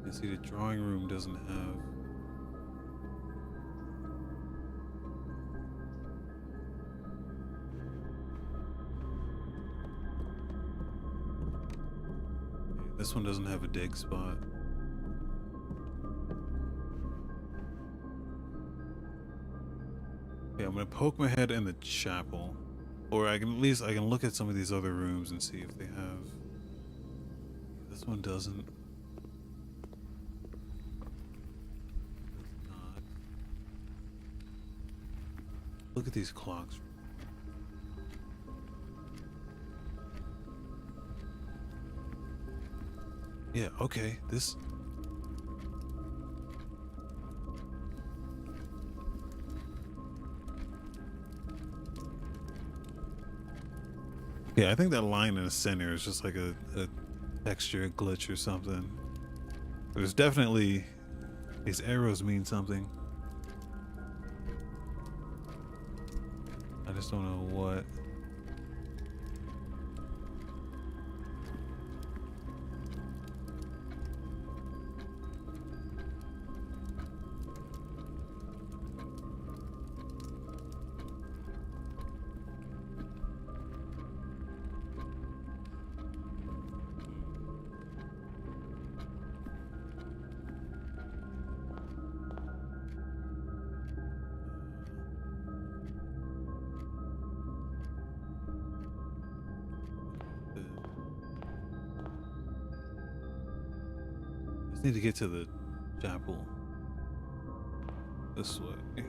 Speaker 1: You see, the drawing room doesn't have... Okay, this one doesn't have a dig spot. Okay, I'm gonna poke my head in the chapel. Or I can at least, I can look at some of these other rooms and see if they have... This one doesn't. Look at these clocks. Yeah, okay, this... Yeah, I think that line in the center is just like a texture glitch or something. There's definitely... These arrows mean something. I just don't know what. Just need to get to the chapel. This way.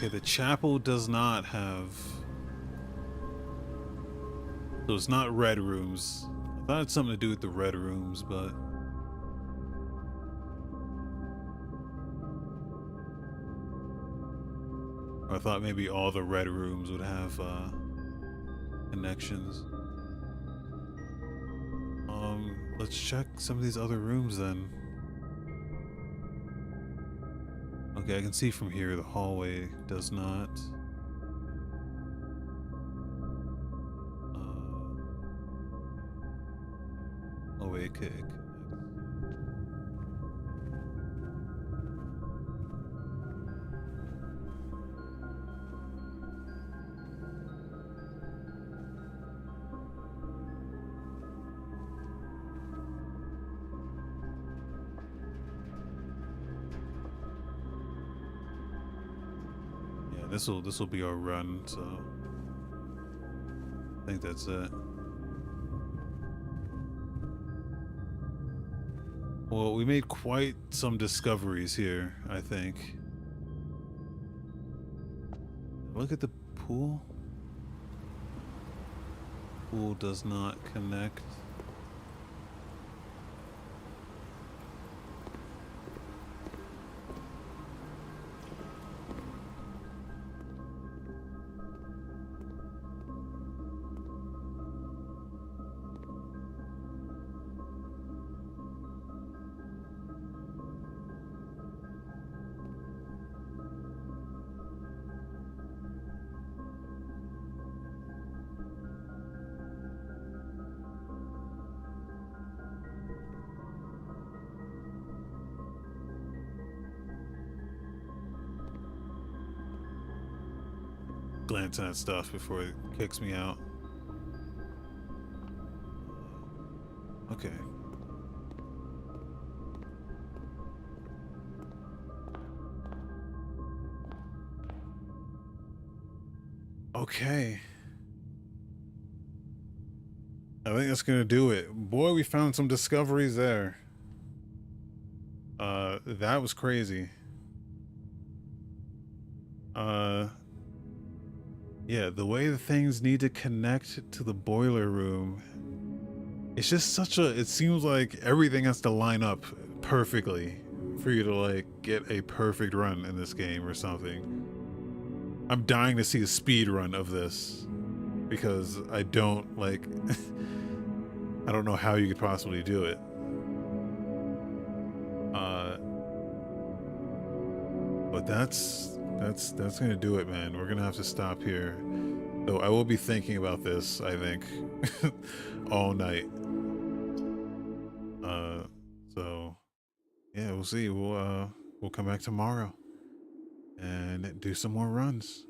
Speaker 1: Okay, the chapel does not have... So it's not red rooms. I thought it's something to do with the red rooms, but... I thought maybe all the red rooms would have connections. Let's check some of these other rooms then. Okay, I can see from here the hallway does not. Oh wait, okay. This will be our run, so I think that's it. Well, we made quite some discoveries here, I think. Look at the pool. Pool does not connect. Glancing at stuff before it kicks me out. Okay. Okay. I think that's gonna do it. Boy, we found some discoveries there. That was crazy. Yeah, the way the things need to connect to the boiler room, it's just such a, it seems like everything has to line up perfectly for you to like get a perfect run in this game or something. I'm dying to see a speed run of this because I don't like I don't know how you could possibly do it. But that's gonna do it, man. We're gonna have to stop here. Though I will be thinking about this, I think, all night. So yeah, we'll see. We'll come back tomorrow and do some more runs.